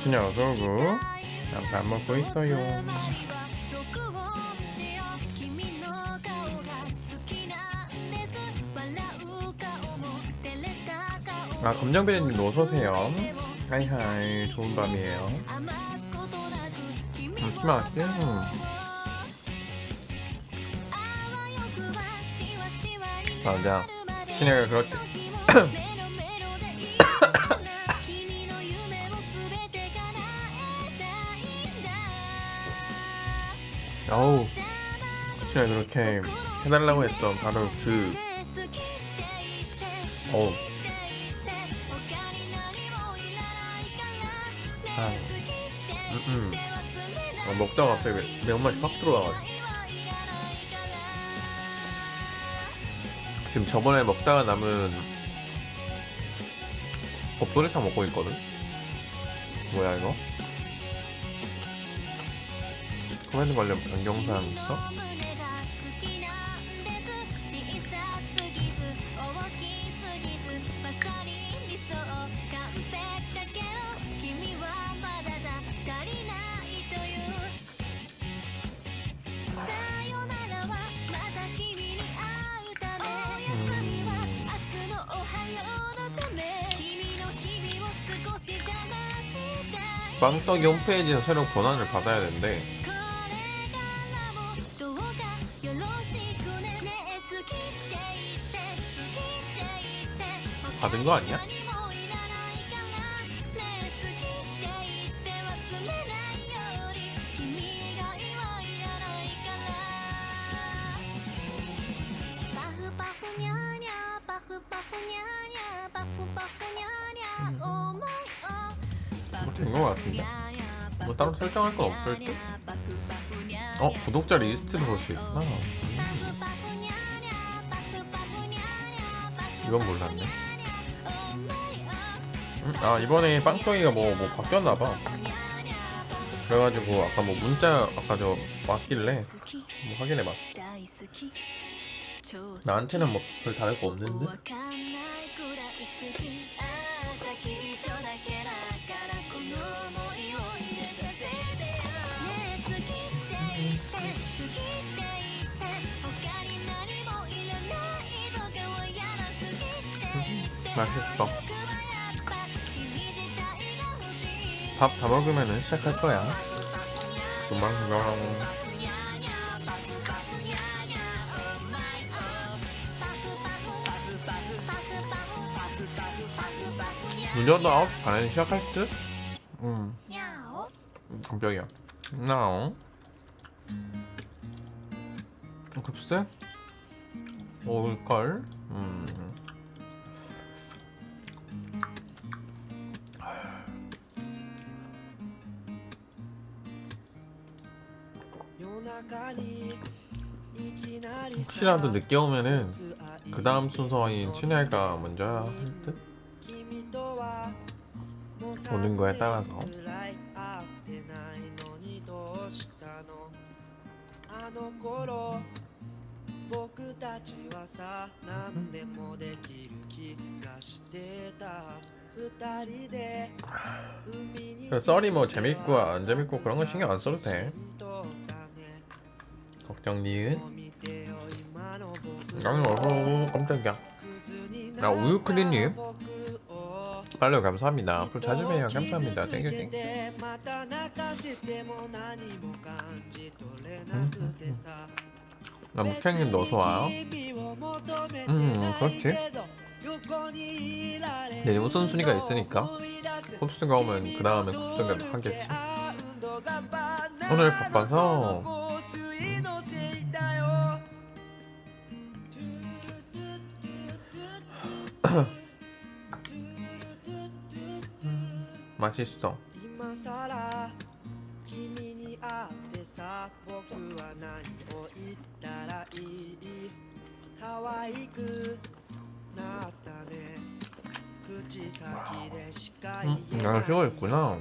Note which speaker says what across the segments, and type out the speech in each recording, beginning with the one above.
Speaker 1: 준영 어서오고. 밥 먹고 있어요. 아, 검정배님 어서오세요. 하이하이, 좋은 밤이에요. 키마스? 맞아, 신혜가 그렇게 어우, 신혜가 그렇게 해달라고 했던 바로 그 어우 먹다가 갑자기 매운맛이 확 들어와가지고 지금 저번에 먹다가 남은 곱돌이탕 먹고 있거든. 뭐야 이거? 코멘트 관련 변경사항 있어? 빵떡이 홈페이지에서 새로 권한을 받아야 된대. 받은 거 아니야? 된 거 같은데? 뭐 따로 설정할 건 없을 듯? 구독자 리스트를 볼 수 있구나. 이건 몰랐네. 이번에 빵떡이가 뭐 바뀌었나봐. 그래가지고 아까 뭐 문자 아까 저 왔길래 뭐 확인해봤어. 나한테는 뭐 별 다를 거 없는데? 맛있어. 밥 다 먹으면은 시작할 거야. 금방. 늦어도 9시 반에 시작할 듯? 깜짝이야. 나옹. 글쎄? 올걸? 혹시라도 늦게 오면은 그 다음 순서인 친애가 먼저 할 듯? 오는 거에 따라서. 썰이 뭐 재밌고 안 재밌고 그런 거 신경 안 써도 돼. 걱정 니은. 어서오고. 깜짝이야. 우유크리님 팔로우 감사합니다. 앞으로 자주 봬요. 감사합니다. 땡큐. 묵탱님도 어서와요. 그렇지. 네, 우선순위가 있으니까 쿱스가 오면 그 다음에 쿱스가 하겠지. 오늘 바빠서 맛있어. 나랑 쉬고 있구나.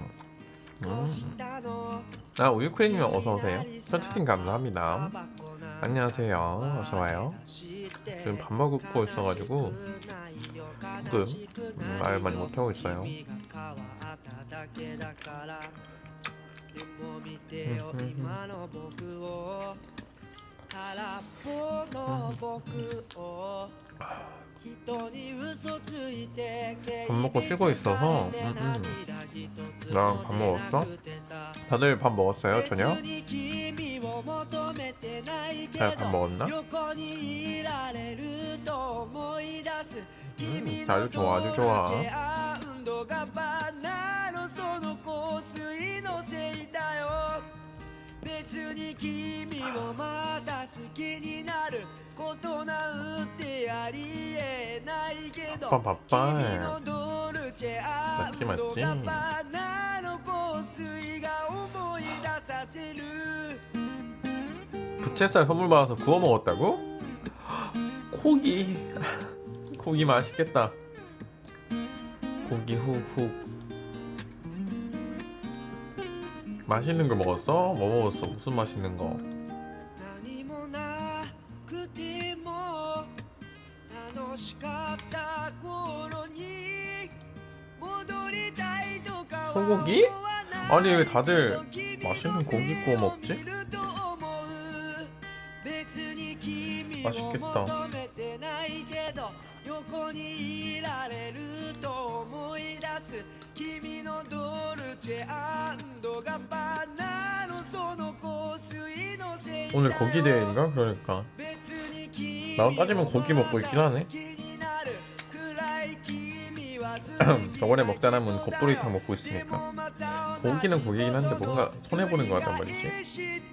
Speaker 1: 아, 우유크림님 어서오세요. 선택팅 감사합니다. 안녕하세요. 어서와요. 지금 밥 먹고 있어가지고 조금 말 많이 못하고 있어요. 밥 먹고 쉬고 있어서 나랑 밥 먹었어? 다들 밥 먹었어요? 저녁? 잘 밥 먹었나? 아주 좋아, 아주 좋아. 아빠 바빠. 맞지 맞지. 부채살 선물 받아서 구워 먹었다고? 고기 맛있겠다. 고기 훅훅. 맛있는 거 먹었어? 뭐 먹었어? 무슨 맛있는 거? 소고기? 아니 왜 다들 맛있는 고기 구워 먹지? 맛있겠다. 오늘 고기 대회인가? 그러니까 나로 따지면 고기 먹고 있긴 하네. 저번에 먹다 남은 곱돌이탕 먹고 있으니까 고기는 고기긴 한데 뭔가 손해보는 것 같단 말이지.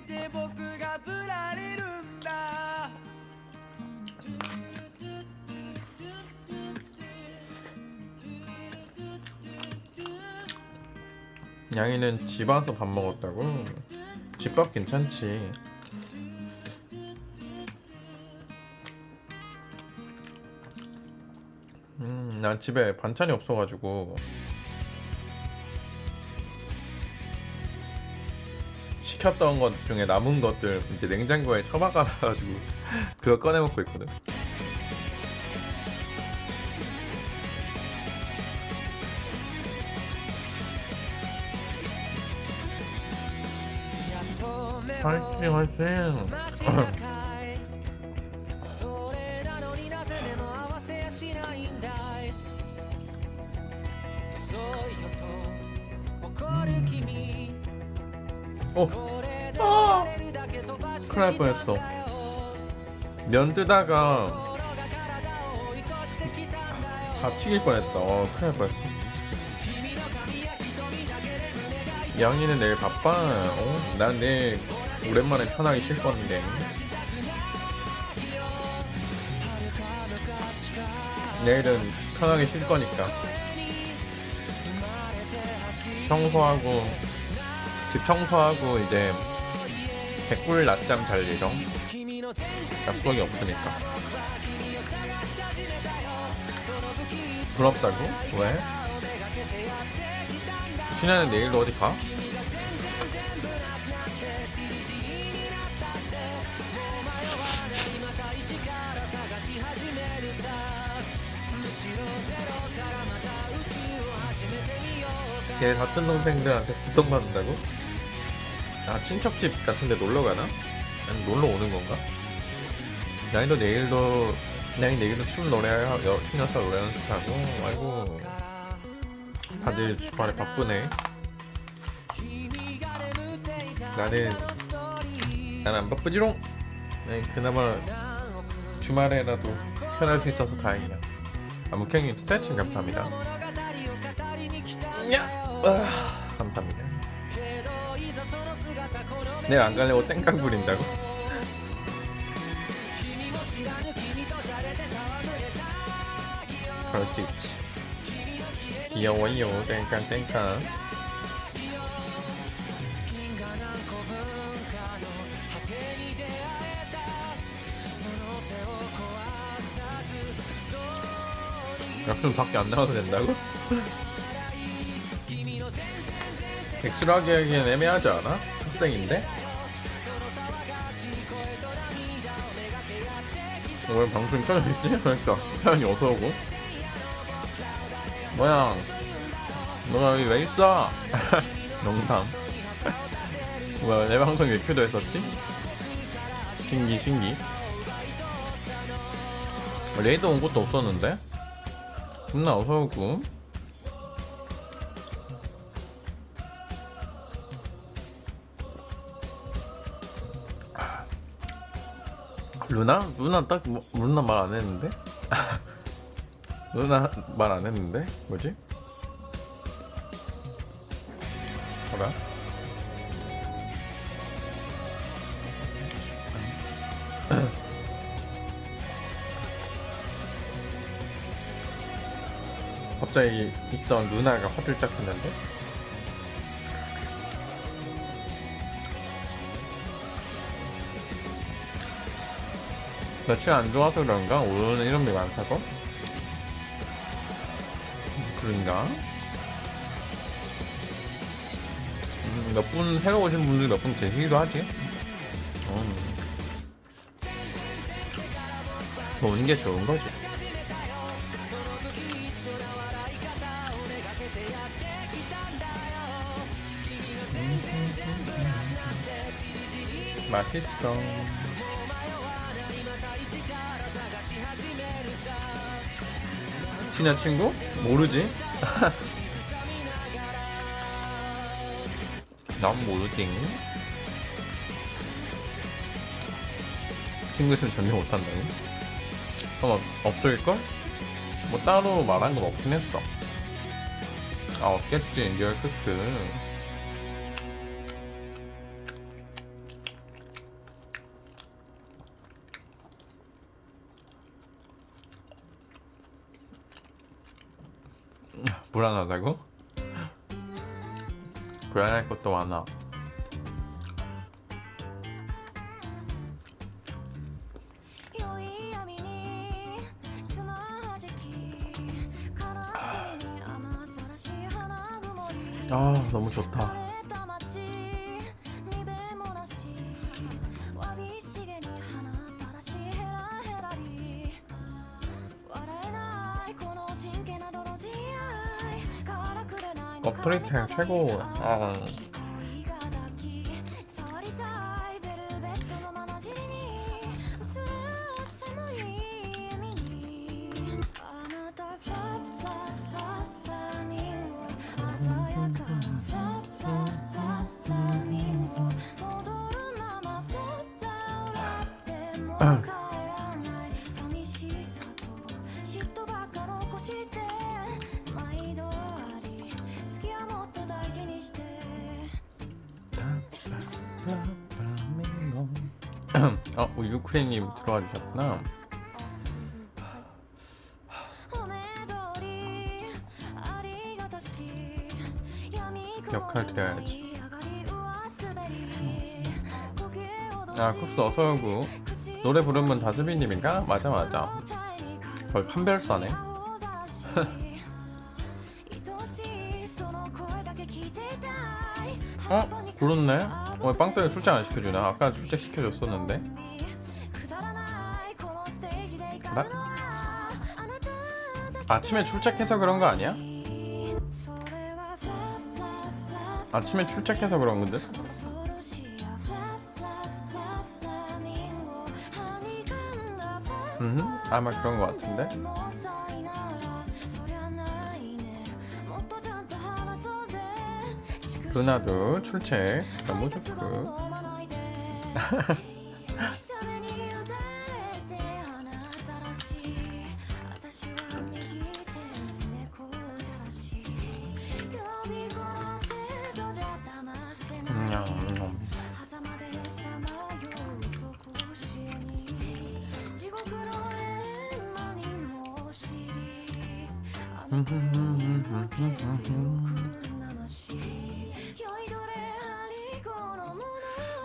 Speaker 1: 양이는 집 와서 밥 먹었다고? 집밥 괜찮지. 난 집에 반찬이 없어가지고 시켰던 것 중에 남은 것들 이제 냉장고에 처박아놔가지고 그거 꺼내 먹고 있거든. 화이팅 화이팅. 큰일 날 뻔했어. 면 뜨다가 다 튀길 뻔했다. 큰일 날 뻔했어. 양이는 내일 바빠. 난 내일 오랜만에 편하게 쉴 건데. 내일은 편하게 쉴 거니까 청소하고 집 청소하고 이제 개꿀 낮잠 잘 예정. 약속이 없으니까. 부럽다고? 왜? 준현은 내일도 어디 가? 걔 같은 동생들한테 부탁받는다고? 아, 친척집 같은데 놀러 가나? 아니 놀러 오는 건가? 양이도 내일도 춤 신어서 노래 연습하고. 아이고 다들 주말에 바쁘네. 나는 안 바쁘지롱. 그나마 주말에라도 편할 수 있어서 다행이야. 묵형님 스트레칭 감사합니다. 감사합니다. 내일 안 가려고 땡깡 부린다고? 그럴 수 있지. 귀여워요. 땡깡땡깡. 약속 밖에 안 나와도 된다고? 백수로 하기에는 애매하지 않아? 학생인데? 왜 방송 켜져있지? 그러니까 태연이 어서오고. 뭐야 너가 여기 왜 있어? 농담. 뭐야 내 방송 왜 켜져 있었지? 신기. 레이더 온 것도 없었는데? 존나 어서오고. 루나? 루나 말 안 했는데? 루나 말 안 했는데? 뭐지? 뭐라? 갑자기 있던 루나가 화들짝 했는데? 며칠 안 좋아서 그런가? 오늘은 이런 게 많다고? 그런가? 몇 분 새로 오신 분들이 몇 분 계시기도 하지? 오는 게 좋은 거지. 맛있어. 친한 친구? 모르지? 난 모르지. 친구 있으면 전혀 못한다니? 그럼 없을걸? 뭐 따로 말한 건 없긴 했어. 아 없겠지. 리얼 크크. 불안하다고? 불안할 것도 많아. 아 너무 좋다. 겉토리탕 최고. 유크레님 들어와 주셨구나. 역할 드려야지. 쿱스 어서오고. 노래 부르면 다스비님인가? 맞아 거의 판별사네. 그렇네. 오늘 빵떡이 출장 안 시켜주나? 아까 출장 시켜줬었는데. 아침에 출첵해서 그런 거 아니야? 아침에 출첵해서 그런 건데? 아마 그런 거 같은데? 루나도 출첵 너무 좋고.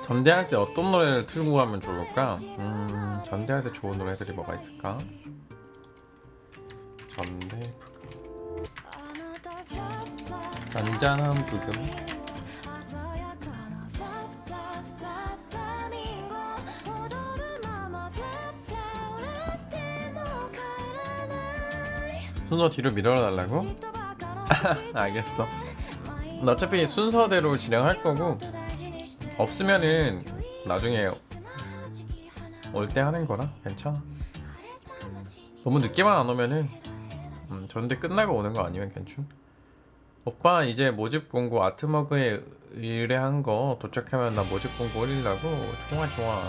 Speaker 1: 전대할 때 어떤 노래를 틀고 가면 좋을까? 전대할 때 좋은 노래들이 뭐가 있을까? 전대 부금, 잔잔한 부금. 순서 뒤로 밀어달라고? 알겠어. 어차피 순서대로 진행할 거고 없으면은 나중에 올 때 하는 거라 괜찮아. 너무 늦게만 안 오면은 전대 끝나고 오는 거 아니면 괜찮. 오빠 이제 모집 공고 아트머그에 의뢰한 거 도착하면 나 모집 공고 올리려고. 좋아 좋아.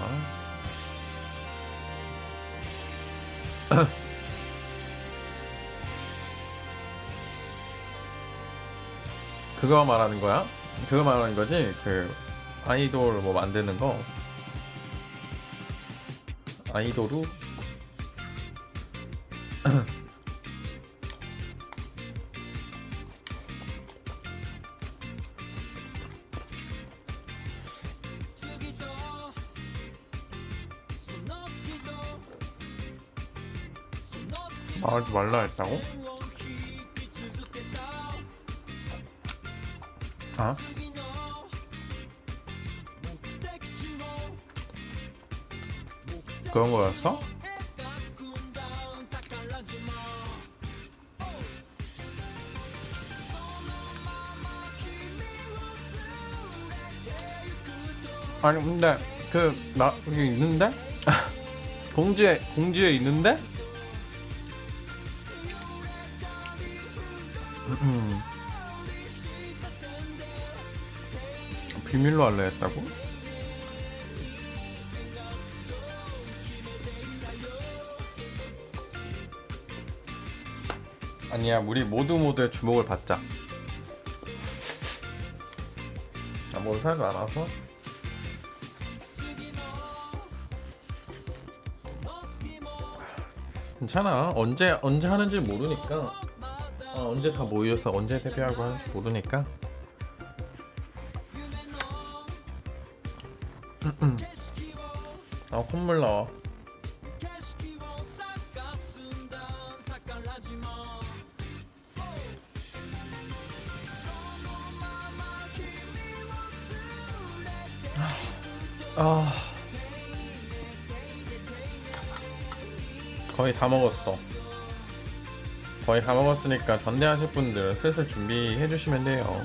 Speaker 1: 그거 말하는 거야? 그거 말하는 거지? 그 아이돌 뭐 만드는 거? 아이돌우? 말하지 말라 했다고? 아? 그런 거였어? 아니 근데 그 나 여기 있는데? 공지에 있는데? 비밀로 할래 했다고? 아니야, 우리 모두의 주목을 받자. 아무 사람도 안 와서. 괜찮아. 언제 하는지 모르니까. 언제 다 모여서 언제 데뷔하고 하는지 모르니까. 콧물 나와. 거의 다 먹었어. 거의 다 먹었으니까 전대하실 분들은 슬슬 준비해 주시면 돼요.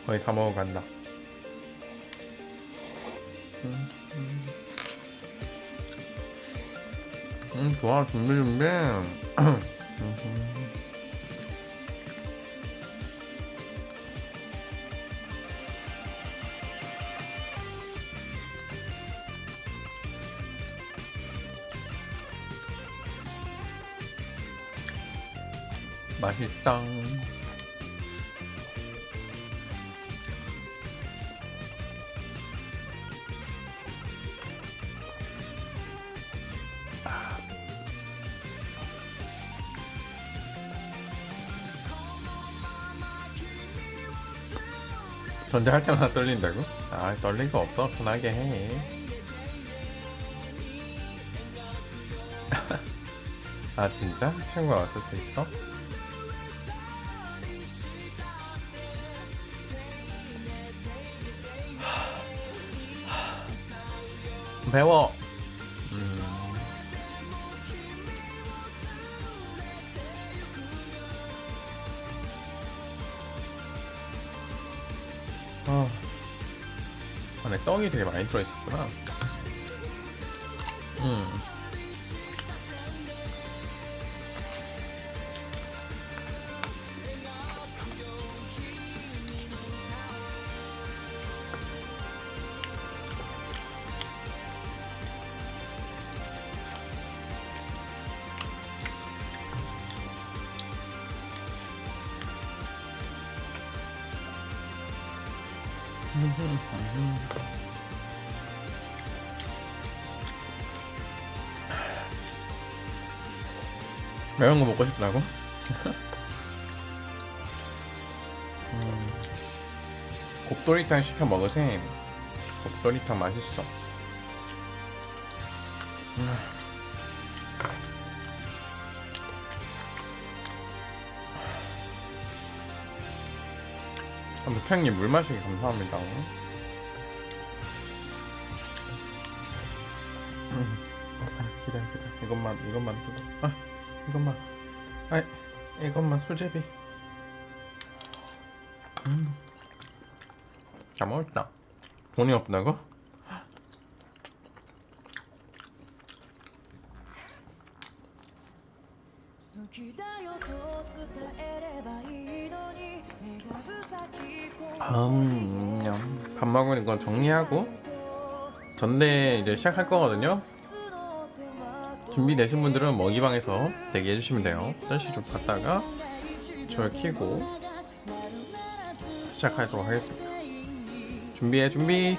Speaker 1: 거의 다 먹어간다. 좋아. 준비. 맛있다. 전제 할 때마다 떨린다고? 떨린 거 없어. 편하게 해. 진짜? 친구가 왔을 때 있어? 배워. 안에 떡이 되게 많이 들어있었구나. 매운 거 먹고 싶다고? 곱돌이탕 시켜 먹으셈. 곱돌이탕 맛있어. 무탱님 물 마시기 감사합니다. 기다려. 이것만 뜨거. 이것만 수제비. 다 먹었다. 돈이 없다고? 밥 먹으니 건 정리하고 전대 이제 시작할 거거든요. 준비되신 분들은 먹이방에서 대기해 주시면 돼요. 셀시 좀 갔다가 조열 켜고 시작하도록 하겠습니다. 준비.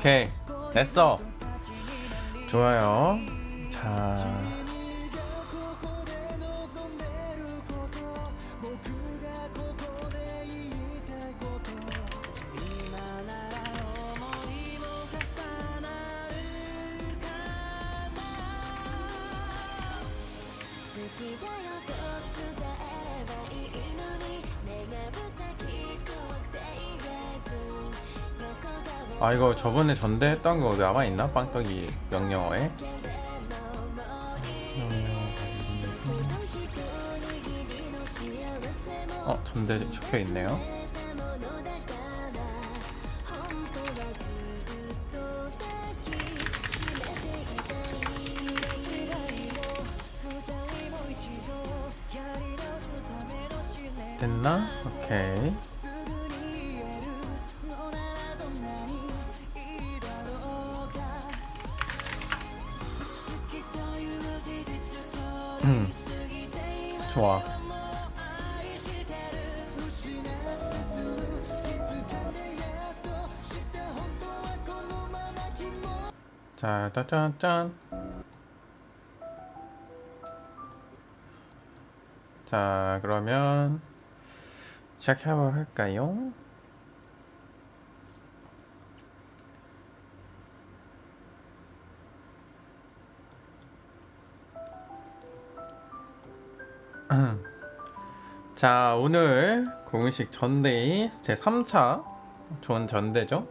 Speaker 1: 오케이. 됐어. 좋아요. 자. 이거 저번에 전대했던 거 남아있나? 빵떡이 명령어에? 전대 적혀있네요. 됐나? 오케이. 좋아. 자, 짠짠짠. 자, 그러면 시작해보도록 할까요? 자, 오늘 공식 전데이 제 3차 좋은 전대죠?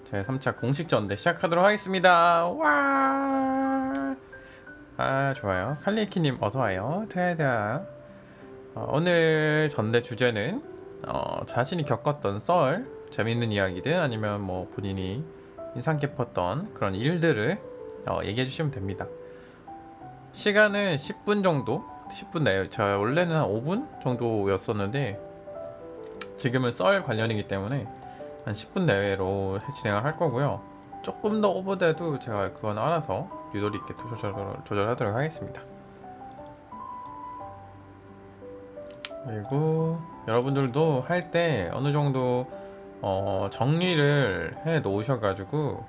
Speaker 1: 제 3차 공식 전대 시작하도록 하겠습니다. 와! 아, 좋아요. 칼리키님 어서와요. 테다. 오늘 전대 주제는 자신이 겪었던 썰, 재밌는 이야기들 아니면 뭐 본인이 인상 깊었던 그런 일들을 얘기해 주시면 됩니다. 시간은 10분 정도? 10분 내요. 제가 원래는 한 5분 정도였었는데 지금은 썰 관련이기 때문에 한 10분 내외로 진행을 할 거고요. 조금 더 오버돼도 제가 그건 알아서 유도리 있게 조절하도록 하겠습니다. 그리고 여러분들도 할 때 어느 정도 정리를 해 놓으셔가지고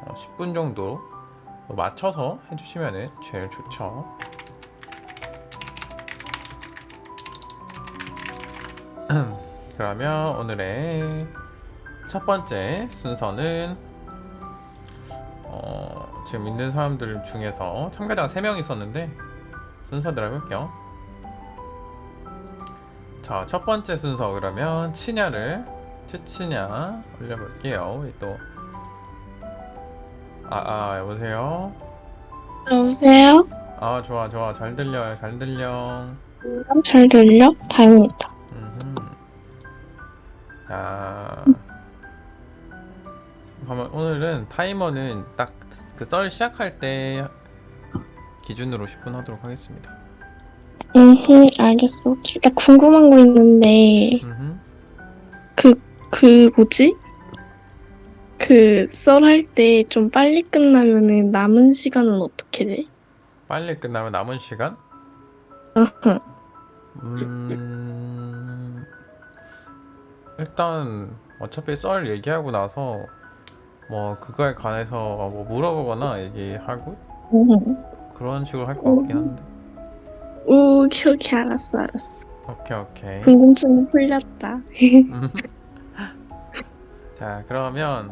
Speaker 1: 10분 정도 맞춰서 해주시면 제일 좋죠. 그러면 오늘의 첫 번째 순서는 지금 있는 사람들 중에서 참가자가 3명 있었는데 순서대로 해볼게요. 자, 첫 번째 순서 그러면 치냐를 치치냐 올려볼게요. 또 여보세요?
Speaker 2: 여보세요?
Speaker 1: 좋아 잘 들려요. 잘 들려.
Speaker 2: 잘 들려? 다행이다.
Speaker 1: 자, 그러면 오늘은 타이머는 딱 그 썰 시작할 때 기준으로 10분 하도록 하겠습니다.
Speaker 2: 알겠어. 나 궁금한 거 있는데, 뭐지? 썰 할 때 좀 빨리 끝나면은 남은 시간은 어떻게 돼?
Speaker 1: 빨리 끝나면 남은 시간?
Speaker 2: 어흥.
Speaker 1: 일단 어차피 썰 얘기하고 나서 뭐 그거에 관해서 뭐 물어보거나 얘기하고 그런 식으로 할 것 같긴 한데.
Speaker 2: 오케이, 알았어.
Speaker 1: 오케이.
Speaker 2: 궁금증이 풀렸다.
Speaker 1: 자, 그러면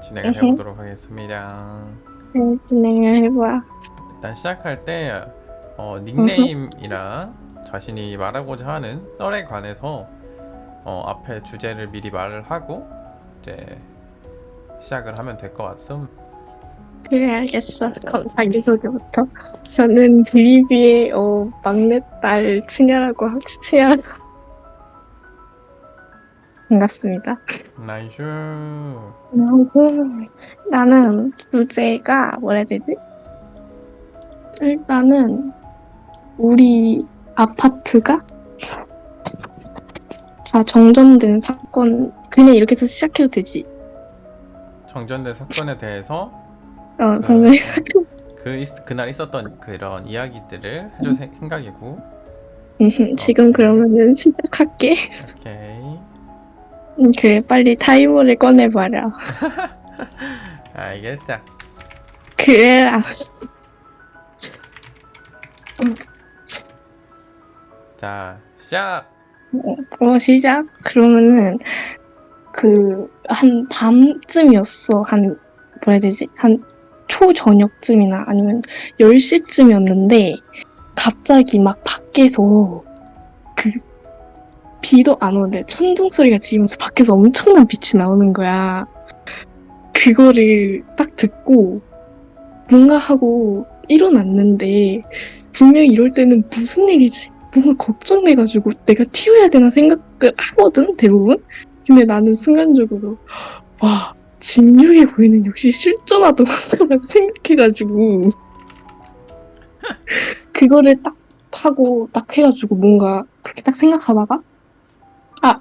Speaker 1: 진행을 해보도록 하겠습니다.
Speaker 2: 네, 진행을 해봐.
Speaker 1: 일단 시작할 때 닉네임이랑 자신이 말하고자 하는 썰에 관해서 앞에 주제를 미리 말을 하고 이제 시작을 하면 될 것 같음.
Speaker 2: 그래, 알겠어. 그럼 자기소개부터. 저는 비비비의 막내딸 치냐라고 치냐. 반갑습니다.
Speaker 1: 나이슈.
Speaker 2: 나는 주제가 뭐라 해야 되지? 일단은 우리 아파트가 다 정전된 사건. 그냥 이렇게 해서 시작해도 되지?
Speaker 1: 정전된 사건에 대해서
Speaker 2: 정전된 사건.
Speaker 1: 그날 있었던 그런 이야기들을 해줄 생각이고.
Speaker 2: 지금 그러면은 시작할게.
Speaker 1: 오케이.
Speaker 2: 그래, 빨리 타이머를 꺼내봐라.
Speaker 1: 알겠다.
Speaker 2: 그래라.
Speaker 1: 자, 시작.
Speaker 2: 시작? 그러면은 한 밤쯤이었어. 뭐라 해야 되지? 한 초저녁쯤이나 아니면 10시쯤이었는데 갑자기 막 밖에서 비도 안 오는데 천둥 소리가 들리면서 밖에서 엄청난 빛이 나오는 거야. 그거를 딱 듣고 뭔가 하고 일어났는데 분명히 이럴 때는 무슨 일이지? 뭔가 걱정돼가지고 내가 튀어야 되나 생각을 하거든, 대부분? 근데 나는 순간적으로 와, 진유의 고해는 역시 실존하더라고 생각해가지고 그거를 딱 하고 딱 해가지고 뭔가 그렇게 딱 생각하다가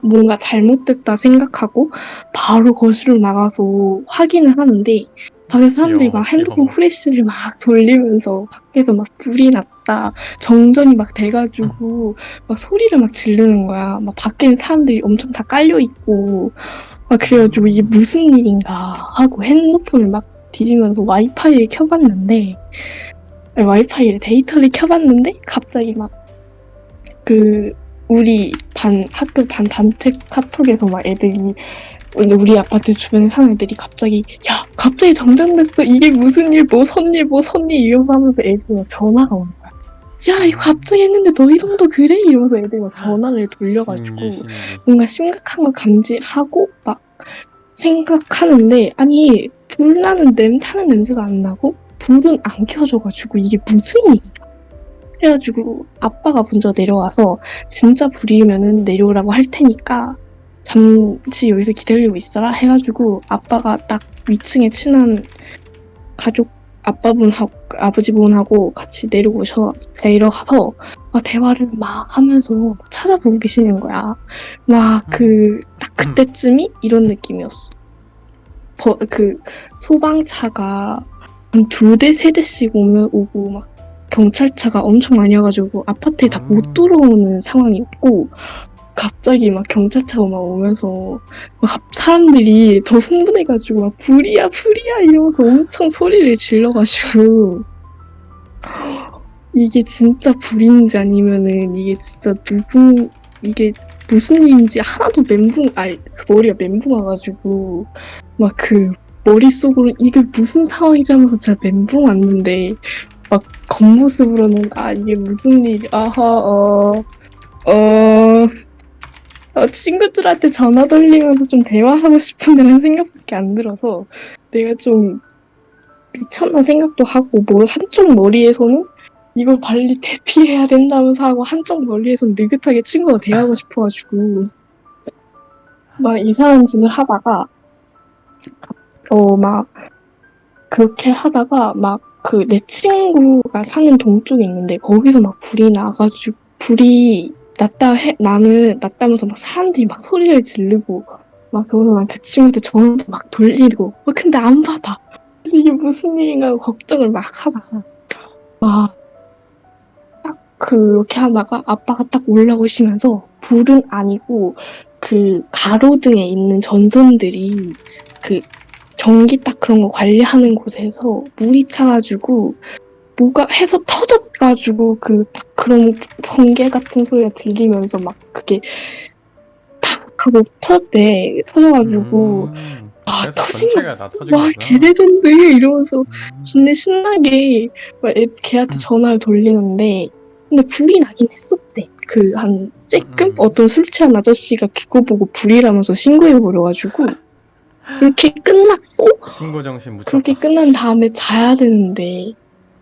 Speaker 2: 뭔가 잘못됐다 생각하고 바로 거실로 나가서 확인을 하는데 밖에 사람들이 막 핸드폰 플래시를 막 돌리면서 밖에서 막 불이 났다, 정전이 막 돼가지고 막 소리를 막 지르는 거야. 막 밖에는 사람들이 엄청 다 깔려있고 막 그래가지고 이게 무슨 일인가 하고 핸드폰을 막 뒤지면서 와이파이를 켜봤는데 아니, 와이파이를 데이터를 켜봤는데 갑자기 막 그 우리 반 학교 반 단체 카톡에서 막 애들이 이제 우리 아파트 주변에 사는 애들이 갑자기 야 갑자기 정전됐어 이게 무슨 일 뭐 선일 뭐 선일 이러면서 하면서 애들이 막 전화가 오는 거야. 야 이거 갑자기 했는데 너희 동도 그래? 이러면서 애들이 막 전화를 돌려가지고
Speaker 1: 신기.
Speaker 2: 뭔가 심각한 걸 감지하고 막 생각하는데 아니 불 나는 타는 냄새가 안 나고 불은 안 켜져가지고 이게 무슨 일이야? 해가지고 아빠가 먼저 내려와서 진짜 불이면은 내려오라고 할 테니까 잠시 여기서 기다리고 있어라 해가지고 아빠가 딱 위층에 친한 가족 아버지분하고 같이 내려가서 막 대화를 막 하면서 찾아보고 계시는 거야. 막 딱 그때쯤이 이런 느낌이었어. 그 소방차가 한 2대, 3대씩 오고 막 경찰차가 엄청 많이 와가지고 아파트에 다 못 들어오는 상황이었고 갑자기 막 경찰차가 막 오면서 막 사람들이 더 흥분해가지고 막 불이야 이러면서 엄청 소리를 질러가지고 이게 진짜 불인지 아니면은 이게 진짜 이게 무슨 일인지 하나도 그 머리가 멘붕 와가지고 막 그 머릿속으로 이게 무슨 상황이지 하면서 진짜 멘붕 왔는데 막 겉모습으로는 이게 무슨 일이 친구들한테 전화 돌리면서 좀 대화하고 싶은데라는 생각밖에 안 들어서 내가 좀 미쳤나 생각도 하고 한쪽 머리에서는 이걸 빨리 대피해야 된다면서 하고 한쪽 머리에서는 느긋하게 친구가 대화하고 싶어가지고 막 이상한 짓을 하다가 막 그렇게 하다가 막 내 친구가 사는 동 쪽에 있는데 거기서 막 불이 나가지고 불이 났다면서 막 사람들이 막 소리를 지르고 막 그러면서 난 그 친구한테 전화도 막 돌리고 근데 안 받아. 그래서 이게 무슨 일인가 하고 걱정을 막 하다가 막 딱 그렇게 하다가 아빠가 딱 올라오시면서 불은 아니고 그 가로등에 있는 전선들이 그 전기 딱 그런 거 관리하는 곳에서 물이 차가지고 뭐가 해서 터져가지고 딱 그런 번개 같은 소리가 들리면서 막 그게 탁 하고 터졌대. 터져가지고
Speaker 1: 그래서
Speaker 2: 터진
Speaker 1: 전체가
Speaker 2: 거
Speaker 1: 다 터진
Speaker 2: 와
Speaker 1: 거구나.
Speaker 2: 개레전드 이러면서 존나 신나게 막 걔한테 전화를 돌리는데 근데 불이 나긴 했었대. 그 한 쬐끔 어떤 술 취한 아저씨가 그거 보고 불이라면서 신고해버려가지고 그렇게 끝났고
Speaker 1: 신고 정신 묻혔다.
Speaker 2: 그렇게 끝난 다음에 자야 되는데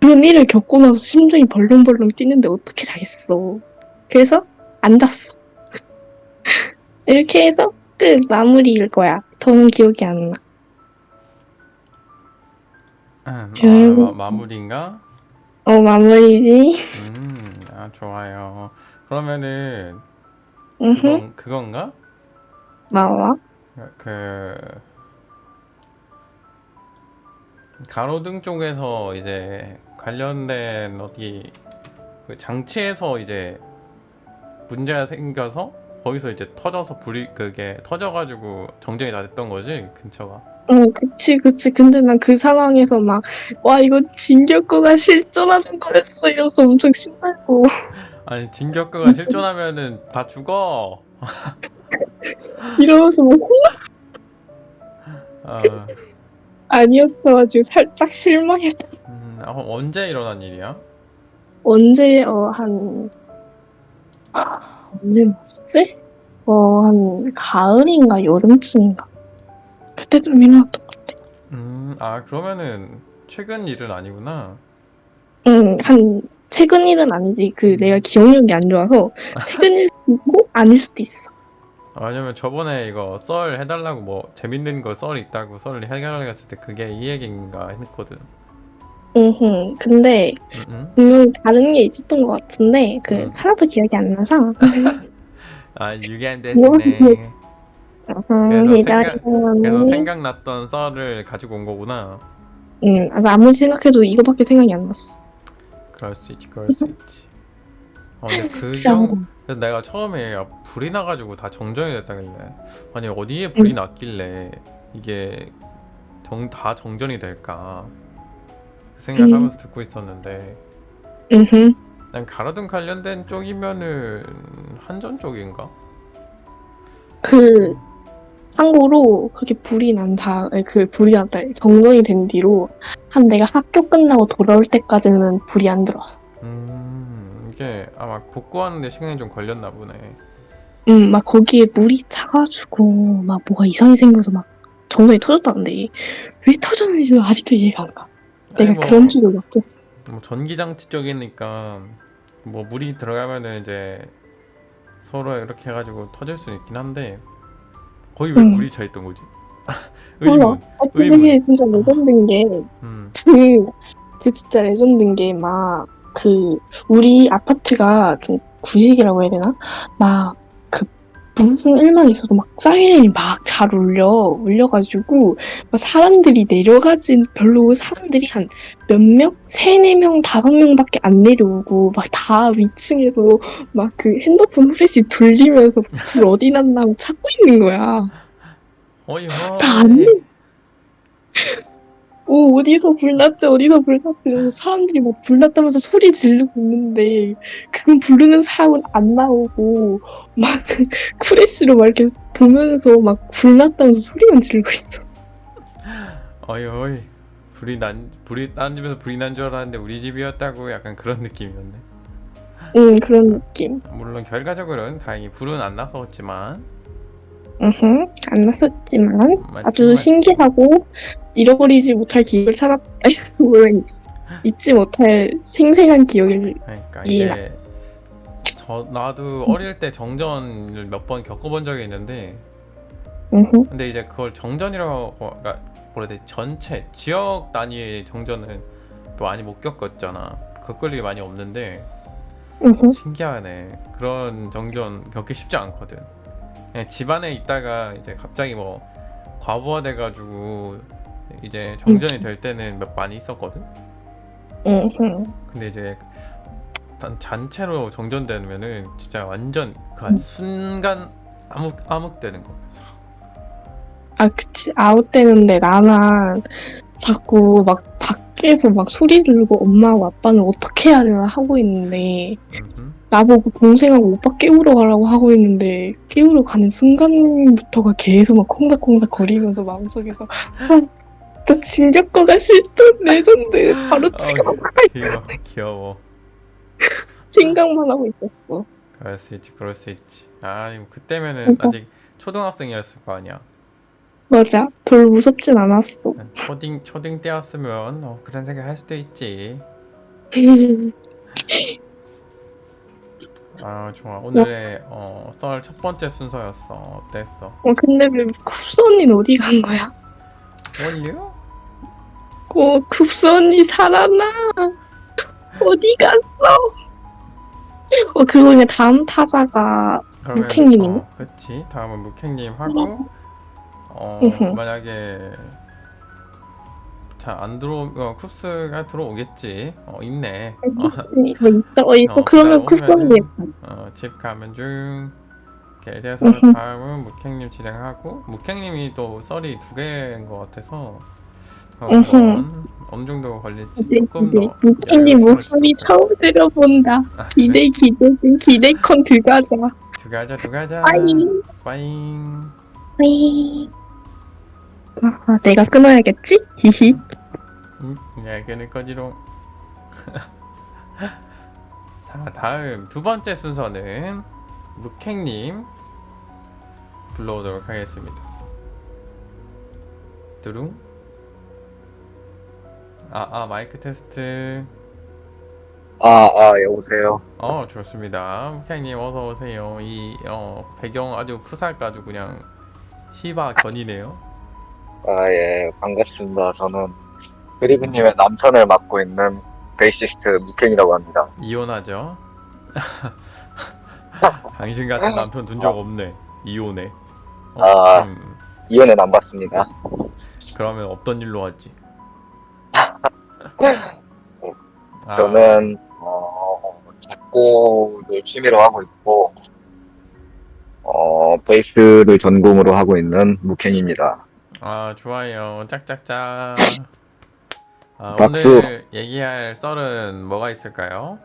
Speaker 2: 그런 일을 겪고 나서 심장이 벌렁벌렁 뛰는데 어떻게 자겠어. 그래서 안 잤어. 이렇게 해서 끝 마무리일 거야. 더는 기억이 안 나.
Speaker 1: 마무리인가?
Speaker 2: 마무리지.
Speaker 1: 좋아요. 그러면은 그건가?
Speaker 2: 나와.
Speaker 1: 그 가로등 쪽에서 이제 관련된 어디 그 장치에서 이제 문제가 생겨서 거기서 이제 터져서 그게 터져가지고 정전이 다 됐던 거지 근처가.
Speaker 2: 그치. 근데 난 그 상황에서 막, 와, 이거 진격거가 실존하는 거였어. 이러면서 엄청 신나고.
Speaker 1: 아니 진격거가 실존하면은 다 죽어.
Speaker 2: 이러면서 막
Speaker 1: 어,
Speaker 2: 아니었어가지고 살짝 실망했다.
Speaker 1: 언제 일어난 일이야?
Speaker 2: 언제, 언제 맞았지? 한 가을인가 여름쯤인가. 그때쯤 일어났던 것 같아.
Speaker 1: 그러면은 최근 일은 아니구나.
Speaker 2: 최근 일은 아니지. 내가 기억력이 안 좋아서 최근 일이고 아닐 수도 있어.
Speaker 1: 왜냐면 저번에 이거 썰 해달라고 뭐 재밌는 거 썰 있다고 썰 해달라고 했을 때 그게 이 얘기인가 했거든.
Speaker 2: 근데 분명히 다른 게 있었던 것 같은데 하나도 기억이 안 나서.
Speaker 1: 유견되시네. 그래서 생각났던 썰을 가지고 온 거구나.
Speaker 2: 아무리 생각해도 이거밖에 생각이 안 났어.
Speaker 1: 그럴 수 있지. 근데 그래서 내가 처음에 불이 나가지고 다 정전이 됐다길래 아니 어디에 불이 났길래 이게 다 정전이 될까 그 생각하면서 듣고 있었는데
Speaker 2: 음.
Speaker 1: 난 가로등 관련된 쪽이면은 한전 쪽인가?
Speaker 2: 그 참고로 그렇게 불이 난 다음에 그 불이 났다 정전이 된 뒤로 한 내가 학교 끝나고 돌아올 때까지는 불이 안 들어왔어.
Speaker 1: 이게 아마 복구하는데 시간이 좀 걸렸나 보네.
Speaker 2: 막 거기에 물이 차가지고 막 뭐가 이상이 생겨서 막 정전이 터졌다는데 왜 터졌는지 아직도 이해가 안 가.
Speaker 1: 아니
Speaker 2: 내가 그런
Speaker 1: 뭐,
Speaker 2: 줄을 맡고.
Speaker 1: 뭐 전기장치 쪽이니까 뭐 물이 들어가면은 이제 서로 이렇게 해가지고 터질 수 있긴 한데 거기 왜
Speaker 2: 응.
Speaker 1: 물이 차 있던 거지?
Speaker 2: 몰라.
Speaker 1: 의문,
Speaker 2: 아,
Speaker 1: 의문.
Speaker 2: 그게 진짜 레전드인 게,
Speaker 1: 음,
Speaker 2: 그, 그 진짜 레전드인 게 막, 그, 우리 아파트가 좀 구식이라고 해야 되나? 막, 그, 무슨 일만 있어도 막 사이렌이 막 잘 울려가지고, 막 사람들이 내려가진 별로 사람들이 한 몇 명? 세네 명, 다섯 명밖에 안 내려오고, 막 다 위층에서 막 그 핸드폰 후레쉬 돌리면서 불 어디 났나 찾고 있는 거야.
Speaker 1: 허이
Speaker 2: 다 안
Speaker 1: 허이.
Speaker 2: 오, 어디서 불났지, 어디서 불났지, 이러면서 사람들이 막 불났다면서 소리 지르고 있는데, 그건 부르는 사람은 안 나오고, 막, 크래쉬로 막 이렇게 보면서 막 불났다면서 소리만 지르고 있었어.
Speaker 1: 어이 어이. 불이 다른 집에서 불이 난 줄 알았는데 우리 집이었다고 약간 그런 느낌이었네.
Speaker 2: 그런 느낌.
Speaker 1: 물론 결과적으로는 다행히 불은 안 났었지만
Speaker 2: 안 났었지만,
Speaker 1: 맞지
Speaker 2: 아주
Speaker 1: 맞지.
Speaker 2: 신기하고, 잃어버리지 못할 기억을 찾았다. 물론, 잊지 못할 생생한 기억이
Speaker 1: 그러니까
Speaker 2: 나.
Speaker 1: 이게 나도 어릴 때 정전을 몇 번 겪어본 적이 있는데
Speaker 2: 음흠,
Speaker 1: 근데 이제 그걸 정전이라고 그러니까 뭐라 해야 돼 전체 지역 단위의 정전은 많이 못 겪었잖아. 겪을 일이 많이 없는데
Speaker 2: 음흠,
Speaker 1: 신기하네. 그런 정전 겪기 쉽지 않거든. 그냥 집안에 있다가 이제 갑자기 뭐 과부하돼가지고 이제 정전이 될 때는 많이 있었거든.
Speaker 2: 음흠.
Speaker 1: 근데 이제 잔체로 정전되면은 진짜 완전 그 한 순간 암흑되는 거야.
Speaker 2: 아, 그치. 아웃되는데 나는 자꾸 막 밖에서 막 소리 지르고 엄마하고 아빠는 어떻게 해야 되나 하고 있는데
Speaker 1: 음흠.
Speaker 2: 나보고 동생하고 오빠 깨우러 가라고 하고 있는데 깨우러 가는 순간부터가 계속 막 콩닥콩닥 거리면서 마음속에서 아, 저 진격거가 싫던 레전드 바로
Speaker 1: 어,
Speaker 2: 치가 막
Speaker 1: 귀여워.
Speaker 2: 생각만 하고 있었어.
Speaker 1: 그럴 수 있지, 그럴 수 있지. 아, 이거 그때면은
Speaker 2: 진짜
Speaker 1: 아직 초등학생이었을 거 아니야.
Speaker 2: 맞아. 별로 무섭진 않았어.
Speaker 1: 초딩 때였으면 그런 생각 할 수도 있지. 아, 좋아. 오늘의 썰 첫 번째 순서였어. 어땠어?
Speaker 2: 근데 왜 쿱스 언니는 어디 간 거야?
Speaker 1: 원류?
Speaker 2: 쿱스 언니 살아나. 어디 갔어? 그리고 이제 다음 타자가
Speaker 1: 그러면
Speaker 2: 묵행님이네?
Speaker 1: 그치. 다음은 묵행님 하고
Speaker 2: 으흠.
Speaker 1: 만약에 자 안 쿱스가 들어오겠지. 있네.
Speaker 2: 알겠지. 있어.
Speaker 1: 그다음
Speaker 2: 그러면 쿱스 언니.
Speaker 1: 오면은 집 가면 중 이렇게 돼서
Speaker 2: 으흠.
Speaker 1: 다음은 묵행님 진행하고 묵행님이 또 썰이 두 개인 것 같아서
Speaker 2: 으흠.
Speaker 1: 한번 어느 정도 걸릴지
Speaker 2: 기대,
Speaker 1: 조금
Speaker 2: 기대.
Speaker 1: 더
Speaker 2: 묵행님
Speaker 1: 여유스러울 것
Speaker 2: 목소리
Speaker 1: 같아.
Speaker 2: 처음 들어본다.
Speaker 1: 아 그래?
Speaker 2: 기대 중. 기대컨 들어가자.
Speaker 1: 두가자
Speaker 2: 빠이.
Speaker 1: 빠잉.
Speaker 2: 빠이. 내가 끊어야겠지? 히히.
Speaker 1: 야 걔는 꺼지롱. 자 다음 두 번째 순서는 묵행님 불러오도록 하겠습니다. 두룽. 마이크 테스트.
Speaker 3: 여보세요.
Speaker 1: 좋습니다. 묵행님 어서 오세요. 이 배경 아주 푸살까 아주 그냥 시바 견이네요.
Speaker 3: 예, 반갑습니다. 저는 그리브님의 남편을 맡고 있는 베이시스트 무켄이라고 합니다.
Speaker 1: 이혼하죠. 당신 같은 남편 둔 적 없네. 이혼해.
Speaker 3: 아,
Speaker 1: 음,
Speaker 3: 이혼은 안 받습니다.
Speaker 1: 그러면 없던 일로 하지. 아,
Speaker 3: 저는, 작곡을 취미로 하고 있고, 베이스를 전공으로 하고 있는 무켄입니다.
Speaker 1: 아, 좋아요. 짝짝짝. 아,
Speaker 3: 박수.
Speaker 1: 오늘 얘기할 썰은 뭐가 있을까요?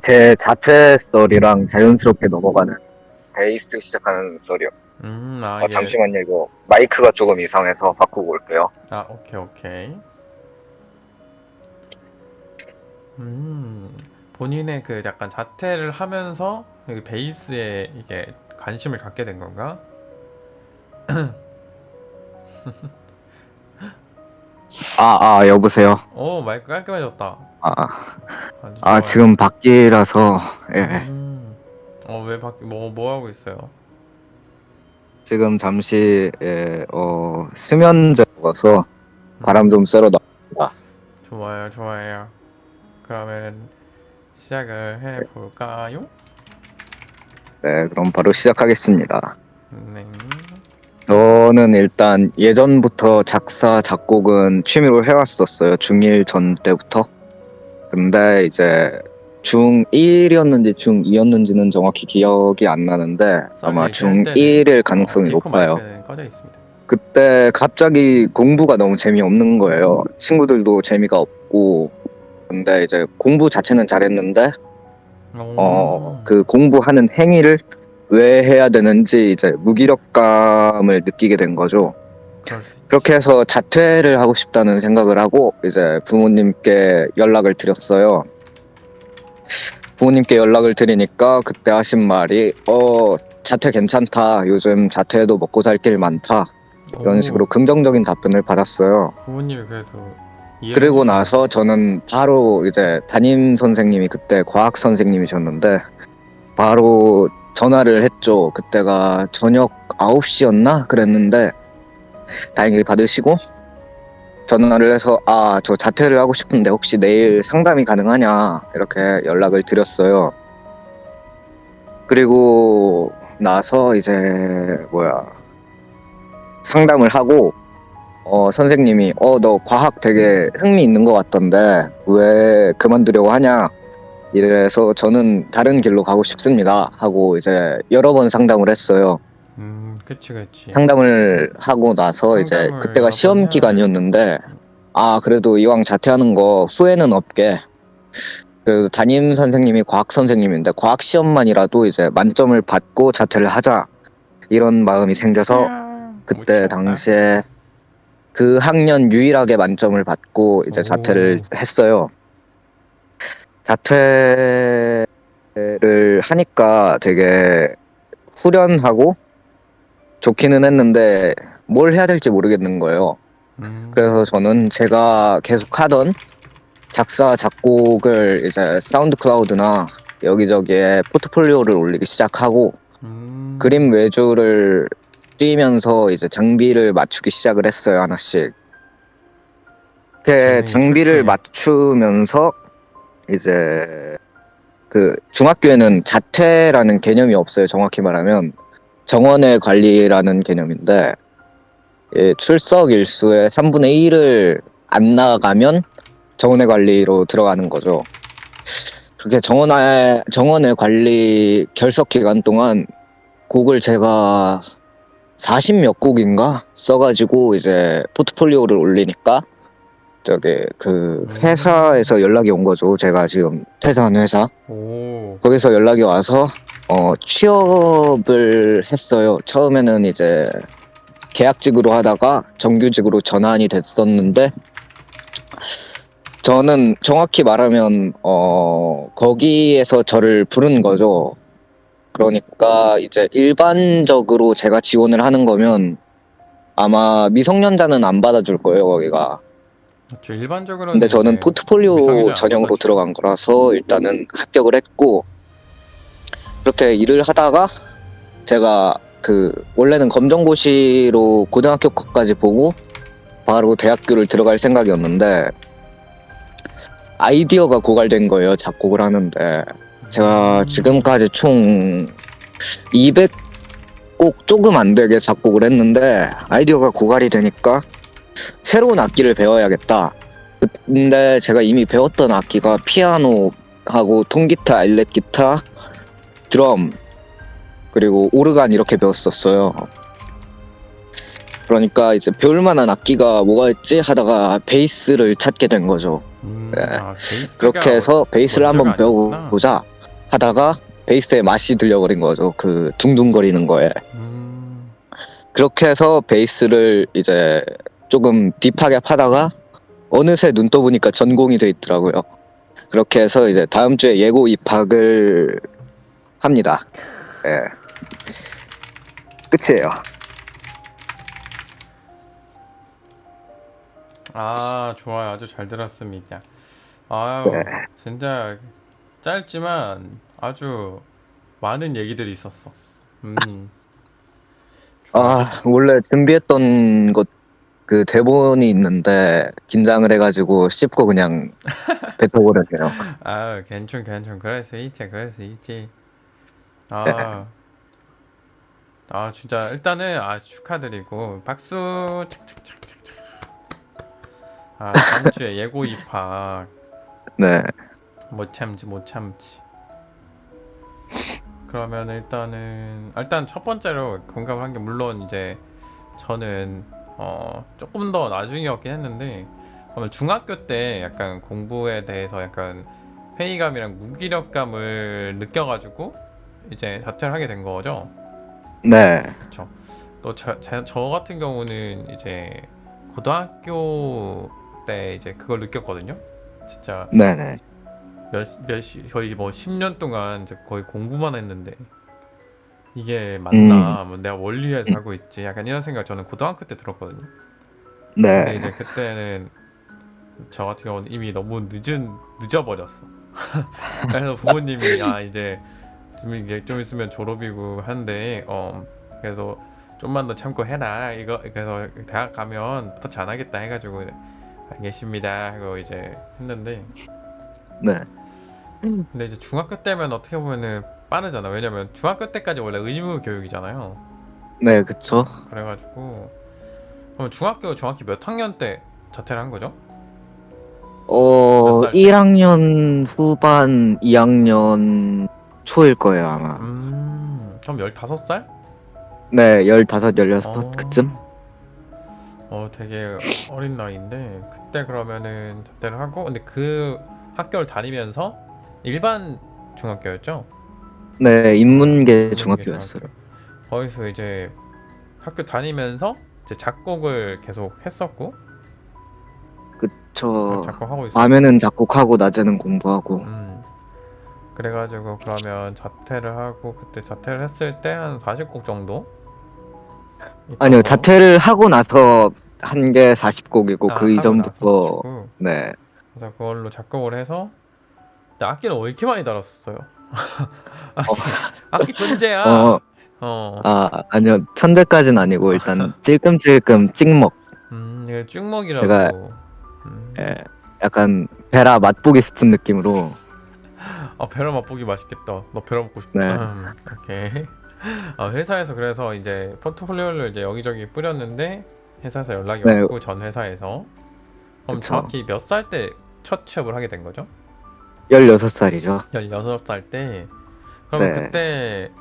Speaker 3: 제 자체 썰이랑 자연스럽게 넘어가는 베이스 시작하는 썰이요.
Speaker 1: 아, 예.
Speaker 3: 잠시만요. 이거 마이크가 조금 이상해서 바꾸고 올게요.
Speaker 1: 아, 오케이, 오케이. 본인의 그 약간 자퇴를 하면서 여기 베이스에 이게 관심을 갖게 된 건가?
Speaker 3: 여보세요.
Speaker 1: 오, 마이크 깔끔해졌다.
Speaker 3: 아,
Speaker 1: 아주 좋아요.
Speaker 3: 지금 밖이라서, 예.
Speaker 1: 뭐 하고 있어요?
Speaker 3: 지금 잠시, 수면제 먹어서 바람 좀 쐬러 나옵니다.
Speaker 1: 좋아요, 좋아요. 그러면 시작을 해볼까요?
Speaker 3: 네, 그럼 바로 시작하겠습니다.
Speaker 1: 네.
Speaker 3: 저는 일단 예전부터 작사, 작곡은 취미로 해왔었어요. 중1 전 때부터. 근데 이제 중1이었는지 중2였는지는 정확히 기억이 안 나는데 아마 중1일 가능성이 높아요.
Speaker 1: 마이크는 꺼져 있습니다.
Speaker 3: 그때 갑자기 공부가 너무 재미없는 거예요. 친구들도 재미가 없고. 근데 이제 공부 자체는 잘했는데 그 공부하는 행위를 왜 해야 되는지 이제 무기력감을 느끼게 된 거죠.
Speaker 1: 그럴 수 있지.
Speaker 3: 그렇게 해서 자퇴를 하고 싶다는 생각을 하고 이제 부모님께 연락을 드렸어요. 부모님께 연락을 드리니까 그때 하신 말이 자퇴 괜찮다. 요즘 자퇴해도 먹고 살 길 많다. 이런
Speaker 1: 오,
Speaker 3: 식으로 긍정적인 답변을 받았어요.
Speaker 1: 부모님이 그래도
Speaker 3: 그리고 나서 저는 바로 이제 담임 선생님이 그때 과학 선생님이셨는데 바로 전화를 했죠. 그때가 저녁 9시였나? 그랬는데 다행히 받으시고 전화를 해서 저 자퇴를 하고 싶은데 혹시 내일 상담이 가능하냐 이렇게 연락을 드렸어요. 그리고 나서 이제 상담을 하고 선생님이 너 과학 되게 흥미 있는 것 같던데 왜 그만두려고 하냐 이래서 저는 다른 길로 가고 싶습니다 하고 이제 여러 번 상담을 했어요.
Speaker 1: 그치.
Speaker 3: 상담을 하고 나서 이제
Speaker 1: 상담을
Speaker 3: 그때가
Speaker 1: 여러
Speaker 3: 시험
Speaker 1: 번
Speaker 3: 기간이었는데 그래도 이왕 자퇴하는 거 후회는 없게 그래도 담임 선생님이 과학 선생님인데 과학 시험만이라도 이제 만점을 받고 자퇴를 하자 이런 마음이 생겨서 그때 당시에 그 학년 유일하게 만점을 받고 이제 자퇴를 했어요. 자퇴를 하니까 되게 후련하고 좋기는 했는데 뭘 해야 될지 모르겠는 거예요. 그래서 저는 제가 계속 하던 작사, 작곡을 이제 사운드 클라우드나 여기저기에 포트폴리오를 올리기 시작하고 그림 외주를 띄면서 이제 장비를 맞추기 시작을 했어요, 하나씩. 이렇게 장비를 맞추면서 이제 그 중학교에는 자퇴라는 개념이 없어요, 정확히 말하면. 정원의 관리라는 개념인데 출석 일수의 3분의 1을 안 나가면 정원의 관리로 들어가는 거죠. 그렇게 정원의 관리 결석 기간 동안 곡을 제가 40몇 곡인가 써가지고 이제 포트폴리오를 올리니까 그 회사에서 연락이 온 거죠. 제가 지금 퇴사한 회사. 거기서 연락이 와서 취업을 했어요. 처음에는 이제 계약직으로 하다가 정규직으로 전환이 됐었는데 저는 정확히 말하면 거기에서 저를 부른 거죠. 그러니까 이제 일반적으로 제가 지원을 하는 거면 아마 미성년자는 안 받아줄 거예요, 거기가.
Speaker 1: 그렇죠. 일반적으로는.
Speaker 3: 근데 저는 포트폴리오
Speaker 1: 미성년자 안
Speaker 3: 전형으로
Speaker 1: 받아주죠.
Speaker 3: 들어간 거라서 일단은 합격을 했고 그렇게 일을 하다가 제가 원래는 검정고시로 고등학교 거까지 보고 바로 대학교를 들어갈 생각이었는데 아이디어가 고갈된 거예요, 작곡을 하는데. 제가 지금까지 총 200곡 조금 안 되게 작곡을 했는데 아이디어가 고갈이 되니까 새로운 악기를 배워야겠다. 근데 제가 이미 배웠던 악기가 피아노하고 통기타, 일렉기타, 드럼 그리고 오르간 이렇게 배웠었어요. 그러니까 이제 배울 만한 악기가 뭐가 있지 하다가 베이스를 찾게 된 거죠. 네.
Speaker 1: 베이스가
Speaker 3: 그렇게 해서 베이스를
Speaker 1: 먼저가
Speaker 3: 한번
Speaker 1: 아니었구나.
Speaker 3: 배워보자 하다가 베이스의 맛이 들려버린 거죠. 그 둥둥거리는 거에. 그렇게 해서 베이스를 이제 조금 딥하게 파다가 어느새 눈 떠보니까 전공이 돼 있더라고요. 그렇게 해서 이제 다음 주에 예고 입학을 합니다. 예. 끝이에요.
Speaker 1: 아, 좋아요. 아주 잘 들었습니다. 아유,
Speaker 3: 네.
Speaker 1: 진짜 짧지만 아주 많은 얘기들이 있었어.
Speaker 3: 아, 원래 준비했던 것 그 대본이 있는데 긴장을 해가지고 씹고 그냥 뱉어버렸네요.
Speaker 1: 아유, 괜찮. 그럴 수 있지.
Speaker 3: 네.
Speaker 1: 진짜 일단은 축하드리고 박수 착착착착착. 다음 주에 예고 입학
Speaker 3: 네.
Speaker 1: 못 참지. 그러면 일단 첫 번째로 공감을 한 게 물론 이제 저는 조금 더 나중이었긴 했는데 오늘 중학교 때 약간 공부에 대해서 약간 회의감이랑 무기력감을 느껴가지고 이제 자퇴를 하게 된 거죠.
Speaker 3: 네.
Speaker 1: 그쵸. 또 저 같은 경우는 이제 고등학교 때 이제 그걸 느꼈거든요. 진짜
Speaker 3: 네네.
Speaker 1: 거의 뭐 10년 동안 이제 거의 공부만 했는데 이게 맞나? 뭐 내가 원리에서 하고 있지. 약간 이런 생각 저는 고등학교 때 들었거든요. 근데
Speaker 3: 네.
Speaker 1: 이제 그때는 저 같은 경우는 이미 너무 늦어버렸어. 그래서 부모님이 이제 이게 좀 있으면 졸업이고 한데 그래서 좀만 더 참고 해라. 이거 그래서 대학 가면 더 잘하겠다 해가지고 알겠습니다 하고 이제 했는데
Speaker 3: 네.
Speaker 1: 근데 이제 중학교 때면 어떻게 보면은 빠르잖아. 왜냐면 중학교 때까지 원래 의무 교육이잖아요.
Speaker 3: 네, 그쵸.
Speaker 1: 그래가지고 그럼 중학교 정확히 몇 학년 때 자퇴를 한 거죠? 몇 살 때?
Speaker 3: 1학년 후반, 2학년 초일 거예요, 아마.
Speaker 1: 그럼 15살?
Speaker 3: 네, 15, 16
Speaker 1: 어,
Speaker 3: 그쯤?
Speaker 1: 되게 어린 나이인데 그때 그러면은 자퇴를 하고 근데 그 학교를 다니면서 일반 중학교였죠?
Speaker 3: 네, 인문계
Speaker 1: 인문계
Speaker 3: 중학교였어요.
Speaker 1: 중학교. 거기서 이제 학교 다니면서 이제 작곡을 계속 했었고
Speaker 3: 그쵸.
Speaker 1: 작곡하고 있었고
Speaker 3: 밤에는 작곡하고, 낮에는 공부하고.
Speaker 1: 그래가지고 그러면 자퇴를 하고 그때 자퇴를 했을 때 한 40곡 정도?
Speaker 3: 아니요,
Speaker 1: 있던 거.
Speaker 3: 자퇴를 하고 나서 한 게 40곡이고, 그
Speaker 1: 하고 나서
Speaker 3: 이전부터,
Speaker 1: 40곡.
Speaker 3: 네.
Speaker 1: 그래서 그걸로 작곡을 해서 근데 악기는 왜 이렇게 많이 달았었어요?
Speaker 3: 어,
Speaker 1: 악기 존재야.
Speaker 3: 어,
Speaker 1: 어.
Speaker 3: 아니요, 천재까지는 아니고, 일단, 찔끔찔끔 찍먹.
Speaker 1: 이게
Speaker 3: 제가,
Speaker 1: 찍먹이라고.
Speaker 3: 예, 약간, 베라 맛보기 스푼 느낌으로,
Speaker 1: 벼라 맛보기 맛있겠다. 너 벼라 먹고 싶다.
Speaker 3: 네.
Speaker 1: 오케이. 회사에서 그래서 이제 포트폴리오를 이제 여기저기 뿌렸는데 회사에서 연락이
Speaker 3: 네.
Speaker 1: 왔고 전 회사에서 그럼
Speaker 3: 그쵸.
Speaker 1: 정확히 몇 살 때 첫 취업을 하게 된 거죠?
Speaker 3: 16살이죠.
Speaker 1: 16살 때. 그러면
Speaker 3: 네.
Speaker 1: 그때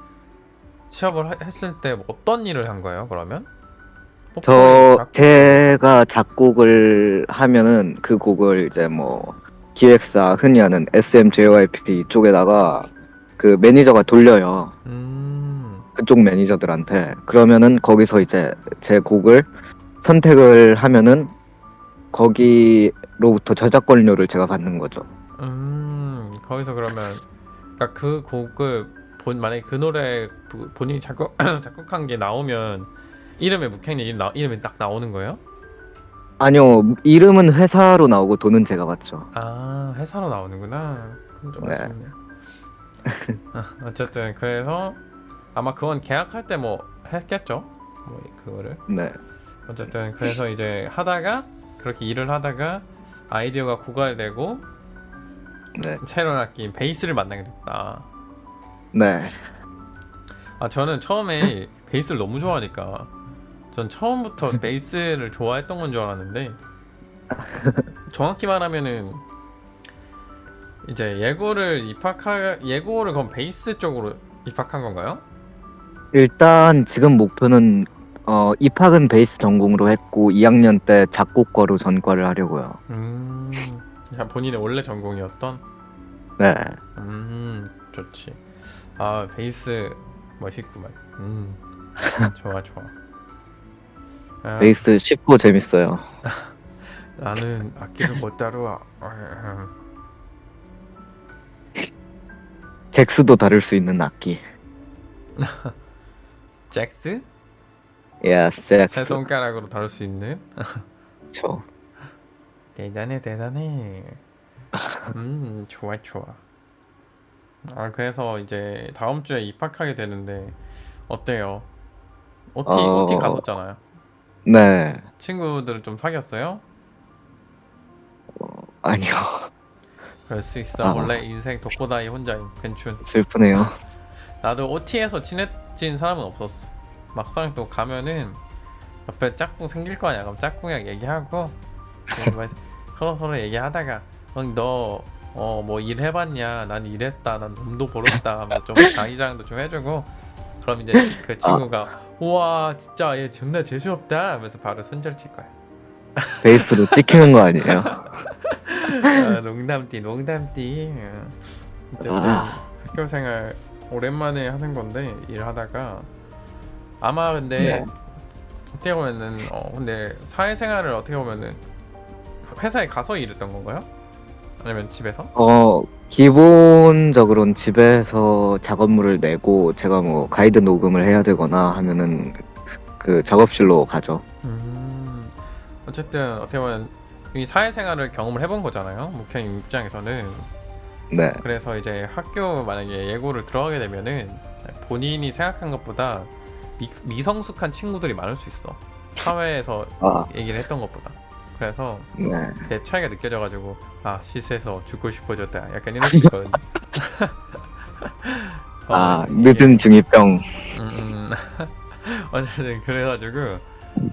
Speaker 1: 취업을 했을 때 뭐 어떤 일을 한 거예요? 그러면?
Speaker 3: 제가 작곡을 하면은 그 곡을 이제 뭐 기획사 흔히 하는 SM JYP 쪽에다가 그 매니저가 돌려요. 그쪽 매니저들한테. 그러면은 거기서 이제 제 곡을 선택을 하면은 거기로부터 저작권료를 제가 받는 거죠.
Speaker 1: 거기서 그러면 그러니까 그 곡을 만약에 그 노래 본인이 작곡한 게 나오면 이름에 묵혀있는 이름이 딱 나오는 거예요?
Speaker 3: 아니요, 이름은 회사로 나오고 돈은 제가 받죠.
Speaker 1: 회사로 나오는구나. 그럼 좀
Speaker 3: 네.
Speaker 1: 아쉽네요. 어쨌든 그래서 아마 그건 계약할 때 뭐 했겠죠. 뭐 그거를.
Speaker 3: 네.
Speaker 1: 어쨌든 그래서 이제 하다가 그렇게 일을 하다가 아이디어가 고갈되고
Speaker 3: 네.
Speaker 1: 새로운 악기인 베이스를 만나게 됐다.
Speaker 3: 네.
Speaker 1: 저는 처음에 베이스를 너무 좋아하니까 전 처음부터 베이스를 좋아했던 건 줄 알았는데 정확히 말하면은 이제 예고를 그럼 베이스 쪽으로 입학한 건가요?
Speaker 3: 일단 지금 목표는 입학은 베이스 전공으로 했고 2학년 때 작곡과로 전과를 하려고요.
Speaker 1: 야, 본인의 원래 전공이었던?
Speaker 3: 네.
Speaker 1: 좋지. 아, 베이스 멋있구만. 좋아, 좋아. 아,
Speaker 3: 베이스 쉽고 재밌어요.
Speaker 1: 나는 악기를 못 다루어.
Speaker 3: 잭스도 다룰 수 있는 악기.
Speaker 1: 잭스?
Speaker 3: Yes,
Speaker 1: 세
Speaker 3: 잭스.
Speaker 1: 손가락으로 다룰 수 있는?
Speaker 3: 저.
Speaker 1: 대단해, 대단해. 좋아, 좋아. 아, 그래서 이제 다음 주에 입학하게 되는데 어때요? OT 갔었잖아요.
Speaker 3: 네.
Speaker 1: 친구들 좀 사귀었어요?
Speaker 3: 아니요.
Speaker 1: 그럴 수 있어.
Speaker 3: 아.
Speaker 1: 원래 인생 독고다이 혼자인 괜춘.
Speaker 3: 슬프네요.
Speaker 1: 나도 OT에서 친해진 사람은 없었어. 막상 또 가면은 옆에 짝꿍 생길 거 아니야. 그럼 짝꿍이랑 얘기하고 서로 얘기하다가 너 일 해봤냐? 난 일했다. 난 돈도 벌었다. 하면서 좀 자기자랑도 좀 해주고 그럼 이제 그 친구가 우와 진짜 얘 존나 재수없다 하면서 바로 손절칠 거야.
Speaker 3: 베이스로 찍히는 거 아니에요?
Speaker 1: 아, 농담띠. 어쨌든 학교 생활 오랜만에 하는 건데 일하다가 아마 근데
Speaker 3: 네.
Speaker 1: 어떻게 보면은 근데 사회생활을 어떻게 보면은 회사에 가서 일했던 건가요? 아니면 집에서?
Speaker 3: 기본적으로는 집에서 작업물을 내고 제가 뭐 가이드 녹음을 해야 되거나 하면은 그 작업실로 가죠.
Speaker 1: 어쨌든 어떻게 보면 이 사회생활을 경험을 해본 거잖아요. 목회님 입장에서는.
Speaker 3: 네.
Speaker 1: 그래서 이제 학교 만약에 예고를 들어가게 되면은 본인이 생각한 것보다 미성숙한 친구들이 많을 수 있어. 사회에서
Speaker 3: 아,
Speaker 1: 얘기를 했던 것보다. 그래서
Speaker 3: 네.
Speaker 1: 그 차이가 느껴져가지고 아 시세에서 죽고 싶어졌다. 약간 이럴 수 있거든요.
Speaker 3: 늦은 중2병.
Speaker 1: 어쨌든 그래가지고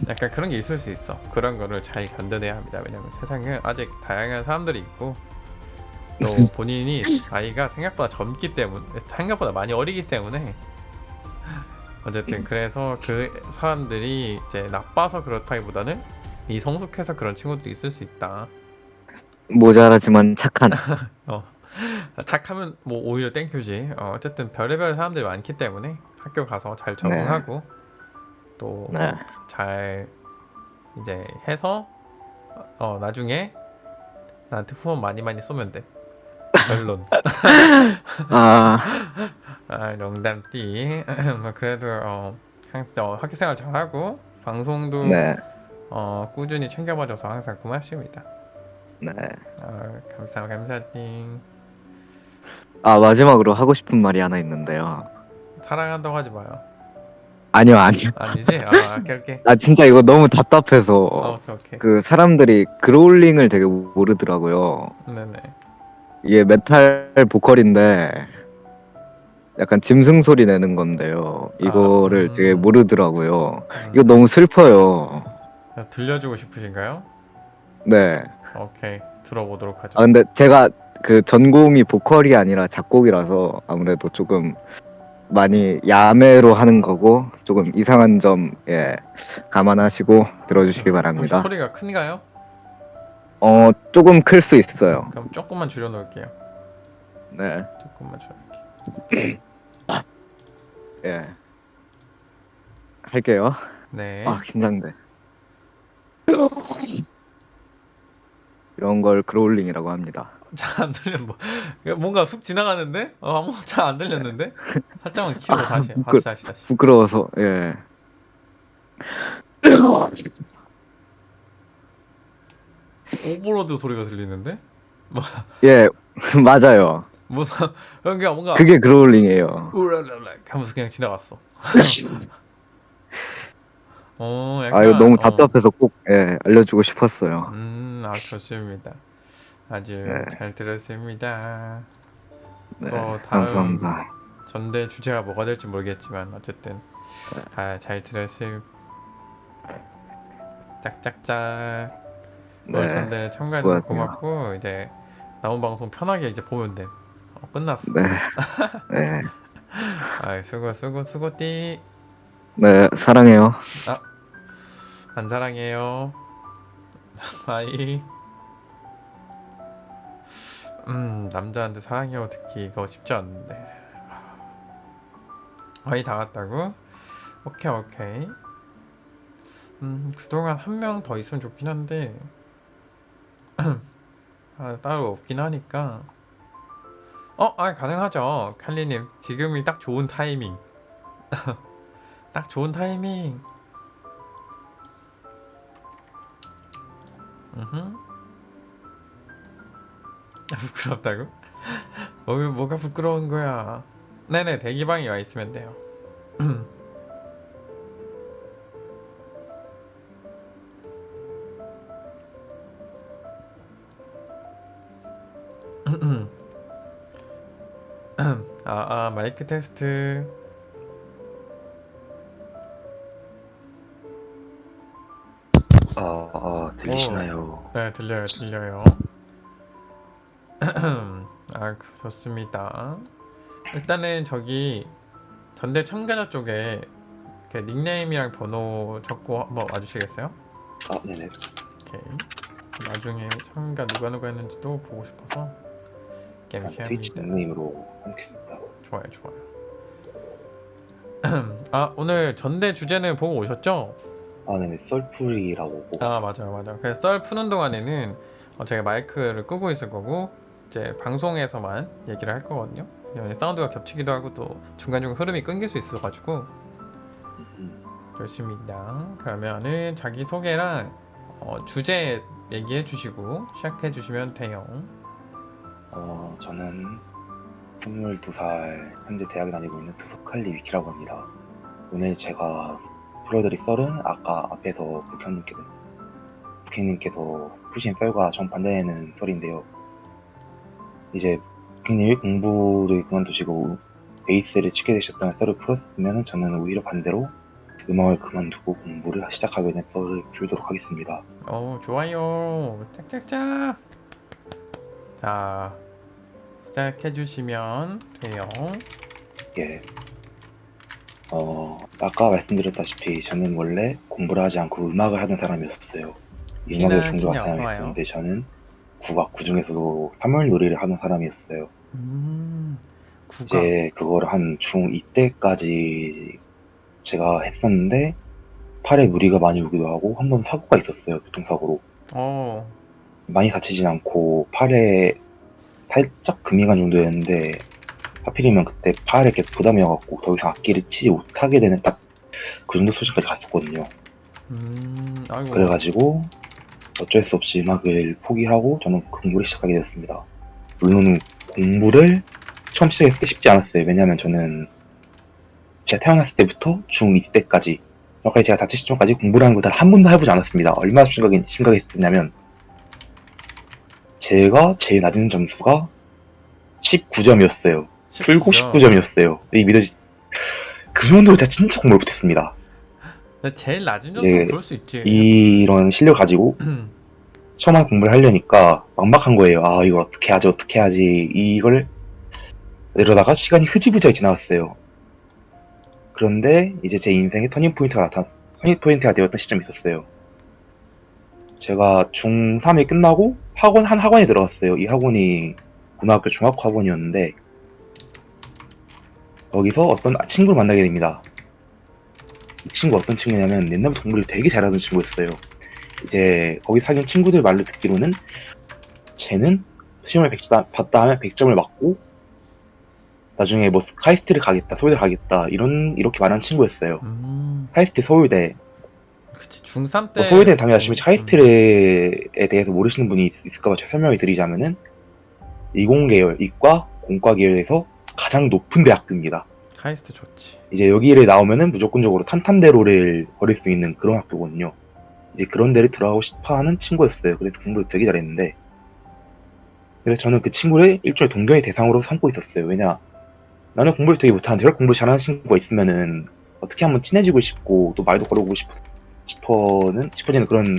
Speaker 1: 약간 그런 게 있을 수 있어. 그런 거를 잘 견뎌내야 합니다. 왜냐면 세상에 아직 다양한 사람들이 있고 또 본인이 나이가 생각보다 젊기 때문에 생각보다 많이 어리기 때문에 어쨌든 그래서 그 사람들이 이제 나빠서 그렇다기보다는 미성숙해서 그런 친구들이 있을 수 있다.
Speaker 3: 모자라지만 착한.
Speaker 1: 착하면 뭐 오히려 땡큐지. 어쨌든 별의별 사람들이 많기 때문에 학교 가서 잘 적응하고 또
Speaker 3: 네.
Speaker 1: 잘 이제 해서 나중에 나한테 후원 많이 쏘면 돼. 결론.
Speaker 3: 아,
Speaker 1: 농담띠. 뭐 그래도 항상 학교 생활 잘하고 방송도
Speaker 3: 네.
Speaker 1: 꾸준히 챙겨봐줘서 항상 고맙습니다.
Speaker 3: 네.
Speaker 1: 감사띵.
Speaker 3: 마지막으로 하고 싶은 말이 하나 있는데요.
Speaker 1: 사랑한다고 하지 마요.
Speaker 3: 아니요.
Speaker 1: 아니지? 오케이.
Speaker 3: 진짜 이거 너무 답답해서
Speaker 1: 오케이.
Speaker 3: 그 사람들이 그롤링을 되게 모르더라고요.
Speaker 1: 네네.
Speaker 3: 이게 메탈 보컬인데 약간 짐승 소리 내는 건데요. 이거를 되게 모르더라고요. 이거 너무 슬퍼요.
Speaker 1: 들려주고 싶으신가요?
Speaker 3: 네.
Speaker 1: 오케이. 들어보도록 하죠.
Speaker 3: 근데 제가 그 전공이 보컬이 아니라 작곡이라서 아무래도 조금 많이 야매로 하는 거고 조금 이상한 점 감안하시고 들어주시기
Speaker 1: 혹시
Speaker 3: 바랍니다.
Speaker 1: 소리가 큰가요?
Speaker 3: 조금 클 수 있어요.
Speaker 1: 그럼 조금만 줄여놓을게요.
Speaker 3: 네.
Speaker 1: 조금만 줄여놓을게요.
Speaker 3: 예. 할게요.
Speaker 1: 네.
Speaker 3: 긴장돼. 이런 걸 그롤링이라고 합니다.
Speaker 1: 잘 안 들려. 뭔가 쑥 지나가는데? 아무것도 잘 안 들렸는데? 살짝만 키우고 다시. 다시.
Speaker 3: 부끄러워서 예.
Speaker 1: 오버로드 소리가 들리는데?
Speaker 3: 예, 맞아요.
Speaker 1: 무슨 그러니까 뭔가
Speaker 3: 그게 그롤링이에요.
Speaker 1: 우랄랄라 하면서 그냥 지나갔어.
Speaker 3: 이거 너무 답답해서 꼭 알려주고 싶었어요.
Speaker 1: 좋습니다. 아주
Speaker 3: 네.
Speaker 1: 잘 들었습니다.
Speaker 3: 네,
Speaker 1: 또 다음
Speaker 3: 감사합니다.
Speaker 1: 전대 주제가 뭐가 될지 모르겠지만 어쨌든 잘 들었을 짝짝짝.
Speaker 3: 네,
Speaker 1: 전대 참가해줘서
Speaker 3: 수고하세요.
Speaker 1: 고맙고 이제 나온 방송 편하게 이제 보면 돼. 끝났어.
Speaker 3: 네, 네,
Speaker 1: 수고띠.
Speaker 3: 네, 사랑해요.
Speaker 1: 안 사랑해요. 아이. 남자한테 사랑해요 듣기가 쉽지 않는데. 아이 다 왔다고? 오케이. 그동안 한 명 더 있으면 좋긴 한데 따로 없긴 하니까. 가능하죠. 칼리님 지금이 딱 좋은 타이밍. 딱 좋은 타이밍. 음흠. 부끄럽다고? 뭐가 부끄러운 거야? 네네, 대기방에 와 있으면 돼요. 마이크 테스트.
Speaker 4: 들리시나요?
Speaker 1: 네, 들려요. 좋습니다. 일단은 저기 전대 참가자 쪽에 그 닉네임이랑 번호 적고 한번 와주시겠어요?
Speaker 4: 네네.
Speaker 1: 오케이. 나중에 참가 누가 했는지도 보고 싶어서 게임
Speaker 4: 트위치
Speaker 1: 시합니다.
Speaker 4: 닉네임으로 하겠습니다.
Speaker 1: 좋아요. 오늘 전대 주제는 보고 오셨죠?
Speaker 4: 네네. 썰풀이라고 보고
Speaker 1: 맞아요. 그래서 썰 푸는 동안에는 제가 마이크를 끄고 있을 거고 이제 방송에서만 얘기를 할 거거든요. 왜냐면 사운드가 겹치기도 하고 또 중간중간 흐름이 끊길 수 있어가지고. 좋습니다. 그러면은 자기 소개랑 주제 얘기해 주시고 시작해 주시면 돼요.
Speaker 4: 저는 22살 현재 대학에 다니고 있는 드소칼리 위키라고 합니다. 오늘 제가 풀어드릴 썰은 아까 앞에서 국행님께서 푸신 썰과 정반대되는 썰인데요. 이제 국행님이 공부를 그만두시고 베이스를 치게 되셨다는 썰을 풀었으면 저는 오히려 반대로 음악을 그만두고 공부를 시작하게 된 썰을 풀도록 하겠습니다.
Speaker 1: 좋아요. 짝짝짝. 자, 시작해 주시면 돼요.
Speaker 4: 예. 아까 말씀드렸다시피 저는 원래 공부를 하지 않고 음악을 하는 사람이었어요. 음악에 종교한 사람이었는데 저는 국악, 그중에서도 사물놀이를 하는 사람이었어요.
Speaker 1: 국악.
Speaker 4: 이제 그걸 한 중2 때까지 제가 했었는데 팔에 무리가 많이 오기도 하고 한 번 사고가 있었어요. 교통사고로. 많이 다치진 않고 팔에 살짝 금이 간 정도였는데 하필이면 그때 팔에 계속 부담이 와갖고 더 이상 악기를 치지 못하게 되는 딱 그 정도 수준까지 갔었거든요.
Speaker 1: 아이고.
Speaker 4: 그래가지고 어쩔 수 없이 음악을 포기하고 저는 공부를 시작하게 되었습니다. 물론 공부를 처음 시작했을 때 쉽지 않았어요. 왜냐면 저는 제가 태어났을 때부터 중2 때까지 여기까지 제가 다치기 전까지 공부를 하는 걸 한 번도 해보지 않았습니다. 얼마나 심각했었냐면 제가 제일 낮은 점수가 19점이었어요. 풀고 19점이었어요. 그 정도로 제가 진짜 공부를 못했습니다.
Speaker 1: 제일 낮은 점수는 그럴 수 있지.
Speaker 4: 이런 실력 가지고 처음 공부를 하려니까 막막한 거예요. 이걸 어떻게 하지 이걸 이러다가 시간이 흐지부지하게 지나갔어요. 그런데 이제 제 인생의 터닝포인트가 되었던 시점이 있었어요. 제가 중3이 끝나고 한 학원에 들어갔어요. 이 학원이 고등학교 종합학원이었는데 여기서 어떤 친구를 만나게 됩니다. 이 친구 어떤 친구냐면 옛날부터 공부를 되게 잘하던 친구였어요. 이제 거기 사귄 친구들 말로 듣기로는 쟤는 시험을 봤다 하면 100점을 맞고 나중에 뭐 카이스트를 가겠다, 서울대 가겠다 이렇게 말하는 친구였어요. 카이스트 서울대.
Speaker 1: 그치, 중3 때
Speaker 4: 서울대 다녀가시면 카이스트에 대해서 모르시는 분이 있을까봐 제가 설명을 드리자면은 이공계열, 이과, 공과 계열에서 가장 높은 대학교입니다.
Speaker 1: 카이스트 좋지.
Speaker 4: 이제 여기를 나오면은 무조건적으로 탄탄대로를 걸을 수 있는 그런 학교거든요. 이제 그런 데를 들어가고 싶어하는 친구였어요. 그래서 공부를 되게 잘했는데, 그래서 저는 그 친구를 일종의 동경의 대상으로 삼고 있었어요. 왜냐, 나는 공부를 되게 못하는데 저렇게 공부를 잘하는 친구가 있으면은 어떻게 한번 친해지고 싶고 또 말도 걸어보고 싶어지는 그런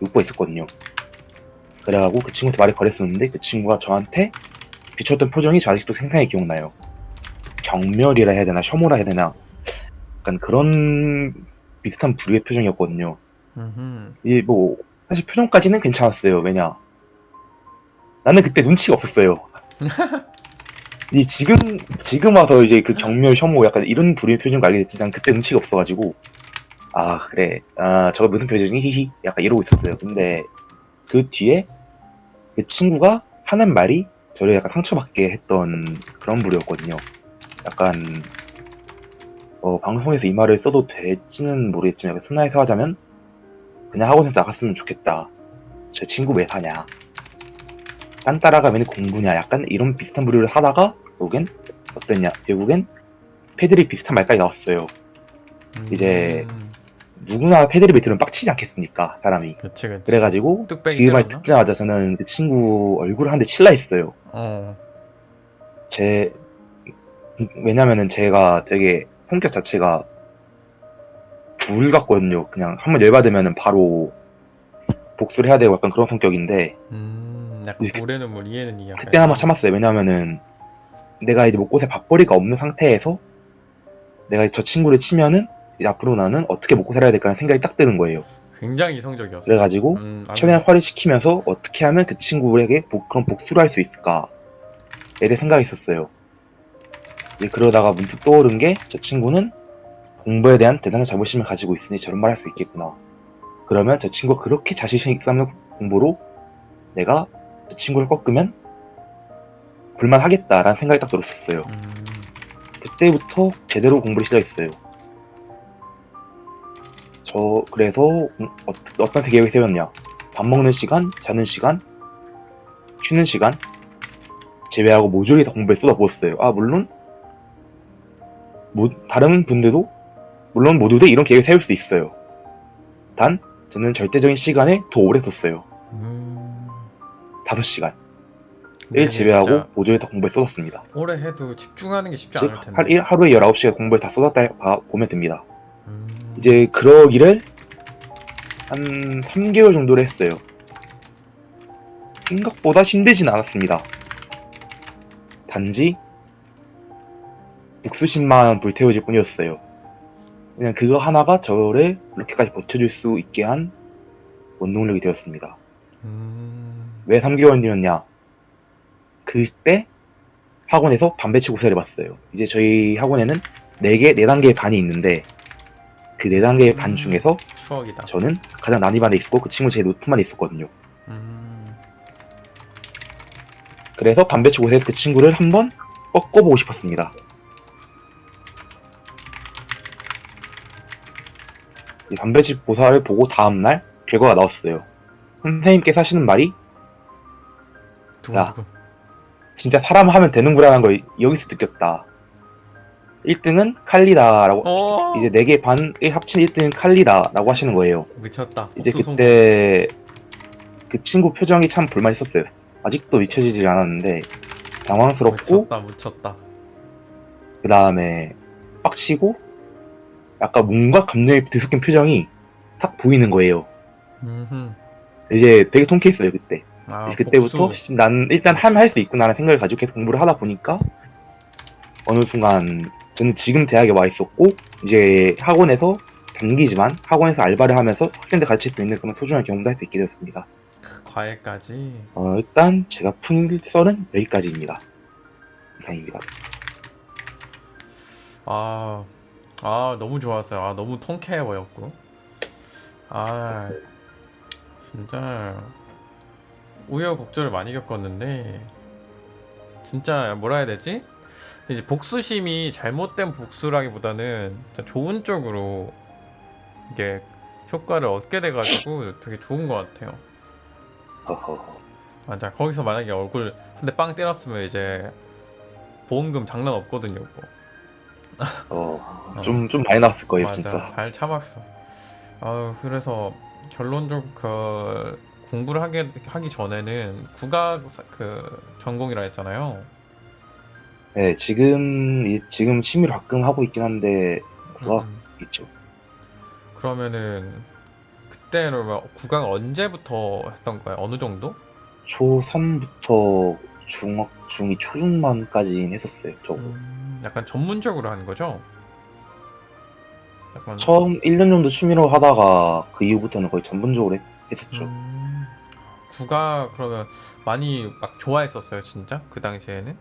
Speaker 4: 욕구가 있었거든요. 그래가지고 그 친구한테 말을 걸었었는데 그 친구가 저한테 비쳤던 표정이 저 아직도 생생하게 기억나요. 경멸이라 해야 되나 혐오라 해야 되나 약간 그런 비슷한 부류의 표정이었거든요.
Speaker 1: 음흠.
Speaker 4: 이 뭐 사실 표정까지는 괜찮았어요. 왜냐 나는 그때 눈치가 없었어요. 이 지금 와서 이제 그 경멸 혐오 약간 이런 부류의 표정을 알게 됐지 난 그때 눈치가 없어가지고 아 그래 저거 무슨 표정이 히히 약간 이러고 있었어요. 근데 그 뒤에 그 친구가 하는 말이 저를 약간 상처받게 했던 그런 부류였거든요. 약간 방송에서 이 말을 써도 될지는 모르겠지만 약간 순화해서 하자면 그냥 학원에서 나갔으면 좋겠다. 저 친구 왜 사냐? 딴 따라가 맨 공부냐? 약간 이런 비슷한 부류를 하다가 결국엔 어땠냐? 결국엔 패들이 비슷한 말까지 나왔어요. 이제 누구나 패드립을 들으면 빡치지 않겠습니까? 사람이.
Speaker 1: 그치 그치.
Speaker 4: 그래가지고
Speaker 1: 뚝배기
Speaker 4: 그 말
Speaker 1: 때렸나?
Speaker 4: 듣자마자 저는 그 친구 얼굴을 한 대 칠라 했어요.
Speaker 1: 어.
Speaker 4: 제 왜냐면은 제가 되게 성격 자체가 불 같거든요. 그냥 한번 열받으면은 바로 복수를 해야 되고 약간 그런 성격인데
Speaker 1: 약간
Speaker 4: 이제
Speaker 1: 모래는 물 이해는 이 약간
Speaker 4: 그때는 한번
Speaker 1: 이런.
Speaker 4: 참았어요. 왜냐면은 내가 이제 목곳에 밥벌이가 없는 상태에서 내가 저 친구를 치면은 이제 앞으로 나는 어떻게 먹고 살아야 될까라는 생각이 딱 드는 거예요.
Speaker 1: 굉장히 이성적이었어.
Speaker 4: 그래가지고 최대한
Speaker 1: 아주
Speaker 4: 화를 시키면서 어떻게 하면 그 친구에게 그런 복수를 할 수 있을까에 대해 생각이 있었어요. 이제 그러다가 문득 떠오른 게 저 친구는 공부에 대한 대단한 자부심을 가지고 있으니 저런 말 할 수 있겠구나. 그러면 저 친구가 그렇게 자신심 있는 공부로 내가 저 친구를 꺾으면 불만하겠다라는 생각이 딱 들었었어요. 그때부터 제대로 공부를 시작했어요. 저 그래서 어떤 계획을 세웠냐. 밥 먹는 시간, 자는 시간, 쉬는 시간 제외하고 모조리 다 공부에 쏟아부었어요. 물론 다른 분들도 물론 모두 다 이런 계획을 세울 수 있어요. 단 저는 절대적인 시간에 더 오래 썼어요. 5시간.
Speaker 1: 근데
Speaker 4: 1
Speaker 1: 이게
Speaker 4: 제외하고
Speaker 1: 진짜
Speaker 4: 모조리 다 공부에 쏟았습니다.
Speaker 1: 오래 해도 집중하는 게 쉽지
Speaker 4: 즉
Speaker 1: 않을 텐데.
Speaker 4: 하루에 19시간 공부에 다 쏟았다 보면 됩니다.
Speaker 1: 음.
Speaker 4: 이제 그러기를 한 3개월 정도를 했어요. 생각보다 힘들진 않았습니다. 단지 복수심만 불태워질 뿐이었어요. 그냥 그거 하나가 저를 이렇게까지 버텨줄 수 있게 한 원동력이 되었습니다. 왜 3개월이었냐? 그때 학원에서 반배치 고사를 봤어요. 이제 저희 학원에는 4단계의 반이 있는데 그 4단계의 반 중에서
Speaker 1: 추억이다.
Speaker 4: 저는 가장 난이반에 있었고 그 친구 제 노트반에 있었거든요. 그래서 반배치 고사에서 그 친구를 한번 꺾어보고 싶었습니다. 이 반배치 고사를 보고 다음날 결과가 나왔어요. 선생님께서 하시는 말이
Speaker 1: 두근두근.
Speaker 4: 진짜 사람 하면 되는구나라는 걸 여기서 느꼈다. 1등은 칼리다라고 이제 4개 반을 합친 1등은 칼리다라고 하시는 거예요.
Speaker 1: 미쳤다.
Speaker 4: 이제
Speaker 1: 복수
Speaker 4: 그때 그 친구 표정이 참 불만 있었어요. 아직도 잊혀지질 않았는데 당황스럽고
Speaker 1: 묻혔다.
Speaker 4: 그 다음에 빡치고 약간 뭔가 감정이 뒤섞인 표정이 딱 보이는 거예요. 이제 되게 통쾌했어요 그때. 이제 그때부터
Speaker 1: 복수.
Speaker 4: 난 일단 할 수 있구나라는 생각을 가지고 계속 공부를 하다 보니까 어느 순간 저는 지금 대학에 와 있었고 이제 학원에서 단기지만 학원에서 알바를 하면서 학생들 가르칠 수 있는 그런 소중한 경험도 할 수 있게 되었습니다.
Speaker 1: 과외까지.
Speaker 4: 일단 제가 푼 썰은 여기까지입니다. 이상입니다.
Speaker 1: 너무 좋았어요. 너무 통쾌해 보였고. 진짜 우여곡절을 많이 겪었는데 진짜 뭐라 해야 되지? 이제 복수심이 잘못된 복수라기보다는 진짜 좋은 쪽으로 이게 효과를 얻게 돼가지고 되게 좋은 것 같아요. 맞아. 거기서 만약에 얼굴 한 대 빵 때렸으면 이제 보험금 장난 없거든요.
Speaker 4: 좀 많이 나왔을 거예요,
Speaker 1: 맞아.
Speaker 4: 진짜.
Speaker 1: 잘 참았어. 그래서 결론적으로 그 공부를 하기 전에는 국악 전공이라 했잖아요.
Speaker 4: 네, 지금 취미로 가끔 하고 있긴 한데, 그거 있죠.
Speaker 1: 그러면은 그때는 국악 언제부터 했던 거예요? 어느 정도?
Speaker 4: 초3부터 중2, 초중반까지는 했었어요, 저거.
Speaker 1: 약간 전문적으로 하는 거죠? 약간
Speaker 4: 처음 1년 정도 취미로 하다가 그 이후부터는 거의 전문적으로 했었죠.
Speaker 1: 국악 그러면 많이 막 좋아했었어요, 진짜? 그 당시에는?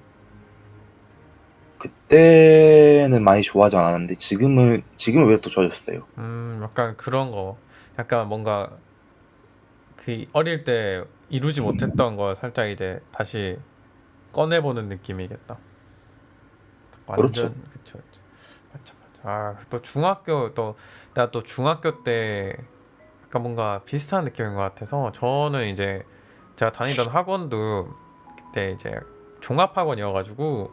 Speaker 4: 그때는 많이 좋아하지 않았는데 지금은 왜 또 좋아졌어요.
Speaker 1: 약간 그런 거. 약간 뭔가 그 어릴 때 이루지 못했던 거 살짝 이제 다시 꺼내보는 느낌이겠다.
Speaker 4: 그렇죠.
Speaker 1: 완전 그쵸, 그쵸. 맞아, 맞아. 또 중학교 또 내가 또 중학교 때 약간 뭔가 비슷한 느낌인 것 같아서 저는 이제 제가 다니던 학원도 그때 이제 종합학원이어가지고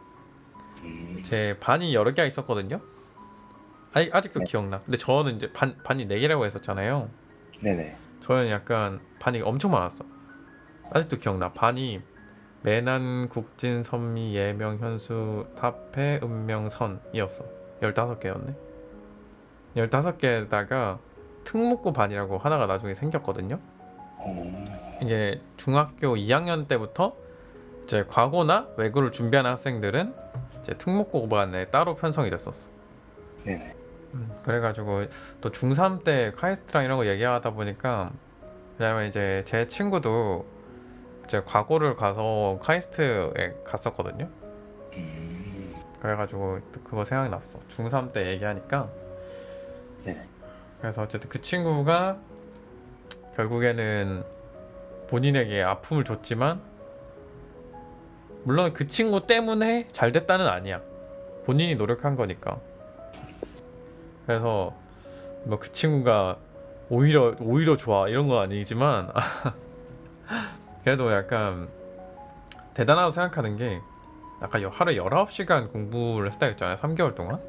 Speaker 1: 제 반이 여러 개가 있었거든요. 아직도
Speaker 4: 네.
Speaker 1: 기억나. 근데 저는 이제 반이 네 개라고 했었잖아요.
Speaker 4: 네네.
Speaker 1: 저는 약간 반이 엄청 많았어. 아직도 기억나. 반이 매난, 국진, 선미, 예명, 현수, 타페, 은명, 선이었어. 15개였네. 15개에다가 특목고 반이라고 하나가 나중에 생겼거든요. 이게 중학교 2학년 때부터 이제 과거나 외고를 준비하는 학생들은 이제 특목고 반에 따로 편성이 됐었어.
Speaker 4: 네네.
Speaker 1: 그래가지고 또 중3 때 카이스트랑 이런 거 얘기하다 보니까 왜냐면 이제 제 친구도 이제 과고를 가서 카이스트에 갔었거든요. 그래가지고 또 그거 생각났어. 중3 때 얘기하니까.
Speaker 4: 네네.
Speaker 1: 그래서 어쨌든 그 친구가 결국에는 본인에게 아픔을 줬지만 물론 그 친구 때문에 잘 됐다는 아니야. 본인이 노력한 거니까. 그래서 뭐 그 친구가 오히려 좋아 이런 건 아니지만 그래도 약간 대단하다고 생각하는 게 아까 하루에 19시간 공부를 했다 했잖아요. 3개월 동안.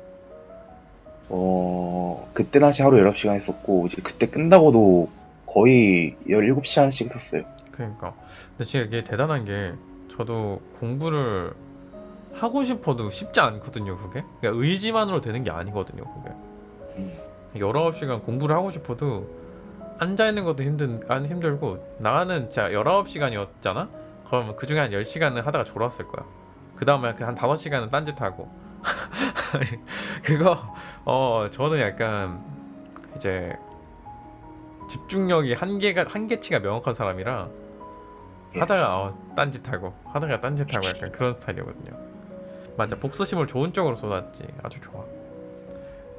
Speaker 4: 그때 당시 하루 19시간 했었고, 이제 그때 끝나고도 거의 17시간씩 했었어요.
Speaker 1: 그러니까 근데 진짜 이게 대단한 게 저도 공부를 하고 싶어도 쉽지 않거든요. 그게 그러니까 의지만으로 되는 게 아니거든요. 그게
Speaker 4: 음,
Speaker 1: 19시간 공부를 하고 싶어도 앉아있는 것도 힘들고 나는 진짜 19시간이었잖아? 그러면 그 중에 한 10시간은 하다가 졸았을 거야. 그 다음에 한 5시간은 딴짓하고 그거 저는 약간 이제 집중력이 한계치가 명확한 사람이라
Speaker 4: 예.
Speaker 1: 하다가 딴짓하고 하다가 딴짓하고 약간 그런 스타일이거든요. 맞아, 복수심을 좋은 쪽으로 쏟았지. 아주 좋아.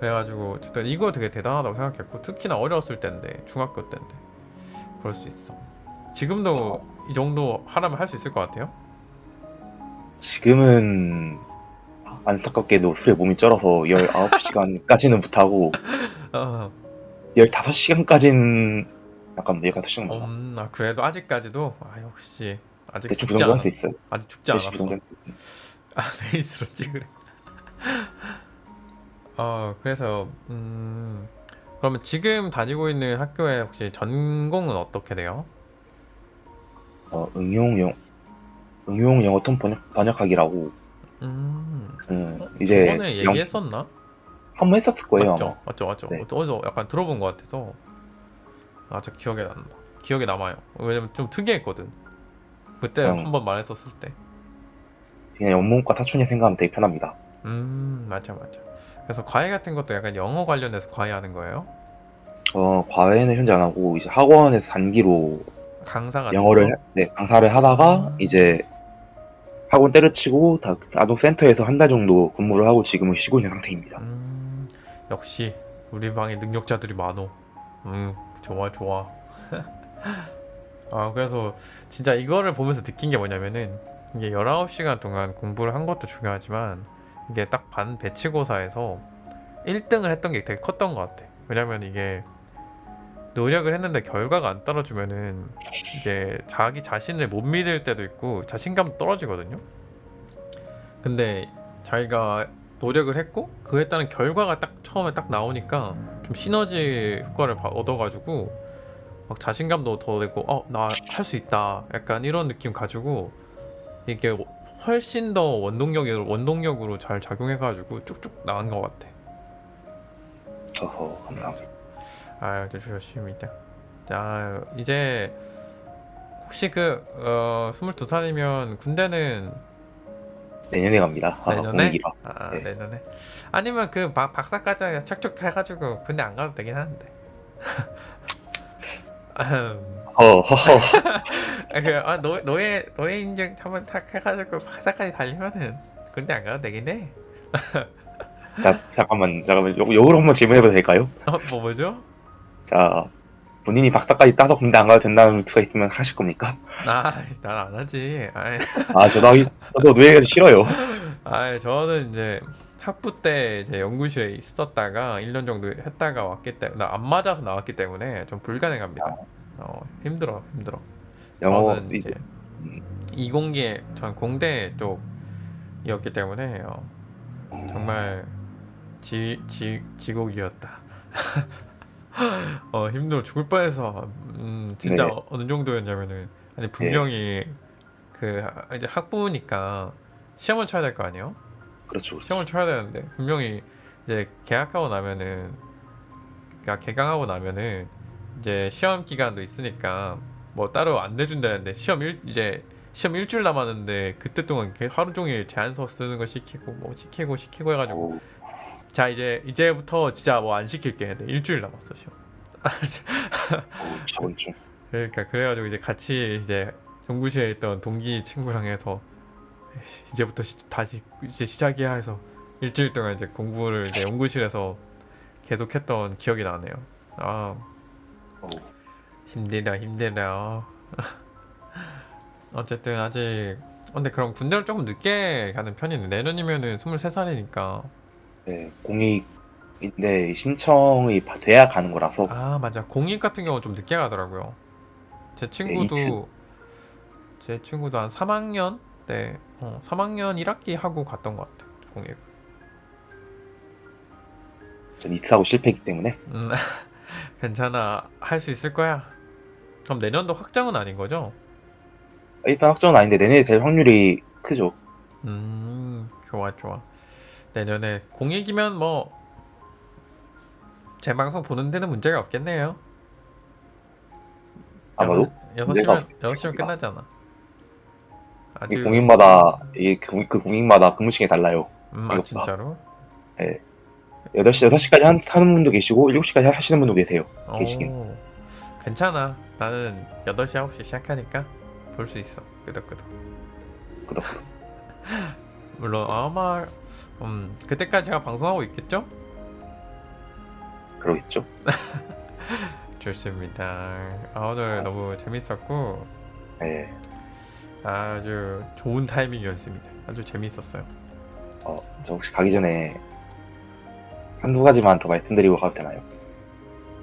Speaker 1: 그래가지고 어쨌든 이거 되게 대단하다고 생각했고 특히나 어렸을 때인데 중학교 때인데 그럴 수 있어. 지금도 이 정도 하라면 할 수 있을 것 같아요.
Speaker 4: 지금은 안타깝게도 술에 몸이 쩔어서 19시간까지는 못하고,
Speaker 1: 어,
Speaker 4: 15시간까지는 약간 15시간 맞나?
Speaker 1: 그래도 아직까지도 역시 아직
Speaker 4: 대충 그
Speaker 1: 죽지
Speaker 4: 정도 할 수
Speaker 1: 않아.
Speaker 4: 있어요.
Speaker 1: 아직 죽지
Speaker 4: 대충 그 정도
Speaker 1: 않았어.
Speaker 4: 할 수 있어요.
Speaker 1: 베이스로 찍으래. 그래서 그러면 지금 다니고 있는 학교에 혹시 전공은 어떻게 돼요?
Speaker 4: 어, 응용 영어 톤 번역학이라고, 이제
Speaker 1: 저번에 얘기했었나?
Speaker 4: 한 번 했었을 거예요, 아마.
Speaker 1: 맞죠.
Speaker 4: 네.
Speaker 1: 어디서 약간 들어본 것 같아서 저 기억에 난다. 기억에 남아요. 왜냐면 좀 특이했거든. 그때
Speaker 4: 그냥,
Speaker 1: 한번 말했었을 때.
Speaker 4: 그냥 영문과 사촌이 생각하면 되게 편합니다.
Speaker 1: 맞아. 그래서 과외 같은 것도 약간 영어 관련해서 과외하는 거예요?
Speaker 4: 과외는 현재 안 하고, 이제 학원에서 단기로
Speaker 1: 강사 같은 거?
Speaker 4: 네, 강사를 하다가, 이제 학원 때려치고, 아동센터에서 한 달 정도 근무를 하고 지금은 쉬고 있는 상태입니다.
Speaker 1: 역시 우리 방에 능력자들이 많어. 좋아. 그래서 진짜 이거를 보면서 느낀 게 뭐냐면은 이게 19시간 동안 공부를 한 것도 중요하지만 이게 딱 반 배치고사에서 1등을 했던 게 되게 컸던 것 같아. 왜냐면 이게 노력을 했는데 결과가 안 떨어지면은 이게 자기 자신을 못 믿을 때도 있고 자신감도 떨어지거든요. 근데 자기가 노력을 했고 그에 따른 결과가 딱 처음에 딱 나오니까 좀 시너지 효과를 얻어가지고 막 자신감도 더 되고 나 할 수 있다 약간 이런 느낌 가지고 이게 훨씬 더 원동력으로 잘 작용해가지고 쭉쭉 나간 것 같아.
Speaker 4: 감사합니다.
Speaker 1: 아주 좋습니다. 자 이제 혹시 22살이면 군대는
Speaker 4: 내년에 갑니다.
Speaker 1: 내년에?
Speaker 4: 공익이라.
Speaker 1: 아
Speaker 4: 네.
Speaker 1: 내년에 아니면 그 박사까지 착착 해가지고 근데 안 가도 되긴 하는데
Speaker 4: 허허허.
Speaker 1: 노예 인증 한번 탁 해가지고 박사까지 달리면은 근데 안 가도 되긴 해.
Speaker 4: 자, 잠깐만. 요걸 한번 질문해봐도 될까요?
Speaker 1: 뭐 뭐죠?
Speaker 4: 자, 본인이 박사까지 따서 군대 안 가도 된다는 루트가 있으면 하실 겁니까?
Speaker 1: 난 안 하지.
Speaker 4: 아, 저도 노예가 싫어요.
Speaker 1: 저는 이제 학부 때 이제 연구실에 있었다가 1년 정도 했다가 왔기 때문에 안 맞아서 나왔기 때문에 좀 불가능합니다. 힘들어.
Speaker 4: 영어,
Speaker 1: 저는
Speaker 4: 이제,
Speaker 1: 이제 이공계 전 공대 쪽이었기 때문에 정말 지옥이었다. 힘들어 죽을 뻔해서 진짜
Speaker 4: 네.
Speaker 1: 어느 정도였냐면은 아니
Speaker 4: 예,
Speaker 1: 분명히 이제 학부니까 시험을 쳐야 될 거 아니에요?
Speaker 4: 그렇죠.
Speaker 1: 시험을 쳐야 되는데 분명히 이제 개학하고 나면은 그러니까 개강하고 나면은 이제 시험 기간도 있으니까 뭐 따로 안 내준다는데 이제 시험 일주일 남았는데 그때 동안 하루 종일 제안서 쓰는 거 시키고 뭐 시키고 해가지고
Speaker 4: 오,
Speaker 1: 자 이제부터 진짜 뭐 안 시킬게 근데 일주일 남았어 시험.
Speaker 4: 저건 좀,
Speaker 1: 그러니까 그래가지고 이제 같이 이제 연구실에 있던 동기 친구랑 해서 이제부터 다시 이제 시작이야 해서 일주일 동안 이제 공부를 이제 연구실에서 계속했던 기억이 나네요. 아
Speaker 4: 오,
Speaker 1: 힘들어. 어쨌든 아직 근데 그럼 군대를 조금 늦게 가는 편이네. 내년이면은 23살이니까.
Speaker 4: 네, 공익인데 신청이 돼야 가는 거라서,
Speaker 1: 아 맞아. 공익 같은 경우 좀 늦게 가더라고요. 제
Speaker 4: 네, 이츠,
Speaker 1: 친구도 제 친구도 한 3학년 때 3학년 1학기 하고 갔던 것 같아. 공익.
Speaker 4: 전 이츠하고 실패했기 때문에,
Speaker 1: 음, 괜찮아. 할 수 있을 거야. 그럼 내년도 확정은 아닌 거죠?
Speaker 4: 일단 확정은 아닌데 내년에 될 확률이 크죠.
Speaker 1: 좋아. 내년에 공익이면 뭐 제 방송 보는 데는 문제가 없겠네요.
Speaker 4: 아마도 문제가
Speaker 1: 6시면
Speaker 4: 없습니다.
Speaker 1: 끝나잖아.
Speaker 4: 이
Speaker 1: 아주
Speaker 4: 공익마다, 그 공익마다 근무 시간이 달라요. 이것봐.
Speaker 1: 진짜로?
Speaker 4: 예. 6시까지 하는 분도 계시고, 7시까지 하시는 분도 계세요. 계시긴.
Speaker 1: 오, 괜찮아. 나는 8시 9시 시작하니까 볼 수 있어. 끄덕끄덕.
Speaker 4: 그렇고.
Speaker 1: 물론 아마 그때까지 제가 방송하고 있겠죠?
Speaker 4: 그러겠죠.
Speaker 1: 좋습니다. 오늘 너무 재밌었고
Speaker 4: 예.
Speaker 1: 아주 좋은 타이밍이었습니다. 아주 재밌었어요.
Speaker 4: 저 혹시 가기 전에 한두 가지만 더 말씀드리고 가도 되나요?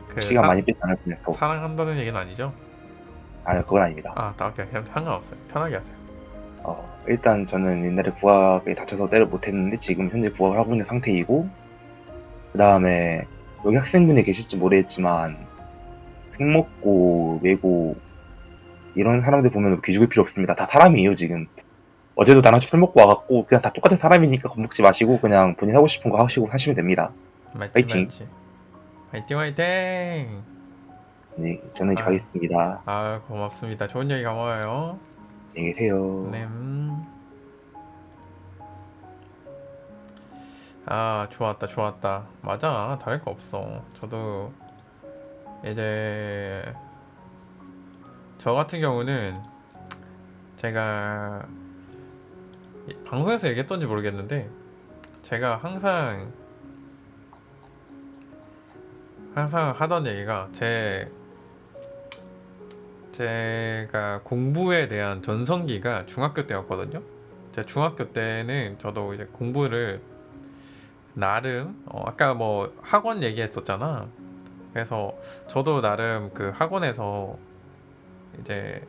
Speaker 1: 그
Speaker 4: 시간 많이 뺏지 않을 텐데,
Speaker 1: 사랑한다는 얘기는 아니죠?
Speaker 4: 아니요, 그건 아닙니다.
Speaker 1: 오케이. 그냥 상관없어요. 편하게 하세요.
Speaker 4: 일단 저는 옛날에 부학에 다쳐서 때를 못했는데 지금 현재 부학을 하고 있는 상태이고, 그 다음에 여기 학생분이 계실지 모르겠지만 생먹고 외고 이런 사람들 보면 비죽을 필요 없습니다. 다 사람이에요 지금. 어제도 나랑 술 먹고 와갖고 그냥 다 똑같은 사람이니까 겁먹지 마시고 그냥 본인 하고 싶은 거 하시고 하시면 됩니다. 파이팅.
Speaker 1: 화이팅.
Speaker 4: 네, 저는 이제
Speaker 1: 아.
Speaker 4: 가겠습니다.
Speaker 1: 고맙습니다. 좋은 얘기 고마워요.
Speaker 4: 안녕히 계세요.
Speaker 1: 네. 좋았다. 맞아. 다를 거 없어. 저도 이제 저 같은 경우는 제가 방송에서 얘기했던지 모르겠는데 제가 항상 하던 얘기가 제가 공부에 대한 전성기가 중학교 때였거든요. 제 중학교 때는 저도 이제 공부를 나름 아까 뭐 학원 얘기했었잖아. 그래서 저도 나름 그 학원에서 이제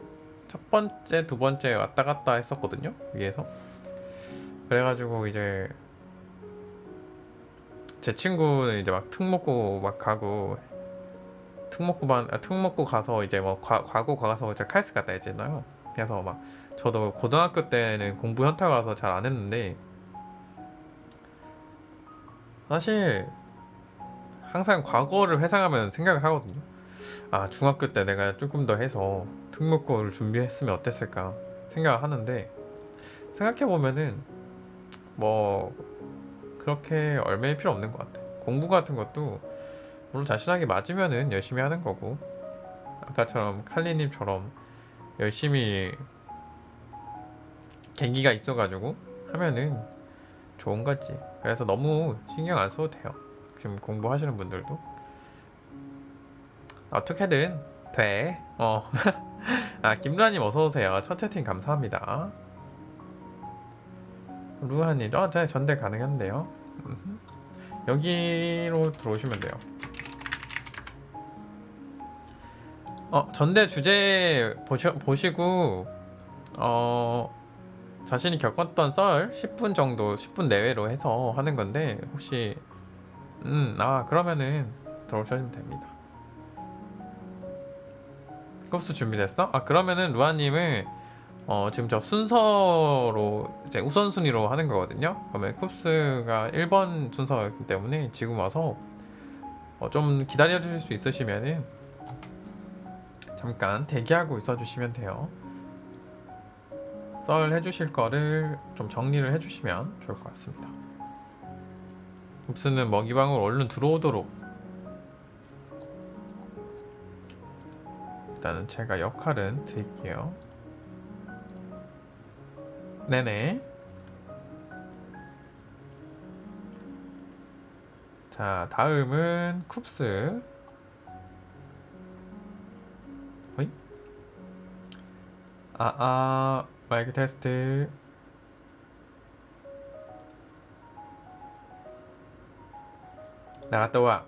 Speaker 1: 첫 번째, 두 번째 왔다 갔다 했었거든요. 위에서. 그래가지고 이제 제 친구는 이제 막 특목고 막 가고 특목고 가서 이제 뭐 과고 가서 이제 카이스트 갔다 했잖아요. 그래서 막 저도 고등학교 때는 공부 현타 가서 잘 안 했는데 사실 항상 과거를 회상하면 생각을 하거든요. 중학교 때 내가 조금 더 해서 특목고를 준비했으면 어땠을까 생각을 하는데 생각해보면은 뭐 그렇게 얼매일 필요 없는 것 같아. 공부 같은 것도 물론 자신에게 맞으면은 열심히 하는 거고, 아까처럼 칼리님처럼 열심히 계기가 있어가지고 하면은 좋은 거지. 그래서 너무 신경 안 써도 돼요. 지금 공부하시는 분들도 어떻게든 돼. 아, 김루아님 어서오세요. 첫 채팅 감사합니다. 루아님, 네, 전대 가능한데요. 여기로 들어오시면 돼요. 전대 주제 보시고 자신이 겪었던 썰 10분 정도, 10분 내외로 해서 하는 건데, 혹시 그러면은 들어오시면 됩니다. 쿱스 준비됐어? 그러면은 루아님은 지금 저 순서로 이제 우선순위로 하는 거거든요. 그러면 쿱스가 1번 순서였기 때문에 지금 와서 좀 기다려 주실 수 있으시면은 잠깐 대기하고 있어 주시면 돼요. 썰 해주실 거를 좀 정리를 해주시면 좋을 것 같습니다. 쿱스는 먹이방울 얼른 들어오도록, 일단은 제가 역할은 드릴게요. 네네. 자, 다음은 쿱스. 어이? 마이크 테스트. 나갔다 와.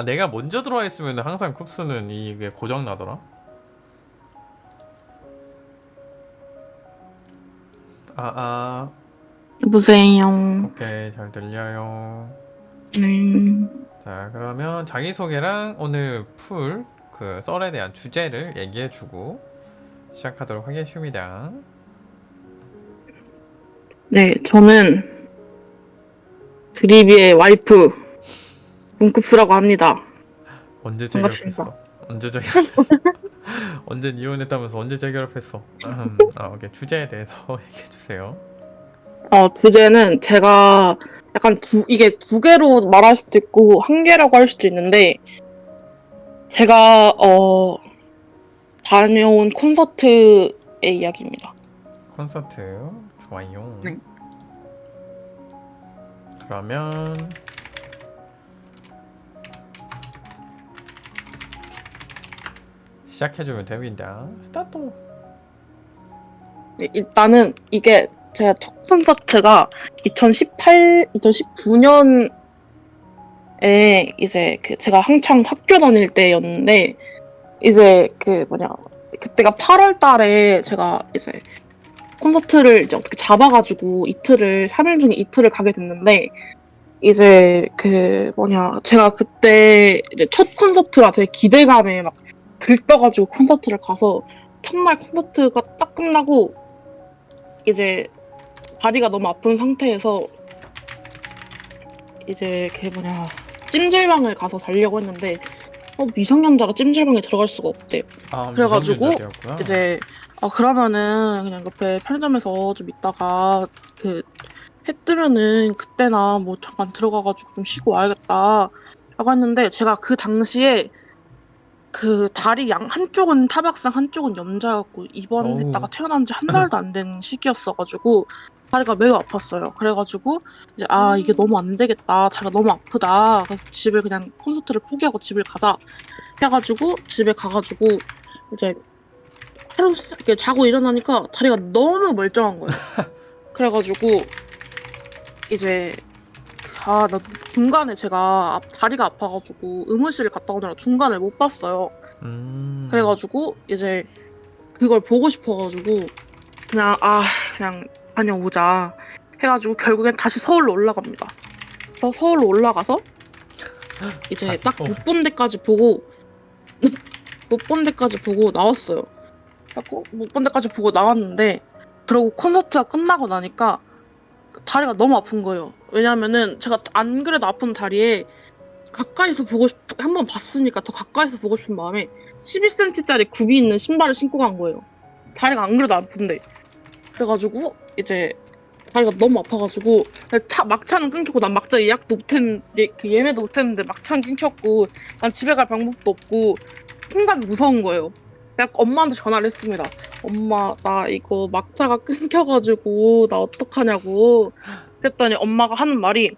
Speaker 1: 내가 먼저 들어와 있으면 항상 쿱스는 이게 고장 나더라.
Speaker 2: 여보세요.
Speaker 1: 오케이, 잘 들려요.
Speaker 2: 네.
Speaker 1: 자, 그러면 자기소개랑 오늘 풀 그 썰에 대한 주제를 얘기해주고 시작하도록 하겠습니다.
Speaker 2: 네, 저는 드리비의 와이프 문쿱스라고 합니다.
Speaker 1: 언제
Speaker 2: 반갑습니다.
Speaker 1: 재결합했어? 언제 재결합했어? 언제 이혼했다면서 언제 재결합했어? 오케이. 주제에 대해서 얘기해주세요.
Speaker 2: 주제는 제가 약간 이게 두 개로 말할 수도 있고 한 개라고 할 수도 있는데, 제가 다녀온 콘서트의 이야기입니다.
Speaker 1: 콘서트 좋아요.
Speaker 2: 네.
Speaker 1: 그러면 시작해주면 됩니다. 스타트.
Speaker 2: 네, 일단은 이게 제가 첫 콘서트가 2019년에 이제 제가 한창 학교 다닐 때였는데, 이제 그때가 8월 달에 제가 이제 콘서트를 이제 어떻게 잡아가지고 3일 중에 이틀을 가게 됐는데, 이제 제가 그때 이제 첫 콘서트라 되게 기대감에 막 들떠가지고 콘서트를 가서, 첫날 콘서트가 딱 끝나고 이제 다리가 너무 아픈 상태에서 이제 찜질방을 가서 자려고 했는데, 미성년자라 찜질방에 들어갈 수가 없대요. 그래가지고
Speaker 1: 미성년자였구나.
Speaker 2: 이제 그러면은 그냥 옆에 편의점에서 좀 있다가 해 뜨면은 그때나 뭐 잠깐 들어가가지고 좀 쉬고 와야겠다 라고 했는데, 제가 그 당시에 다리 한쪽은 타박상 한쪽은 염좌였고 입원했다가
Speaker 1: 어우.
Speaker 2: 태어난 지 한 달도 안 된 시기였어가지고 다리가 매우 아팠어요. 그래가지고 이제 이게 너무 안 되겠다, 다리가 너무 아프다, 그래서 집을 그냥 콘서트를 포기하고 집을 가자 해가지고 집에 가가지고 이제 하루 이렇게 자고 일어나니까 다리가 너무 멀쩡한 거예요. 그래가지고 이제 나 중간에 제가 다리가 아파가지고 의무실 갔다 오느라 중간을 못 봤어요. 그래가지고 이제 그걸 보고 싶어가지고 그냥 다녀오자 해가지고 결국엔 다시 서울로 올라갑니다. 그래서 서울로 올라가서 이제
Speaker 1: 다시
Speaker 2: 딱
Speaker 1: 서울.
Speaker 2: 못 본 데까지 보고 나왔어요. 그래갖고 못 본 데까지 보고 나왔는데, 그러고 콘서트가 끝나고 나니까 다리가 너무 아픈 거예요. 왜냐면은 제가 안 그래도 아픈 다리에 가까이서 한번 봤으니까 더 가까이서 보고 싶은 마음에 12cm짜리 굽이 있는 신발을 신고 간 거예요. 다리가 안 그래도 아픈데. 그래가지고 이제
Speaker 5: 다리가 너무 아파가지고 막차는 끊겼고 난 막차 예약도 못했는데 그 예매도 못했는데 막차는 끊겼고 난 집에 갈 방법도 없고 순간 무서운 거예요. 그래서 엄마한테 전화를 했습니다. 엄마 나 이거 막차가 끊겨가지고 나 어떡하냐고. 그랬더니 엄마가 하는 말이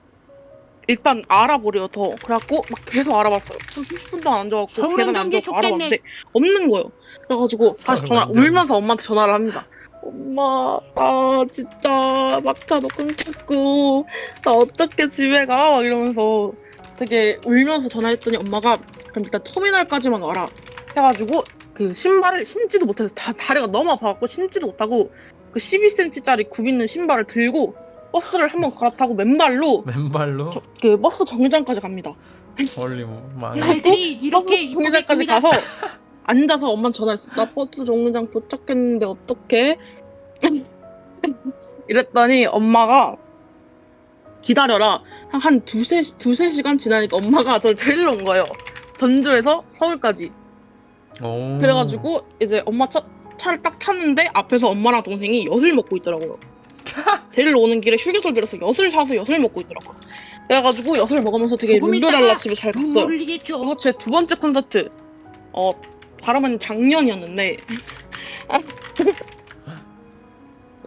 Speaker 5: 일단 알아보래요 더. 그래갖고 막 계속 알아봤어요. 30분 동안 앉아갖고
Speaker 6: 서울은
Speaker 5: 계단
Speaker 6: 경기
Speaker 5: 앉아갖고
Speaker 6: 좋겠네.
Speaker 5: 알아봤는데 없는 거예요. 그래가지고 다시 울면서 엄마한테 전화를 합니다. 엄마 나 진짜 막차도 끊겼고 나 어떻게 집에 가? 막 이러면서 되게 울면서 전화했더니 엄마가 그럼 일단 터미널까지만 와라 해가지고 그 신발을 신지도 못해서 다리가 너무 아파갖고 신지도 못하고 그 12cm짜리 굽 있는 신발을 들고 버스를 한번 갈아타고 맨발로
Speaker 1: 맨발로
Speaker 5: 그 버스 정류장까지 갑니다.
Speaker 1: 멀리 망해.
Speaker 6: 날들이 이렇게
Speaker 5: 버스 정류장까지
Speaker 6: 이쁘게
Speaker 5: 가서 앉아서 엄마한테 전화했어. 나 버스 정류장 도착했는데 어떡해? 이랬더니 엄마가 기다려라. 한 두세 시간 지나니까 엄마가 저를 데리러 온 거예요. 전주에서 서울까지.
Speaker 1: 오.
Speaker 5: 그래가지고 이제 엄마 차를 딱 탔는데 앞에서 엄마랑 동생이 엿을 먹고 있더라고요. 데리러 오는 길에 휴게소를 들어서 엿을 사서 엿을 먹고 있더라고요. 그래가지고 엿을 먹으면서 되게
Speaker 6: 조금
Speaker 5: 룰루랄라
Speaker 6: 있다가
Speaker 5: 집에 잘
Speaker 6: 눈물
Speaker 5: 갔어요.
Speaker 6: 흘리겠죠.
Speaker 5: 그리고 제 두 번째 콘서트 다름 아닌 작년이었는데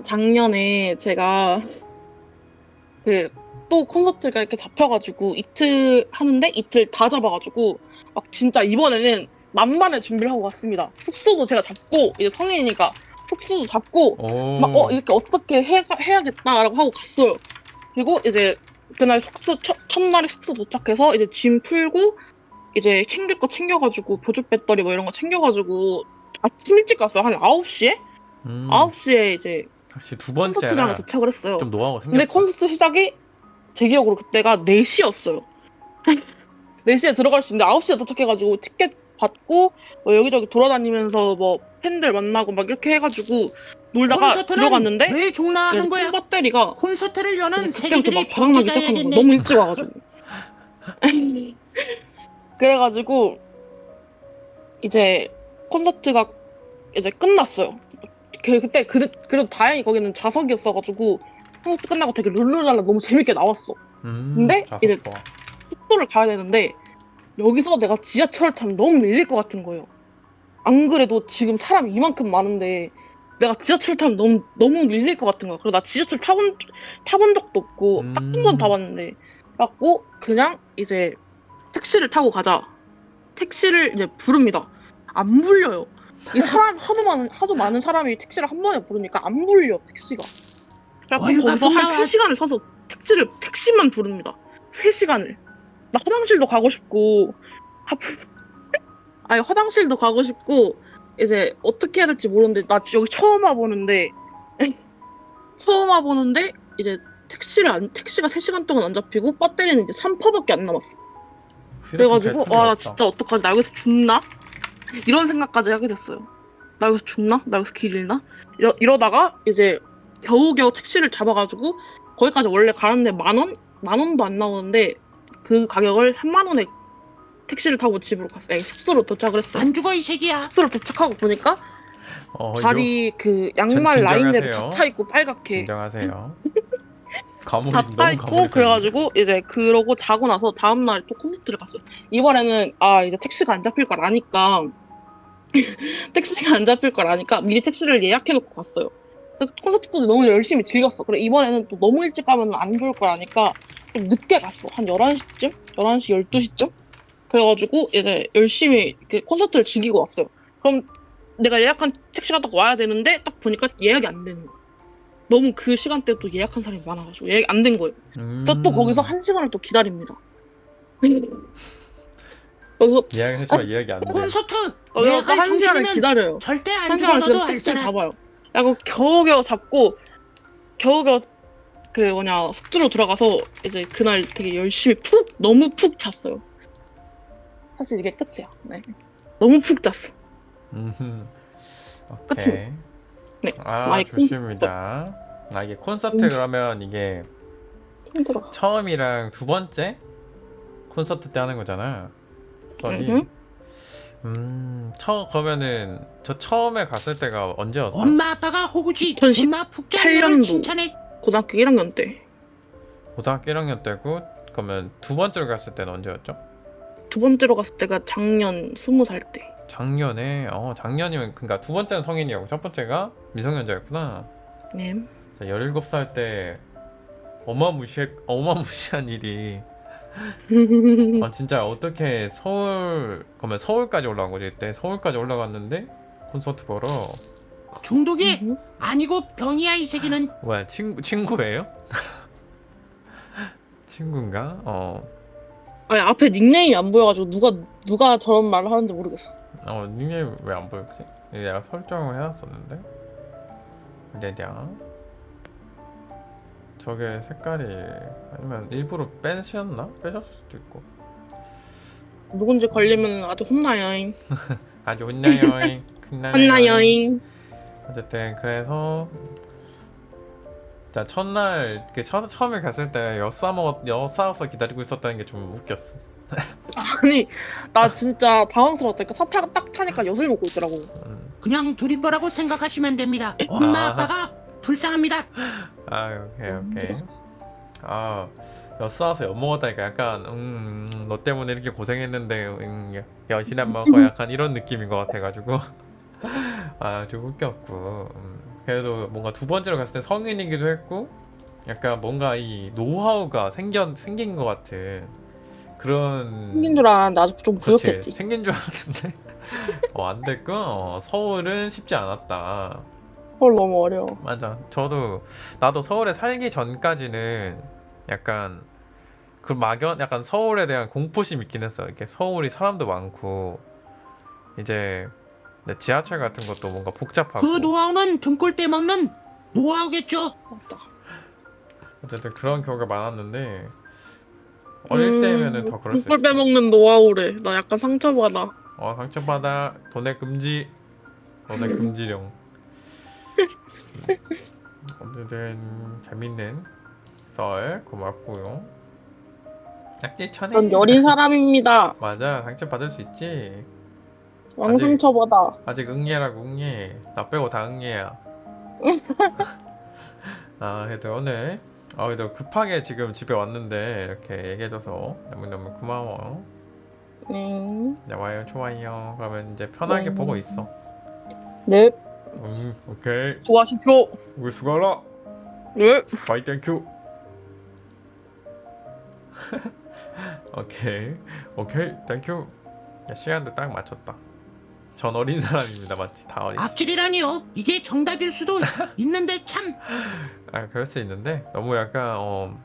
Speaker 5: 작년에 제가 그 또 콘서트가 이렇게 잡혀가지고 이틀 하는데 이틀 다 잡아가지고 막 진짜 이번에는 만반의 준비를 하고 갔습니다. 숙소도 제가 잡고 이제 성인이니까 숙소도 잡고
Speaker 1: 오.
Speaker 5: 막 이렇게 어떻게 해야겠다라고 하고 갔어요. 그리고 이제 그날 숙소 첫날에 숙소 도착해서 이제 짐 풀고 이제 챙길 거 챙겨가지고 보조 배터리 뭐 이런 거 챙겨가지고 아침 일찍 갔어요. 한 9시에? 9시에 이제
Speaker 1: 혹시 두
Speaker 5: 콘서트장에
Speaker 1: 번째라
Speaker 5: 도착을 했어요.
Speaker 1: 좀 노하우가
Speaker 5: 근데
Speaker 1: 생겼어.
Speaker 5: 콘서트 시작이 제 기억으로 그때가 4시였어요. 4시에 들어갈 수 있는데 9시에 도착해가지고 티켓 받고 뭐 여기저기 돌아다니면서 뭐 팬들 만나고 막 이렇게 해가지고 놀다가
Speaker 6: 콘서트는
Speaker 5: 들어갔는데
Speaker 6: 왜 종라하는 거야?
Speaker 5: 배터리가
Speaker 6: 콘서트를 여는
Speaker 5: 그때부터
Speaker 6: 세계들이
Speaker 5: 막 바닥나기 시작하는 거야.
Speaker 6: 복제자야겠네.
Speaker 5: 너무 일찍 와가지고. 그래가지고 이제 콘서트가 이제 끝났어요. 그때 그래도 다행히 거기는 좌석이었어가지고 콘서트 끝나고 되게 룰루랄라 너무 재밌게 나왔어. 근데
Speaker 1: 자석
Speaker 5: 이제
Speaker 1: 좋아.
Speaker 5: 숙소를 가야 되는데 여기서 내가 지하철을 타면 너무 밀릴 것 같은 거예요. 안 그래도 지금 사람이 이만큼 많은데 내가 지하철 타면 너무 밀릴 것 같은 거야. 그리고 나 지하철 타본 적도 없고 딱 한 번 타봤는데 그래갖고 그냥 이제 택시를 타고 가자. 택시를 이제 부릅니다. 안 불려요. 이 사람 하도 많은 사람이 택시를 한 번에 부르니까 안 불려 택시가. 그래갖고
Speaker 6: 어이가
Speaker 5: 거기서 한
Speaker 6: 분다와.
Speaker 5: 3시간을 서서 택시만 부릅니다. 3시간을. 나 화장실도 가고 싶고 아니 화장실도 가고 싶고 이제 어떻게 해야 될지 모르는데 나 여기 처음 와보는데 이제 택시가 3시간 동안 안 잡히고 배터리는 이제 3%밖에 안 남았어. 그래가지고 와 나 진짜 어떡하지? 나 여기서 죽나? 이런 생각까지 하게 됐어요. 나 여기서 죽나? 나 여기서 길 잃나? 이러다가 이제 겨우겨우 택시를 잡아가지고 거기까지 원래 가는데 만 원도 안 나오는데 그 가격을 3만 원에 택시를 타고 집으로 갔어요. 아니, 숙소로 도착을 했어요.
Speaker 6: 안 죽어 이 새끼야.
Speaker 5: 숙소로 도착하고 보니까 다리 그 양말 라인대로 다 타 있고 빨갛게
Speaker 1: 진정하세요. 과몰입
Speaker 5: 다
Speaker 1: 너무
Speaker 5: 타 있고
Speaker 1: 과몰입.
Speaker 5: 그래가지고 이제 그러고 자고 나서 다음 날에 또 콘서트를 갔어요. 이번에는 이제 택시가 안 잡힐 걸 아니까 미리 택시를 예약해놓고 갔어요. 그래서 콘서트도 너무 열심히 즐겼어. 그래 이번에는 또 너무 일찍 가면 안 좋을 걸 아니까 좀 늦게 갔어. 한 11시쯤? 11시, 12시쯤? 그래가지고 이제 열심히 그 콘서트를 즐기고 왔어요. 그럼 내가 예약한 택시가 딱 와야 되는데 딱 보니까 예약이 안 되는 거야. 너무 그 시간대에 또 예약한 사람이 많아가지고 예약이 안 된 거예요. 그래서 또 거기서 1시간을 또 기다립니다. 그래서
Speaker 1: 예약했지만 예약이 안 돼.
Speaker 6: 콘서트
Speaker 5: 거기서 또
Speaker 6: 예약할
Speaker 5: 1시간을
Speaker 6: 정신이면
Speaker 5: 기다려요.
Speaker 6: 절대 안
Speaker 5: 1시간을
Speaker 6: 죽어너도
Speaker 5: 기다려서 택시를
Speaker 6: 알잖아.
Speaker 5: 잡아요. 그리고 겨우겨우 잡고 겨우겨우 숙소로 들어가서 이제 그날 되게 열심히 너무 푹 잤어요. 사실 이게 끝이야. 네. 너무 푹 잤어.
Speaker 1: 오케이.
Speaker 5: 끝입니다. 네. 많이
Speaker 1: 좋습니다. 이게 콘서트 그러면 이게
Speaker 5: 힘들어.
Speaker 1: 처음이랑 두 번째 콘서트 때 하는 거잖아.
Speaker 5: 음흠.
Speaker 1: 그러면은 저 처음에 갔을 때가 언제였어?
Speaker 6: 엄마 아빠가 호구지
Speaker 5: 2018
Speaker 6: 엄마 푹 자는 너를
Speaker 5: 년도.
Speaker 6: 칭찬해.
Speaker 5: 고등학교 1학년 때.
Speaker 1: 고등학교 1학년 때고 그러면 두 번째로 갔을 때는 언제였죠?
Speaker 5: 두 번째로 갔을 때가 작년 20살 때.
Speaker 1: 작년에 작년이면 그러니까 두 번째는 성인이었고 첫 번째가 미성년자였구나.
Speaker 5: 네.
Speaker 1: 자, 17살 때 어마무시한 일이 진짜 어떻게 그러면 서울까지 올라간 거지 그때 서울까지 올라갔는데 콘서트 보러
Speaker 6: 중독이 아니고 병이야 이 새끼는.
Speaker 1: 뭐야 친구예요? 친구인가?
Speaker 5: 아니 앞에 닉네임이 안 보여가지고 누가 저런 말을 하는지 모르겠어.
Speaker 1: 닉네임 왜 안 보였지? 이게 내가 설정을 해놨었는데 냐냐 저게 색깔이 아니면 일부러 빼셨나? 빼셨을 수도 있고
Speaker 5: 누군지 걸리면 아주 혼나요.
Speaker 1: 아주 혼나요
Speaker 5: 혼나요.
Speaker 1: 어쨌든 그래서 자 첫날 처음에 갔을 때 엿싸워서 기다리고 있었다는 게 좀 웃겼어.
Speaker 5: 아니 나 진짜 당황스러웠다니까. 차 딱 타니까 엿을 먹고 있더라고.
Speaker 6: 그냥 둘이보라고 생각하시면 됩니다. 엄마
Speaker 1: 아.
Speaker 6: 아빠가 불쌍합니다.
Speaker 1: 오케이 엿싸워서 엿먹었다니까 약간 너 때문에 이렇게 고생했는데 엿이나 먹어 약간 이런 느낌인 것 같아가지고 좀 웃겼고 그래도 뭔가 두 번째로 갔을 때 성인이기도 했고 약간 뭔가 이 노하우가 생긴 것 같은 그런
Speaker 5: 생긴 줄 알았는데 아직 좀
Speaker 1: 그치,
Speaker 5: 부족했지.
Speaker 1: 생긴 줄 알았는데 안 됐고 서울은 쉽지 않았다.
Speaker 5: 헐 너무 어려워.
Speaker 1: 맞아. 나도 서울에 살기 전까지는 약간 그 막연 약간 서울에 대한 공포심 있긴 했어. 이렇게 서울이 사람도 많고 이제 지하철 같은 것도 뭔가 복잡하고
Speaker 6: 그 노하우는 등골 빼먹는 노하우겠죠.
Speaker 5: 맞다.
Speaker 1: 어쨌든 그런 경우가 많았는데 어릴 때면은 더 그럴 수
Speaker 5: 꿀
Speaker 1: 있어.
Speaker 5: 빼먹는 노하우래. 나 약간 상처받아.
Speaker 1: 상처받아. 도내 금지. 도내 금지령. 어쨌든 재밌는 썰 고맙고요. 약지천에
Speaker 5: 전 여린 사람입니다.
Speaker 1: 맞아. 상처 받을 수 있지.
Speaker 5: 왕상처받아.
Speaker 1: 아직 응애라고 응애. 나 빼고 다 응애야. 그래도 오늘 그래도 급하게 지금 집에 왔는데 이렇게 얘기해줘서 너무너무 고마워.
Speaker 5: 네.
Speaker 1: 좋아요 좋아요. 그러면 이제 편하게 보고 있어.
Speaker 5: 네.
Speaker 1: 오케이.
Speaker 5: 좋아하십시오.
Speaker 1: 우리 수고하라.
Speaker 5: 네.
Speaker 1: 바이 땡큐. 오케이 땡큐. 야, 시간도 딱 맞췄다. 전 어린 사람입니다. 맞지? 다 어리지.
Speaker 6: 악질이라니요. 이게 정답일 수도 있는데 참.
Speaker 1: 그럴 수 있는데 너무 약간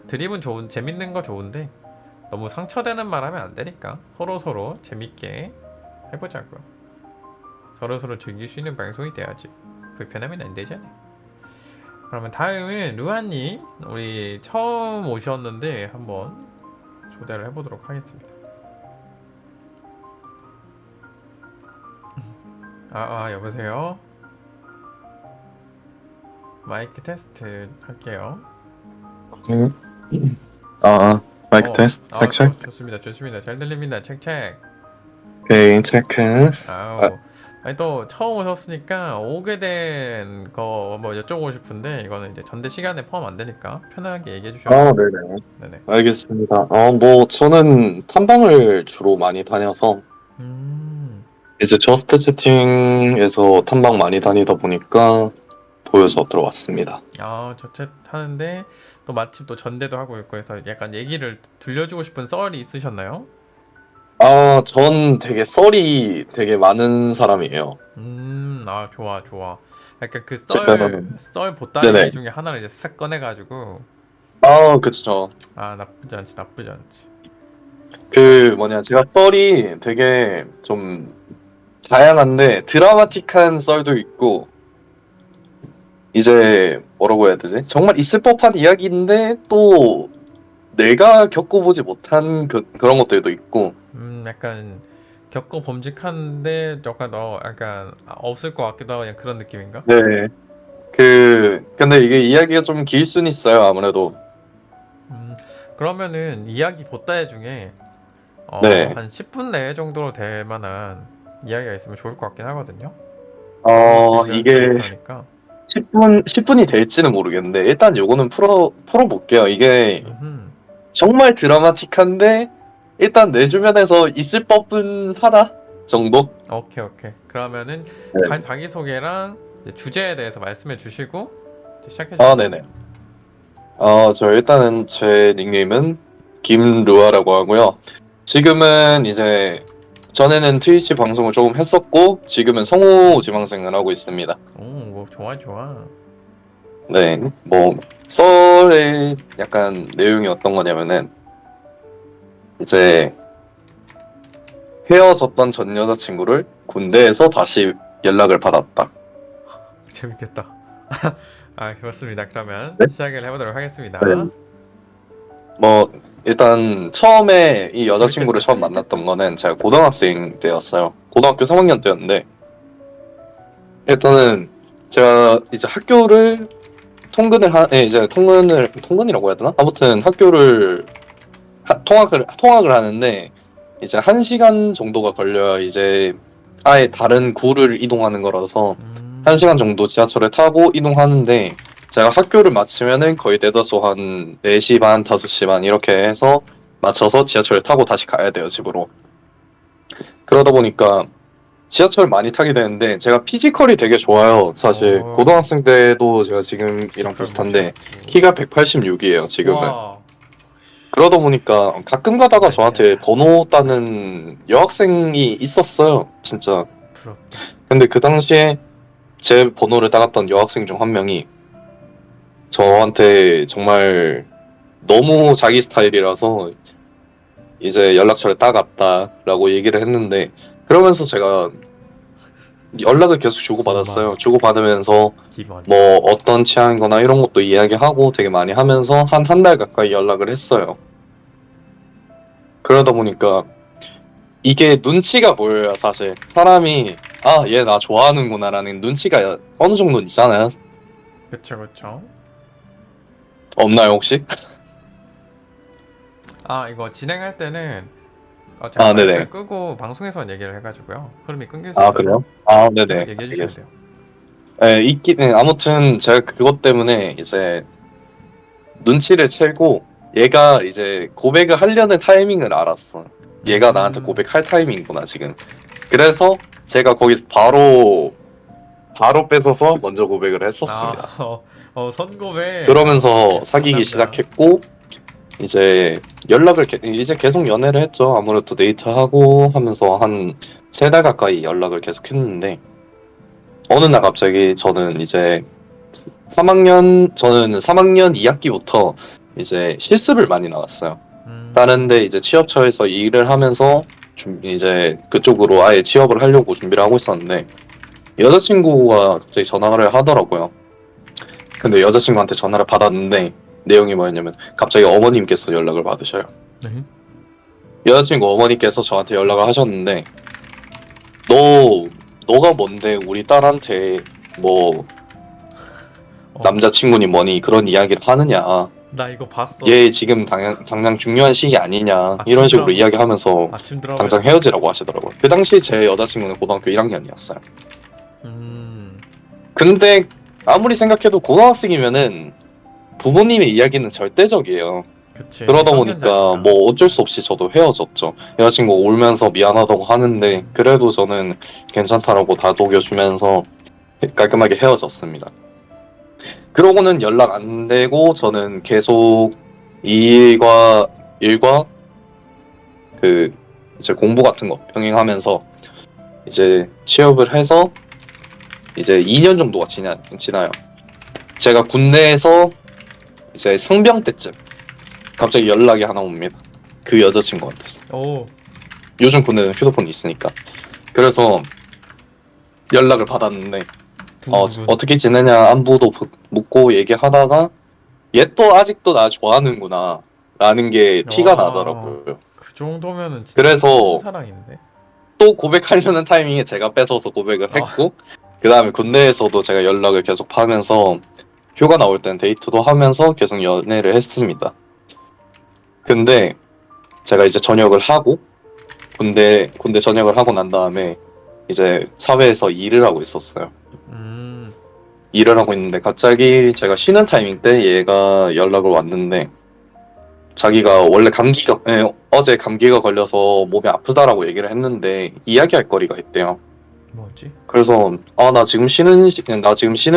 Speaker 1: 드립은 재밌는 거 좋은데 너무 상처되는 말 하면 안 되니까 서로 재밌게 해보자고요. 서로 즐길 수 있는 방송이 돼야지. 불편하면 안 되잖아. 그러면 다음은 루아님, 우리 처음 오셨는데 한번 초대를 해보도록 하겠습니다. 여보세요? 마이크 테스트 할게요.
Speaker 7: 마이크 테스트 체크.
Speaker 1: 좋습니다. 잘 들립니다. 체크.
Speaker 7: 오케이, 체크.
Speaker 1: 아니 또 처음 오셨으니까 오게 된 거 뭐 여쭤보고 싶은데 이거는 이제 전대 시간에 포함 안 되니까 편하게 얘기해 주셔도.
Speaker 7: 네네.
Speaker 1: 네네.
Speaker 7: 알겠습니다. 저는 탐방을 주로 많이 다녀서 이제 저스트 채팅에서 탐방 많이 다니다 보니까 보여서 들어왔습니다.
Speaker 1: 저챗 하는데 또 마침 또 전대도 하고 있고 해서 약간 얘기를 들려주고 싶은 썰이 있으셨나요?
Speaker 7: 전 되게 썰이 되게 많은 사람이에요.
Speaker 1: 좋아. 약간 그
Speaker 7: 제가-
Speaker 1: 썰 보따리
Speaker 7: 네네.
Speaker 1: 중에 하나를 이제 싹 꺼내가지고
Speaker 7: 그쵸.
Speaker 1: 나쁘지 않지.
Speaker 7: 제가 썰이 되게 좀 다양한데 드라마틱한 썰도 있고 이제 뭐라고 해야 되지? 정말 있을 법한 이야기인데 또 내가 겪어보지 못한 그런 것들도 있고
Speaker 1: 약간 겪어 범직한데 약간 없을 것 같기도 하고 그냥 그런 느낌인가?
Speaker 7: 네. 근데 이게 이야기가 좀 길 수는 있어요, 아무래도.
Speaker 1: 그러면은 이야기 보따리 중에
Speaker 7: 네.
Speaker 1: 한 10분 내에 정도로 될 만한 이야기가 있으면 좋을 것 같긴 하거든요.
Speaker 7: 이게
Speaker 1: 그러니까
Speaker 7: 10분이 될지는 모르겠는데 일단 요거는 풀어볼게요. 이게
Speaker 1: 음흠.
Speaker 7: 정말 드라마틱한데 일단 내 주변에서 있을 법은 하다 정도?
Speaker 1: 오케이. 그러면은
Speaker 7: 네.
Speaker 1: 자기소개랑 이제 주제에 대해서 말씀해 주시고 이제 시작해
Speaker 7: 아,
Speaker 1: 주세요.
Speaker 7: 네네. 저 일단은 제 닉네임은 김르아라고 하고요. 지금은 이제 전에는 트위치 방송을 조금 했었고 지금은 성우 지망생을 하고 있습니다.
Speaker 1: 뭐 좋아.
Speaker 7: 네, 뭐 썰의 약간 내용이 어떤 거냐면은 이제 헤어졌던 전 여자친구를 군대에서 다시 연락을 받았다.
Speaker 1: 재밌겠다. 그렇습니다. 그러면
Speaker 7: 네?
Speaker 1: 시작을 해보도록 하겠습니다.
Speaker 7: 네. 뭐 일단 처음에 이 여자친구를
Speaker 1: 재밌겠다,
Speaker 7: 처음 만났던 거는 제가 고등학생 때였어요. 고등학교 3학년 때였는데 일단은 제가 이제 학교를 통근이라고 해야 되나? 아무튼 학교를 통학을 하는데 이제 1시간 정도가 걸려야 이제 아예 다른 구를 이동하는 거라서 1시간 정도 지하철을 타고 이동하는데 제가 학교를 마치면은 거의 내다서 한 4시 반, 5시 반 이렇게 해서 맞춰서 지하철을 타고 다시 가야 돼요, 집으로. 그러다 보니까 지하철 많이 타게 되는데 제가 피지컬이 되게 좋아요. 사실
Speaker 1: 오.
Speaker 7: 고등학생 때도 제가 지금이랑 비슷한데 키가 186이에요, 지금은.
Speaker 1: 와.
Speaker 7: 그러다 보니까 가끔 가다가 저한테 번호 따는 여학생이 있었어요, 진짜.
Speaker 1: 부럽다.
Speaker 7: 근데 그 당시에 제 번호를 따갔던 여학생 중 한 명이 저한테 정말 너무 자기 스타일이라서 이제 연락처를 따갔다라고 얘기를 했는데 그러면서 제가 연락을 계속 주고받았어요. 주고받으면서
Speaker 1: 기본.
Speaker 7: 뭐 어떤 취향이거나 이런 것도 이야기하고 되게 많이 하면서 한 달 가까이 연락을 했어요. 그러다 보니까 이게 눈치가 보여요, 사실. 사람이 얘 나 좋아하는구나라는 눈치가 어느 정도 있잖아요.
Speaker 1: 그쵸.
Speaker 7: 없나요, 혹시?
Speaker 1: 이거 진행할 때는 제가
Speaker 7: 네네.
Speaker 1: 마이크를 끄고 방송에서 얘기를 해가지고요. 흐름이 끊길 수 있어서
Speaker 7: 그래요?
Speaker 1: 계속
Speaker 7: 네네.
Speaker 1: 얘기해 주시면 돼요.
Speaker 7: 아무튼 제가 그것 때문에 이제 눈치를 채고 얘가 이제 고백을 하려는 타이밍을 알았어. 얘가 나한테 고백할 타이밍이구나, 지금. 그래서 제가 거기서 바로 뺏어서 먼저 고백을 했었습니다.
Speaker 1: 선고백.
Speaker 7: 그러면서 사귀기
Speaker 1: 감사합니다.
Speaker 7: 시작했고 이제 이제 계속 연애를 했죠. 아무래도 데이트하고 하면서 한 3달 가까이 연락을 계속 했는데 어느 날 갑자기 저는 3학년 2학기부터 이제 실습을 많이 나갔어요. 다른데 이제 취업처에서 일을 하면서 이제 그쪽으로 아예 취업을 하려고 준비를 하고 있었는데 여자친구가 갑자기 전화를 하더라고요. 근데 여자친구한테 전화를 받았는데 내용이 뭐였냐면 갑자기 어머님께서 연락을 받으셔요.
Speaker 1: 네?
Speaker 7: 여자친구 어머니께서 저한테 연락을 하셨는데 너가 뭔데 우리 딸한테 뭐 남자친구니 뭐니 그런 이야기를 하느냐.
Speaker 1: 나 이거 봤어.
Speaker 7: 얘 지금 당장 중요한 시기 아니냐
Speaker 1: 아침
Speaker 7: 이런 식으로
Speaker 1: 드라마.
Speaker 7: 이야기하면서
Speaker 1: 아침 드라마.
Speaker 7: 당장 헤어지라고 하시더라고요. 그 당시 제 여자친구는 고등학교 1학년이었어요. 근데 아무리 생각해도 고등학생이면은 부모님의 이야기는 절대적이에요.
Speaker 1: 그치.
Speaker 7: 그러다 보니까
Speaker 1: 성년자니까.
Speaker 7: 뭐 어쩔 수 없이 저도 헤어졌죠. 여자친구가 울면서 미안하다고 하는데 그래도 저는 괜찮다라고 다독여주면서 깔끔하게 헤어졌습니다. 그러고는 연락 안 되고 저는 계속 일과 그 이제 공부 같은 거 병행하면서 이제 취업을 해서 이제 2년 정도가 지나요. 제가 군대에서 이제 상병 때쯤 갑자기 연락이 하나 옵니다. 그 여자친구한테서.
Speaker 1: 오.
Speaker 7: 요즘 군대는 휴대폰이 있으니까. 그래서 연락을 받았는데 어떻게 지내냐 안부도 묻고 얘기하다가 얘 또 아직도 나 좋아하는구나 라는 게 티가
Speaker 1: 와.
Speaker 7: 나더라고요.
Speaker 1: 그 정도면은 진짜
Speaker 7: 그래서
Speaker 1: 사랑인데.
Speaker 7: 또 고백하려는 타이밍에 제가 뺏어서 고백을 했고 그 다음에 군대에서도 제가 연락을 계속 하면서 휴가 나올 땐 데이트도 하면서 계속 연애를 했습니다. 근데 제가 이제 전역을 하고 군대 전역을 하고 난 다음에 이제 사회에서 일을 하고 있었어요. 일을 하고 있는데 갑자기 제가 쉬는 타이밍 때 얘가 연락을 왔는데 자기가 원래 어제 감기가 걸려서 몸이 아프다라고 얘기를 했는데 이야기할 거리가 있대요.
Speaker 1: 뭐지?
Speaker 7: 그래서 나 지금 쉬는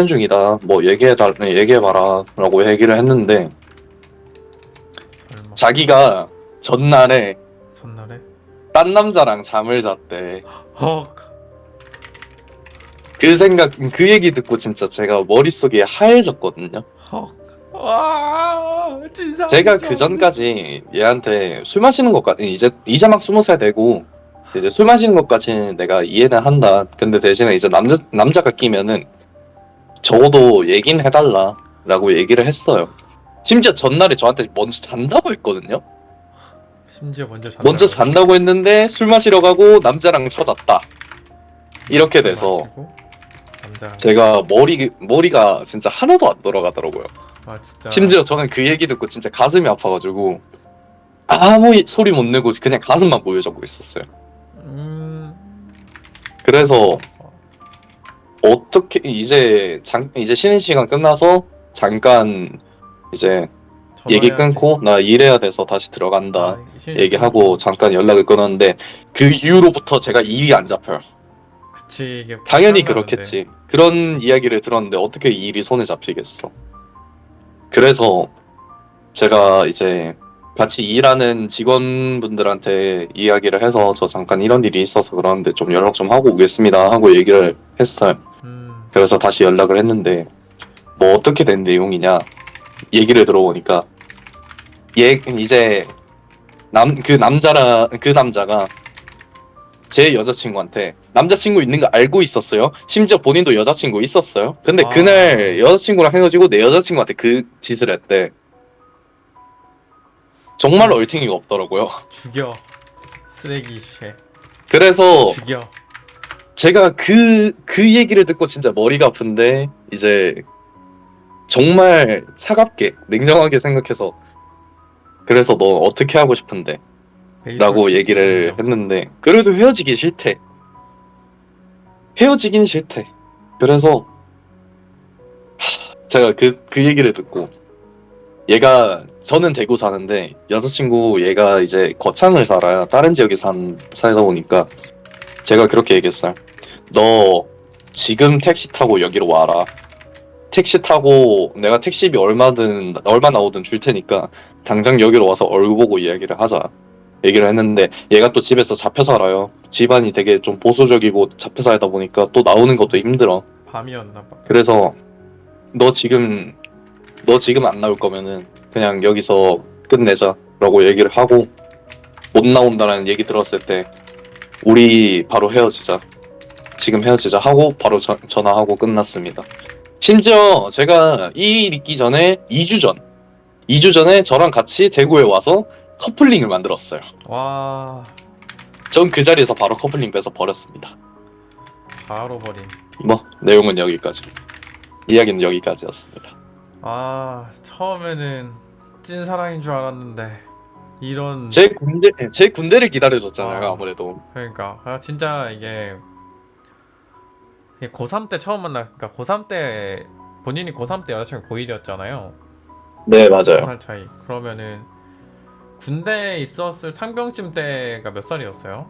Speaker 7: 중이다. 뭐 얘기해봐라라고 얘기를 했는데
Speaker 1: 설마
Speaker 7: 자기가 전날에
Speaker 1: 첫날에?
Speaker 7: 딴 남자랑 잠을 잤대.
Speaker 1: 헉.
Speaker 7: 그 얘기 듣고 진짜 제가 머릿속이 하얘졌거든요.
Speaker 1: 헉. 와, 진짜.
Speaker 7: 제가 그 전까지 얘한테 술 마시는 것까지 이제 막 20살 되고 이제 술 마시는 것까지는 내가 이해는 한다. 근데 대신에 이제 남자가 끼면은 적어도 얘기는 해달라라고 얘기를 했어요. 심지어 전날에 저한테 먼저 잔다고 했거든요.
Speaker 1: 심지어
Speaker 7: 먼저 잔다고 했는데 술 마시러 가고 남자랑 쳐잤다. 이렇게 돼서
Speaker 1: 남자.
Speaker 7: 제가 머리가 진짜 하나도 안 돌아가더라고요.
Speaker 1: 아 진짜.
Speaker 7: 심지어 저는 그 얘기 듣고 진짜 가슴이 아파가지고 아무 소리 못 내고 그냥 가슴만 보여주고 있었어요. 그래서 어떻게 이제 쉬는 시간 끝나서 잠깐 이제 얘기 끊고 나 일해야 돼서 다시 들어간다 얘기하고 잠깐 연락을 끊었는데 그 이후로부터 제가 일이 안 잡혀요.
Speaker 1: 그치 이게
Speaker 7: 당연히
Speaker 1: 불쌍하다는데.
Speaker 7: 그렇겠지. 그런 이야기를 들었는데 어떻게 이 일이 손에 잡히겠어. 그래서 제가 이제 같이 일하는 직원분들한테 이야기를 해서 저 잠깐 이런 일이 있어서 그러는데 좀 연락 좀 하고 오겠습니다 하고 얘기를 했어요. 그래서 다시 연락을 했는데 뭐 어떻게 된 내용이냐 얘기를 들어보니까 이제 그 남자가 제 여자친구한테 남자친구 있는 거 알고 있었어요. 심지어 본인도 여자친구 있었어요. 근데
Speaker 1: 아.
Speaker 7: 그날 여자친구랑 헤어지고 내 여자친구한테 그 짓을 했대. 정말 얼탱이가 없더라고요.
Speaker 1: 죽여. 쓰레기 쉐.
Speaker 7: 그래서
Speaker 1: 죽여.
Speaker 7: 제가 그 얘기를 듣고 진짜 머리가 아픈데 이제 정말 차갑게 냉정하게 생각해서 그래서 너 어떻게 하고 싶은데? 라고 얘기를 했는데 그래도 헤어지긴 싫대. 그래서 제가 그 얘기를 듣고 얘가 저는 대구 사는데 여자친구 얘가 이제 거창을 살아요. 다른 지역에 살다 보니까 제가 그렇게 얘기했어요. 너 지금 택시 타고 여기로 와라. 택시 타고 내가 택시비 얼마 나오든 줄 테니까 당장 여기로 와서 얼굴 보고 이야기를 하자. 얘기를 했는데 얘가 또 집에서 잡혀 살아요. 집안이 되게 좀 보수적이고 잡혀 살다 보니까 또 나오는 것도 힘들어.
Speaker 1: 밤이었나 봐.
Speaker 7: 그래서 너 지금 안 나올 거면은 그냥 여기서 끝내자라고 얘기를 하고 못 나온다라는 얘기 들었을 때 우리 바로 헤어지자. 지금 헤어지자 하고 바로 전화하고 끝났습니다. 심지어 제가 이 일 있기 전에 2주 전에 저랑 같이 대구에 와서 커플링을 만들었어요.
Speaker 1: 와,
Speaker 7: 전 그 자리에서 바로 커플링 빼서 버렸습니다.
Speaker 1: 바로 버림.
Speaker 7: 뭐 내용은 여기까지. 이야기는 여기까지였습니다.
Speaker 1: 아, 처음에는 찐사랑인 줄 알았는데 이런.
Speaker 7: 제 군대를 기다려줬잖아요.
Speaker 1: 아.
Speaker 7: 아무래도.
Speaker 1: 그러니까 진짜 이게 고3 때 처음 그러니까 고3 때 본인이 고3 때 여자친구 고1이었잖아요.
Speaker 7: 네, 맞아요.
Speaker 1: 2살 차이. 그러면은 군대에 있었을 상병쯤 때가 몇 살이었어요?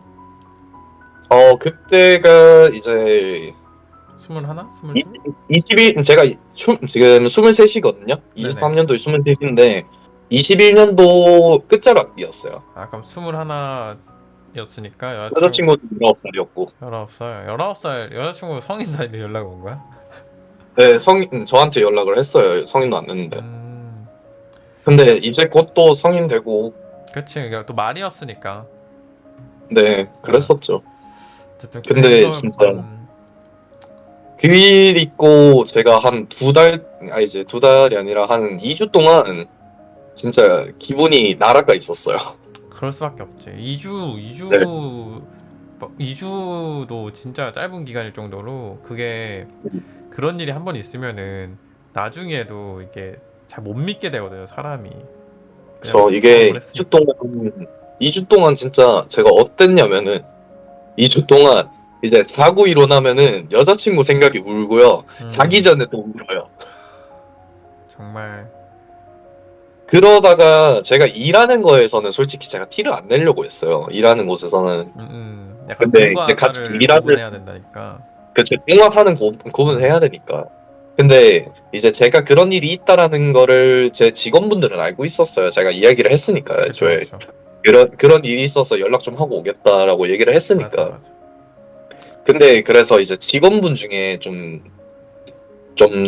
Speaker 7: 그때가 이제
Speaker 1: 21? 22?
Speaker 7: 21 제가 지금 23이거든요. 23년도에 23인데 21년도 끝자락이었어요.
Speaker 1: 아, 그럼 21이었으니까
Speaker 7: 여자친구도 19살이었고.
Speaker 1: 19살 여자친구 성인 나이인데 연락 온 거야?
Speaker 7: 네, 저한테 연락을 했어요. 성인도 안 됐는데.
Speaker 1: 음,
Speaker 7: 근데 이제 곧 또 성인 되고,
Speaker 1: 그치. 그러니까 또 말이었으니까.
Speaker 7: 네, 그랬었죠.
Speaker 1: 어쨌든
Speaker 7: 근데
Speaker 1: 그래도,
Speaker 7: 진짜 그 일 있고 제가 한 이제 2달이 아니라 한 2주 동안 진짜 기분이 날아가 있었어요.
Speaker 1: 그럴 수밖에 없지. 2주
Speaker 7: 네.
Speaker 1: 2주도 진짜 짧은 기간일 정도로 그게 그런 일이 한 번 있으면은 나중에도 이게 잘 못 믿게 되거든요, 사람이.
Speaker 7: 저 이게 2주 동안 진짜 제가 어땠냐면은 2주 동안 이제 자고 일어나면은 여자친구 생각이 울고요.
Speaker 1: 음.
Speaker 7: 자기 전에 또 울어요.
Speaker 1: 정말
Speaker 7: 그러다가 제가 일하는 거에서는 솔직히 제가 티를 안 내려고 했어요. 일하는 곳에서는.
Speaker 1: 약간
Speaker 7: 근데
Speaker 1: 공과
Speaker 7: 이제 같이
Speaker 1: 사를
Speaker 7: 일하는-
Speaker 1: 구분해야 된다니까.
Speaker 7: 그쵸. 공과 사는 구분해야 되니까. 근데 이제 제가 그런 일이 있다라는 거를 제 직원분들은 알고 있었어요. 제가 이야기를 했으니까요.
Speaker 1: 그쵸,
Speaker 7: 애초에.
Speaker 1: 그쵸.
Speaker 7: 그런 일이 있어서 연락 좀 하고 오겠다라고 얘기를 했으니까.
Speaker 1: 맞아.
Speaker 7: 근데 그래서 이제 직원분 중에 좀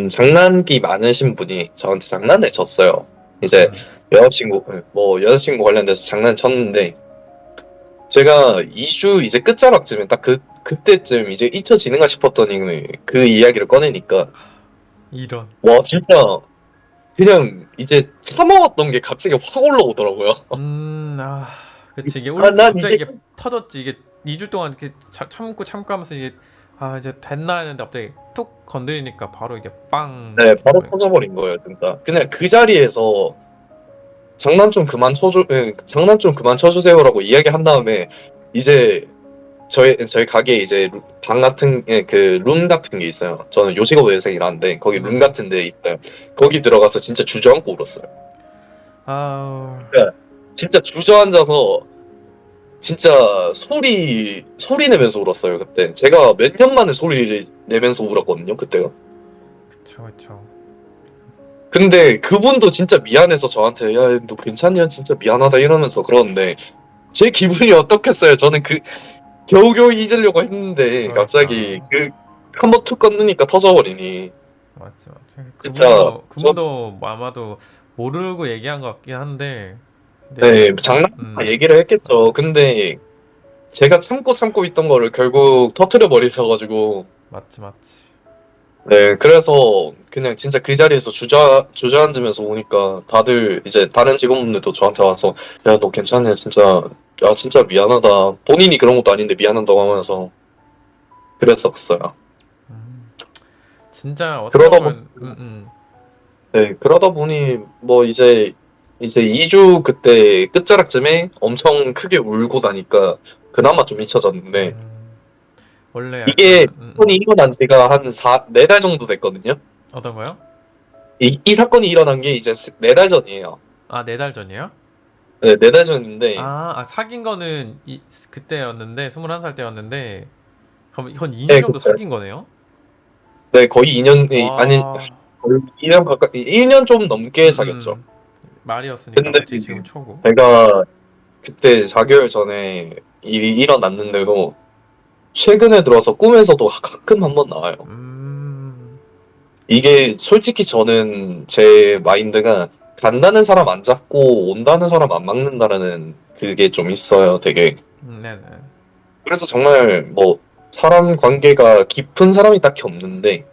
Speaker 7: 장난기 많으신 분이 저한테 장난을 쳤어요. 이제 여자친구 관련돼서 장난 쳤는데 제가 2주 이제 끝자락쯤에 딱 그때쯤 이제 잊혀지는가 싶었더니 그 이야기를 꺼내니까
Speaker 1: 이런.
Speaker 7: 와 진짜 그냥 이제 참아왔던 게 갑자기 확 올라오더라고요.
Speaker 1: 그치 이게
Speaker 7: 난
Speaker 1: 갑자기
Speaker 7: 이제
Speaker 1: 이게 터졌지. 이게 2주 동안 이렇게 참고 하면서 이게 이제 됐나 했는데 갑자기 툭 건드리니까 바로 이게 빵.
Speaker 7: 네 바로 터져버린 거예요 진짜. 그냥 그 자리에서 장난 좀 그만 쳐주세요라고 이야기한 다음에 이제 저희 가게에 이제 방 같은 그 룸 같은 게 있어요. 저는 요식업에서 일하는데 거기 룸 같은 데 있어요. 거기 들어가서 진짜 주저앉고 울었어요.
Speaker 1: 아우.
Speaker 7: 진짜 주저앉아서 진짜 소리 내면서 울었어요 그때. 제가 몇 년 만에 소리를 내면서 울었거든요 그때가.
Speaker 1: 그쵸.
Speaker 7: 근데 그분도 진짜 미안해서 저한테 야 너 괜찮냐 진짜 미안하다 이러면서 그러는데 제 기분이 어떻겠어요. 저는 겨우겨우 잊으려고 했는데
Speaker 1: 그러니까.
Speaker 7: 갑자기 한 번 툭 건드니까 터져버리니.
Speaker 1: 맞지.
Speaker 7: 진짜
Speaker 1: 그분도 아마도 모르고 얘기한 것 같긴 한데.
Speaker 7: 네 장난삼아 얘기를 했겠죠. 근데 제가 참고 있던 거를 결국 터트려 버리셔가지고.
Speaker 1: 맞지.
Speaker 7: 네 그래서 그냥 진짜 그 자리에서 주저앉으면서 오니까 다들 이제 다른 직원분들도 저한테 와서 야 너 괜찮냐 진짜 야 진짜 미안하다. 본인이 그런 것도 아닌데 미안하다고 하면서 그랬었어요.
Speaker 1: 진짜 어떻게
Speaker 7: 그러다
Speaker 1: 보면
Speaker 7: 네, 그러다 보니 뭐 이제 2주 그때 끝자락쯤에 엄청 크게 울고 나니까 그나마 좀 잊혀졌는데
Speaker 1: 원래
Speaker 7: 이게
Speaker 1: 약간,
Speaker 7: 사건이 일어난 지가 한 4달 정도 됐거든요.
Speaker 1: 어떤 거요?
Speaker 7: 이 사건이 일어난 게 이제 4달 전이에요.
Speaker 1: 4달 전이에요?
Speaker 7: 네, 4달 전인데
Speaker 1: 사귄 거는 그때였는데 21살 때였는데 그럼 이건 2년
Speaker 7: 네,
Speaker 1: 정도
Speaker 7: 그쵸.
Speaker 1: 사귄 거네요?
Speaker 7: 네, 거의 2년
Speaker 1: 와.
Speaker 7: 아니 거의 2년 가까이 1년 좀 넘게 사귀었죠.
Speaker 1: 말이었으니까
Speaker 7: 근데
Speaker 1: 그치 지금 초고.
Speaker 7: 제가 그때 4개월 전에 일이 일어났는데도 최근에 들어서 꿈에서도 가끔 한 번 나와요. 이게 솔직히 저는 제 마인드가 간다는 사람 안 잡고 온다는 사람 안 막는다라는 그게 좀 있어요, 되게.
Speaker 1: 네네.
Speaker 7: 그래서 정말 뭐 사람 관계가 깊은 사람이 딱히 없는데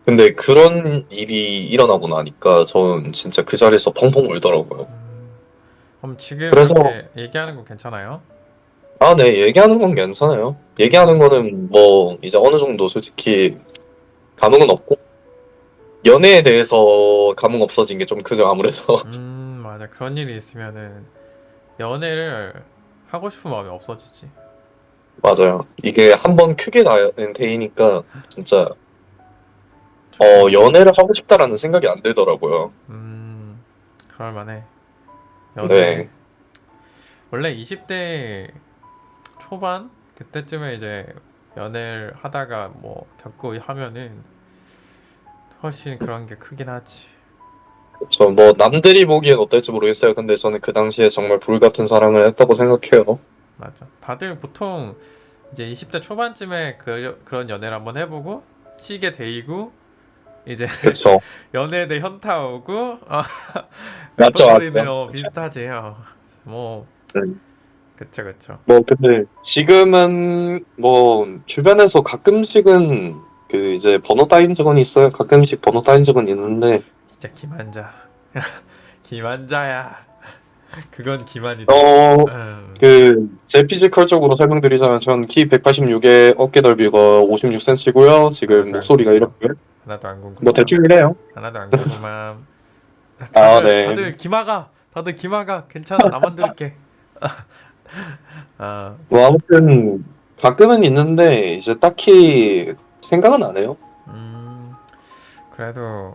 Speaker 7: 근데 그런 일이 일어나고 나니까 저는 진짜 그 자리에서 펑펑 울더라고요.
Speaker 1: 그럼 지금
Speaker 7: 그래서-
Speaker 1: 이렇게 얘기하는 거 괜찮아요?
Speaker 7: 아, 네, 얘기하는 건 괜찮아요. 얘기하는 거는 뭐 이제 어느 정도 솔직히 감흥은 없고 연애에 대해서 감흥 없어진 게 좀 크죠, 아무래도.
Speaker 1: 맞아. 그런 일이 있으면은 연애를 하고 싶은 마음이 없어지지.
Speaker 7: 맞아요. 이게 한번 크게 나는 데이니까 진짜 연애를 하고 싶다라는 생각이 안 들더라고요.
Speaker 1: 그럴만해. 연애.
Speaker 7: 네.
Speaker 1: 원래 20대 초반 그때쯤에 이제 연애를 하다가 뭐 겪고 하면은 훨씬 그런 게 크긴 하지.
Speaker 7: 저 뭐 남들이 보기엔 어떨지 모르겠어요. 근데 저는 그 당시에 정말 불같은 사랑을 했다고 생각해요.
Speaker 1: 맞아. 다들 보통 이제 20대 초반쯤에 그런 연애를 한번 해보고 시게 데이고 이제
Speaker 7: 그렇죠.
Speaker 1: 연애에 대해 현타 오고
Speaker 7: 맞죠,
Speaker 1: 스토리는
Speaker 7: 맞죠.
Speaker 1: 비슷하지. 뭐
Speaker 7: 네.
Speaker 1: 그쵸.
Speaker 7: 뭐 근데 지금은 뭐 주변에서 가끔씩은 그 이제 번호 따인 적은 있어요. 가끔씩 번호 따인 적은 있는데
Speaker 1: 진짜 기만자. 기만자야. 그건 기만이다.
Speaker 7: 제 피지컬적으로 설명드리자면 전 키 186에 어깨 넓이가 56cm고요. 지금 목소리가 이렇고요.
Speaker 1: 하나도 안 궁금해.
Speaker 7: 뭐 대충 이래요.
Speaker 1: 하나도 안 궁금함.
Speaker 7: 네.
Speaker 1: 다들 기마가. 괜찮아. 나만 들을게.
Speaker 7: 뭐 아무튼 가끔은 있는데 이제 딱히 생각은 안 해요.
Speaker 1: 그래도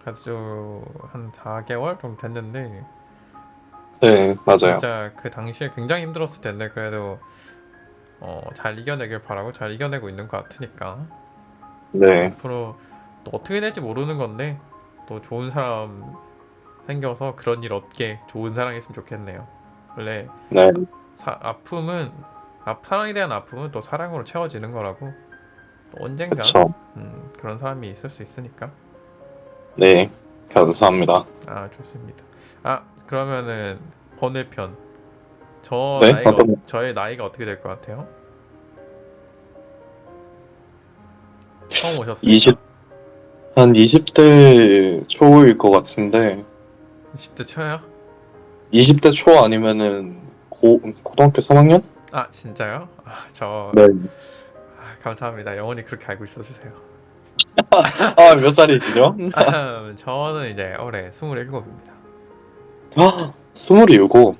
Speaker 1: 아주 한 4개월 좀 됐는데
Speaker 7: 네, 맞아요.
Speaker 1: 진짜 그 당시에 굉장히 힘들었을 텐데 그래도 잘 이겨내길 바라고 잘 이겨내고 있는 것 같으니까
Speaker 7: 네,
Speaker 1: 앞으로 또 어떻게 될지 모르는 건데 또 좋은 사람 생겨서 그런 일 없게 좋은 사랑했으면 좋겠네요. 원래
Speaker 7: 네,
Speaker 1: 아픔은 사랑에 대한 아픔은 또 사랑으로 채워지는 거라고 또 언젠가
Speaker 7: 그쵸.
Speaker 1: 그런 사람이 있을 수 있으니까.
Speaker 7: 네, 감사합니다.
Speaker 1: 아 좋습니다. 아 그러면은 번외편
Speaker 7: 네, 어떤
Speaker 1: 저의 나이가 어떻게 될 것 같아요? 처음 오셨으니까
Speaker 7: 20, 한 20대 초일 것 같은데
Speaker 1: 20대 초요?
Speaker 7: 20대 초 아니면은 고등학교 3학년?
Speaker 1: 아 진짜요?
Speaker 7: 네.
Speaker 1: 감사합니다. 영원히 그렇게 알고 있어주세요.
Speaker 7: 아, 몇 살이시죠?
Speaker 1: 저는 이제 올해 27입니다.
Speaker 7: 27.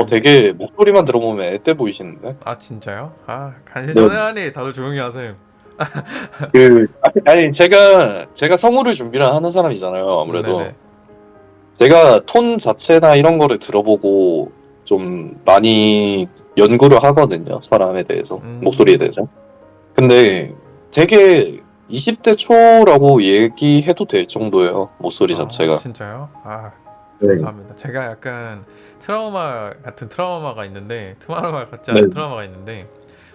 Speaker 7: 되게 목소리만 들어보면 애때 보이시는데?
Speaker 1: 아 진짜요? 간신
Speaker 7: 네.
Speaker 1: 전해하니 다들 조용히 하세요.
Speaker 7: 아니, 제가 성우를 준비를 하는 사람이잖아요, 아무래도.
Speaker 1: 네네.
Speaker 7: 제가 톤 자체나 이런 거를 들어보고 좀 많이 연구를 하거든요, 사람에 대해서, 목소리에 대해서. 근데 되게 20대 초라고 얘기해도 될 정도예요, 목소리 자체가.
Speaker 1: 진짜요?
Speaker 7: 네.
Speaker 1: 감사합니다. 제가 약간 트라우마 같은 트라우마가 있는데 트라우마 같지 않은
Speaker 7: 네.
Speaker 1: 트라우마가 있는데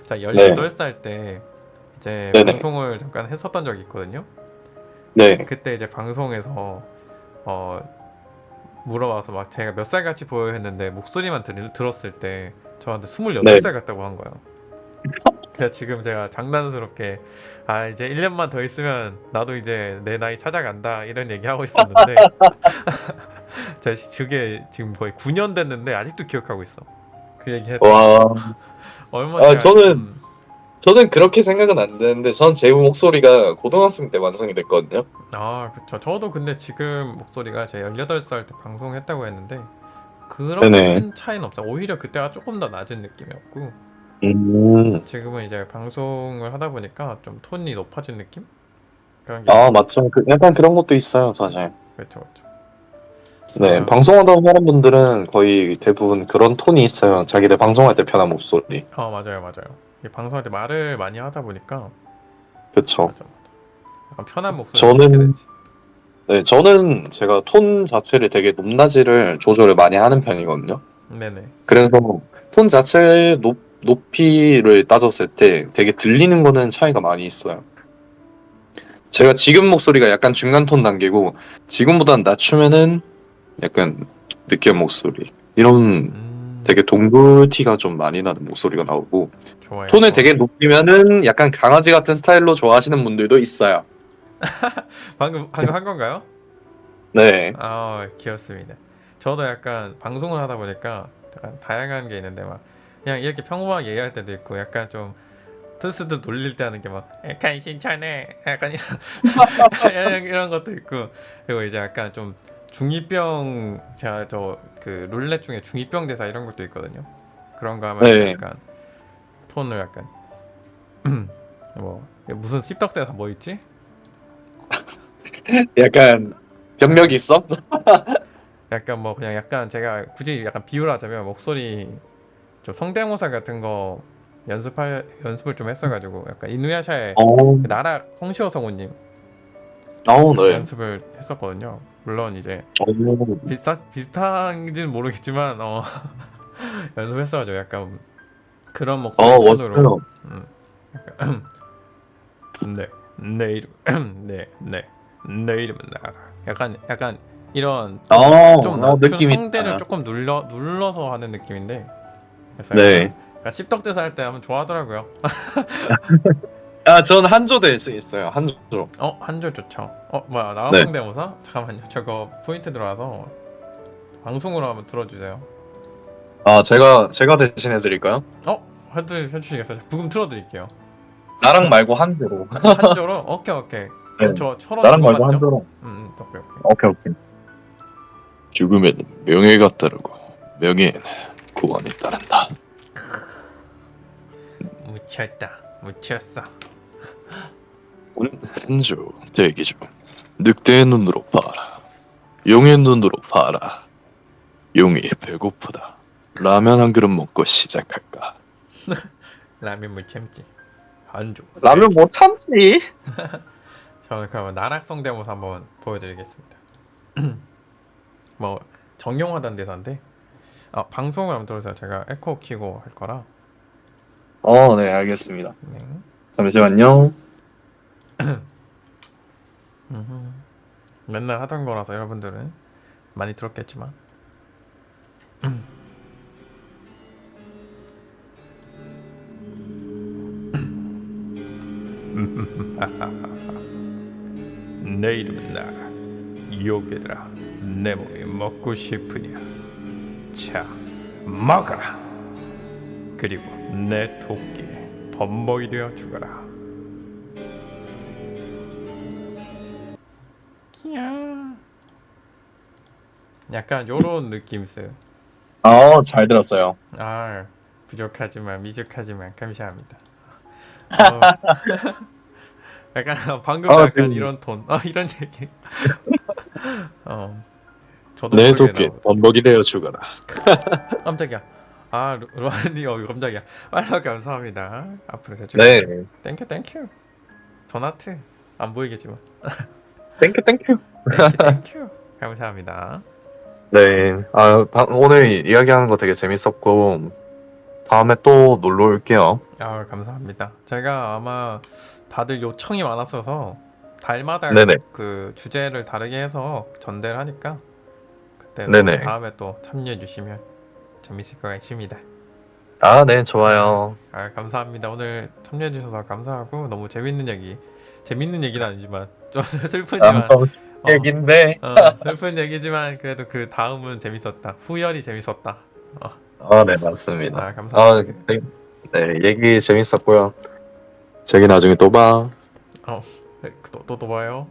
Speaker 1: 제가 18살 때 이제
Speaker 7: 네네.
Speaker 1: 방송을 잠깐 했었던 적이 있거든요.
Speaker 7: 네.
Speaker 1: 그때 이제 방송에서 물어봐서 막 제가 몇 살 같이 보여 했는데 목소리만 들었을 때 저한테 28살 같다고 한 거예요. 그래서 지금 제가 장난스럽게 이제 1년만 더 있으면 나도 이제 내 나이 찾아간다 이런 얘기 하고 있었는데 제가 그게 지금 거의 9년 됐는데 아직도 기억하고 있어. 그 얘기 했던
Speaker 7: 와.
Speaker 1: 얼마
Speaker 7: 저는 그렇게 생각은 안 드는데, 전 제 목소리가 고등학생 때 완성이 됐거든요.
Speaker 1: 그쵸. 저도 근데 지금 목소리가 제 18살 때 방송했다고 했는데 그렇게
Speaker 7: 네네.
Speaker 1: 큰 차이는 없어. 오히려 그때가 조금 더 낮은 느낌이었고 지금은 이제 방송을 하다 보니까 좀 톤이 높아진 느낌? 그런 게
Speaker 7: 맞죠. 약간 그런 것도 있어요, 사실.
Speaker 1: 그렇죠, 그렇죠.
Speaker 7: 네, 방송하다 하는 분들은 거의 대부분 그런 톤이 있어요. 자기들 방송할 때 편한 목소리.
Speaker 1: 맞아요, 맞아요. 이 방송할 때 말을 많이 하다 보니까
Speaker 7: 그쵸.
Speaker 1: 맞아. 약간 편한 목소리를 찾게
Speaker 7: 저는,
Speaker 1: 되지.
Speaker 7: 네, 저는 제가 톤 자체를 되게 높낮이를 조절을 많이 하는 편이거든요.
Speaker 1: 네네.
Speaker 7: 그래서 톤 자체의 높이를 따졌을 때 되게 들리는 거는 차이가 많이 있어요. 제가 지금 목소리가 약간 중간 톤 단계고, 지금보단 낮추면은 약간 느끼한 목소리. 이런 되게 동굴티가 좀 많이 나는 목소리가 나오고,
Speaker 1: 좋아요.
Speaker 7: 톤을 되게 높이면은 약간 강아지 같은 스타일로 좋아하시는 분들도 있어요.
Speaker 1: 방금 한 건가요?
Speaker 7: 네.
Speaker 1: 귀엽습니다. 저도 약간 방송을 하다 보니까 약간 다양한 게 있는데 막 그냥 이렇게 평범하게 얘기할 때도 있고 약간 좀 트스드 놀릴 때 하는 게 막 약간 신천해 약간 이런 것도 있고 그리고 이제 약간 좀 중이병 제가 그 룰렛 중에 중이병 대사 이런 것도 있거든요. 그런 거 하면
Speaker 7: 네.
Speaker 1: 약간 톤을 약간 뭐 무슨 씹덕 대사 뭐 있지?
Speaker 7: 약간 변명이 있어?
Speaker 1: 약간 뭐 그냥 약간 제가 굳이 약간 비유를 하자면 목소리 좀 성대모사 같은 거 연습을 좀 했어가지고 약간 이누야샤의 나라 홍시호 성우님
Speaker 7: 네.
Speaker 1: 연습을 했었거든요. 물론 이제
Speaker 7: 오.
Speaker 1: 비슷한지는 모르겠지만 연습했어가지고 약간 그런 목소리 톤으로
Speaker 7: 멋있어요.
Speaker 1: 내 이름 내 이름은 나라 약간 이런 좀 낮춘
Speaker 7: 느낌
Speaker 1: 성대를
Speaker 7: 있다.
Speaker 1: 조금 눌러서 하는 느낌인데 그래서
Speaker 7: 네.
Speaker 1: 약간 씹덕대사 할 때 하면 좋아하더라고요.
Speaker 7: 전 한조 될 수 있어요. 한조.
Speaker 1: 한 줄 좋죠. 뭐야 나만
Speaker 7: 네.
Speaker 1: 성대모사? 잠깐만요. 저거 포인트 들어와서 방송으로 한번 들어주세요.
Speaker 7: 제가 대신해 드릴까요?
Speaker 1: 해주시겠어요? 부금 틀어드릴게요.
Speaker 7: 나랑 말고 한조로.
Speaker 1: 한 줄로? 오케이.
Speaker 7: 네.
Speaker 1: 그럼 저 철원
Speaker 7: 나랑
Speaker 1: 그거
Speaker 7: 말고
Speaker 1: 맞죠?
Speaker 7: 한조로.
Speaker 1: 오케이.
Speaker 7: 오케이. 죽음에는 명예가 따르고 명예에는 구원이 따른다.
Speaker 1: 묻혔어.
Speaker 7: 우린 한주 대기 중. 늑대의 눈으로 봐라. 용의 눈으로 봐라. 용이 배고프다. 라면 한 그릇 먹고 시작할까?
Speaker 1: 라면 못 참지. 한조.
Speaker 7: 라면 못 참지.
Speaker 1: 저는 그러면 나락 성대모사 한번 보여드리겠습니다. 뭐 정형화된 대사인데 방송을 한번 들어주세요. 제가 에코 키고 할 거라.
Speaker 7: 네, 알겠습니다.
Speaker 1: 네.
Speaker 7: 잠시만요.
Speaker 1: 맨날 하던 거라서 여러분들은 많이 들었겠지만. 내 이름은 나라. 요괴들아, 내 몸이 먹고 싶으냐? 자, 먹어라. 그리고 내 토끼에 범벅이 되어 죽어라. 야, 약간 요런 느낌스.
Speaker 7: 잘 들었어요.
Speaker 1: 부족하지만 미족하지만 감사합니다. 어, 약간 방금도 약간 이런 톤, 이런 얘기. 저도
Speaker 7: 내
Speaker 1: 모르게
Speaker 7: 토끼
Speaker 1: 나오거든요.
Speaker 7: 범벅이 되어 죽어라.
Speaker 1: 깜짝이야. 로아니 깜짝이야. 빨리 감사합니다. 앞으로 잘
Speaker 7: 네.
Speaker 1: 줄게요. 땡큐. 전하트 안 보이겠지만.
Speaker 7: 땡큐.
Speaker 1: 땡큐. 감사합니다.
Speaker 7: 네. 오늘 이야기하는 거 되게 재밌었고 다음에 또 놀러 올게요.
Speaker 1: 감사합니다. 제가 아마 다들 요청이 많았어서 달마다
Speaker 7: 네네.
Speaker 1: 그 주제를 다르게 해서 전대를 하니까 그때
Speaker 7: 네네.
Speaker 1: 다음에 또 참여해 주시면 재밌을 것 같습니다.
Speaker 7: 네, 좋아요.
Speaker 1: 감사합니다. 오늘 참여해 주셔서 감사하고 너무 재밌는 얘기는 아니지만 좀 슬프지만
Speaker 7: 좀 얘긴데.
Speaker 1: 슬픈 얘기지만 그래도 그 다음은 재밌었다. 후열이 재밌었다.
Speaker 7: 네, 맞습니다.
Speaker 1: 감사합니다.
Speaker 7: 네, 얘기 재밌었고요. 자기 나중에 또 봐.
Speaker 1: 또 봐요.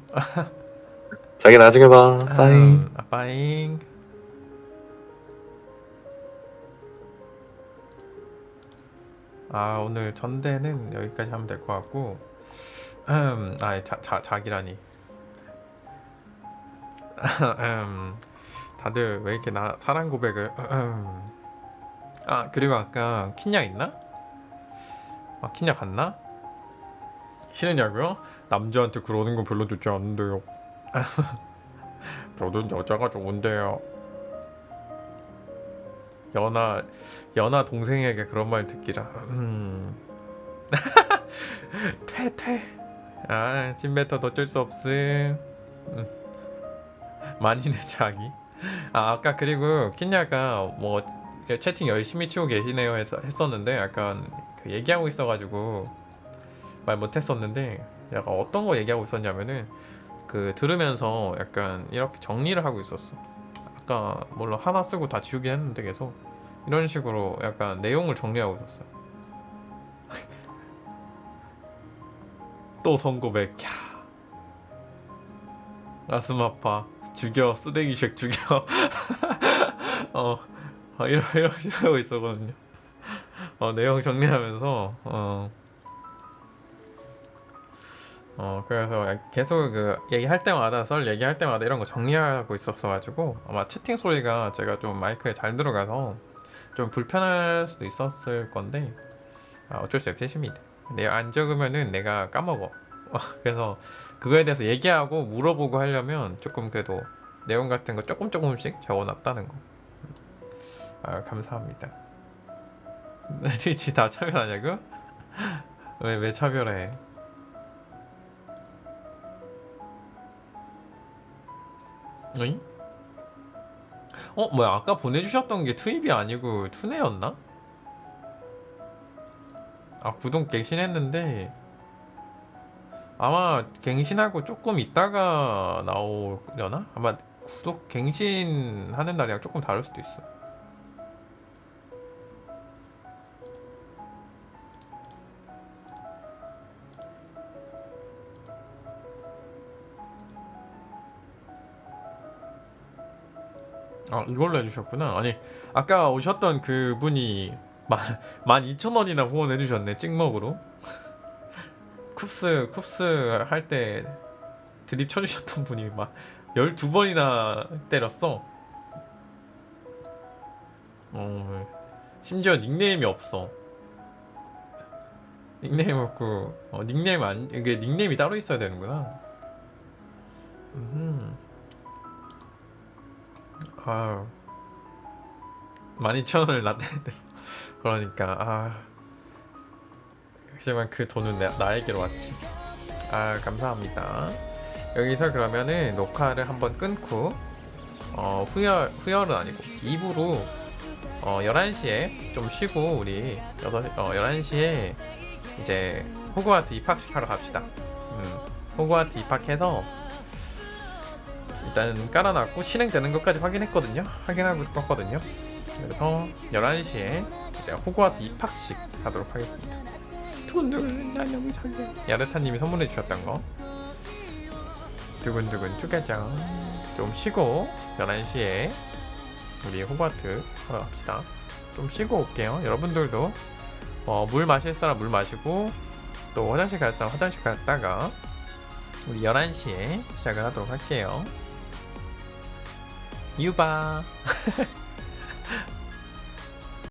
Speaker 7: 자기 나중에 봐. 빠이.
Speaker 1: 빠잉. 오늘 전대는 여기까지 하면 될 것 같고, 자기라니. 다들 왜 이렇게 나 사랑 고백을? 그리고 아까 킨야 있나? 킨야 갔나? 싫으냐고요? 남자한테 그러는 건 별로 좋지 않은데요. 저는 여자가 좋은데요. 연하 동생에게 그런 말 듣기라. 퇴. 찐뱉어도 어쩔 수 없음. 만인의 자기. 아까 그리고 킨야가 뭐 채팅 열심히 치고 계시네요 했었는데 약간 그 얘기하고 있어가지고 말 못했었는데 약간 어떤 거 얘기하고 있었냐면은 그 들으면서 약간 이렇게 정리를 하고 있었어. 아까 물론 하나 쓰고 다 지우긴 했는데 계속 이런 식으로 약간 내용을 정리하고 있었어. 또 선고백. 가슴 아파. 죽여. 쓰레기쉑 죽여. 이렇게 하고 있었거든요. 내용 정리하면서 그래서 계속 그 얘기할 때마다 얘기할 때마다 이런 거 정리하고 있었어가지고 아마 채팅 소리가 제가 좀 마이크에 잘 들어가서 좀 불편할 수도 있었을 건데 어쩔 수 없으십니다. 내가 안 적으면은 내가 까먹어. 그래서 그거에 대해서 얘기하고 물어보고 하려면 조금 그래도 내용 같은 거 조금씩 적어놨다는 거. 감사합니다. 트위치 다 차별하냐고? 왜 차별해? 어잉? 뭐야 아까 보내주셨던 게 투입이 아니고 투네였나? 구독 갱신했는데 아마 갱신하고 조금 있다가 나오려나? 아마 구독 갱신하는 날이랑 조금 다를 수도 있어. 이걸로 해주셨구나. 아니 아까 오셨던 그분이 12,000원이나 후원해주셨네, 찍먹으로. 쿱스 할 때 드립 쳐주셨던 분이 막 12번이나 때렸어. 심지어 닉네임이 없어. 닉네임 없고, 이게 닉네임이 따로 있어야 되는구나. 아유. 12,000원을 나한테 그러니까 하지만 그 돈은 나에게로 왔지. 감사합니다. 여기서 그러면은 녹화를 한번 끊고 후열은 아니고 2부로 11시에 좀 쉬고 우리 11시에 이제 호그와트 입학식 하러 갑시다. 호그와트 입학해서 일단 깔아놨고 실행되는 것까지 확인하고 껐거든요. 그래서 11시에 이제 호그와트 입학식 하도록 하겠습니다. 돈을 나 너무 설레. 야르타님이 선물해 주셨던 거 두근두근 쪼개장. 좀 쉬고 11시에 우리 호그와트 하러 갑시다. 좀 쉬고 올게요. 여러분들도 물 마실 사람 물 마시고 또 화장실 갈 사람 화장실 갔다가 우리 11시에 시작을 하도록 할게요. 유바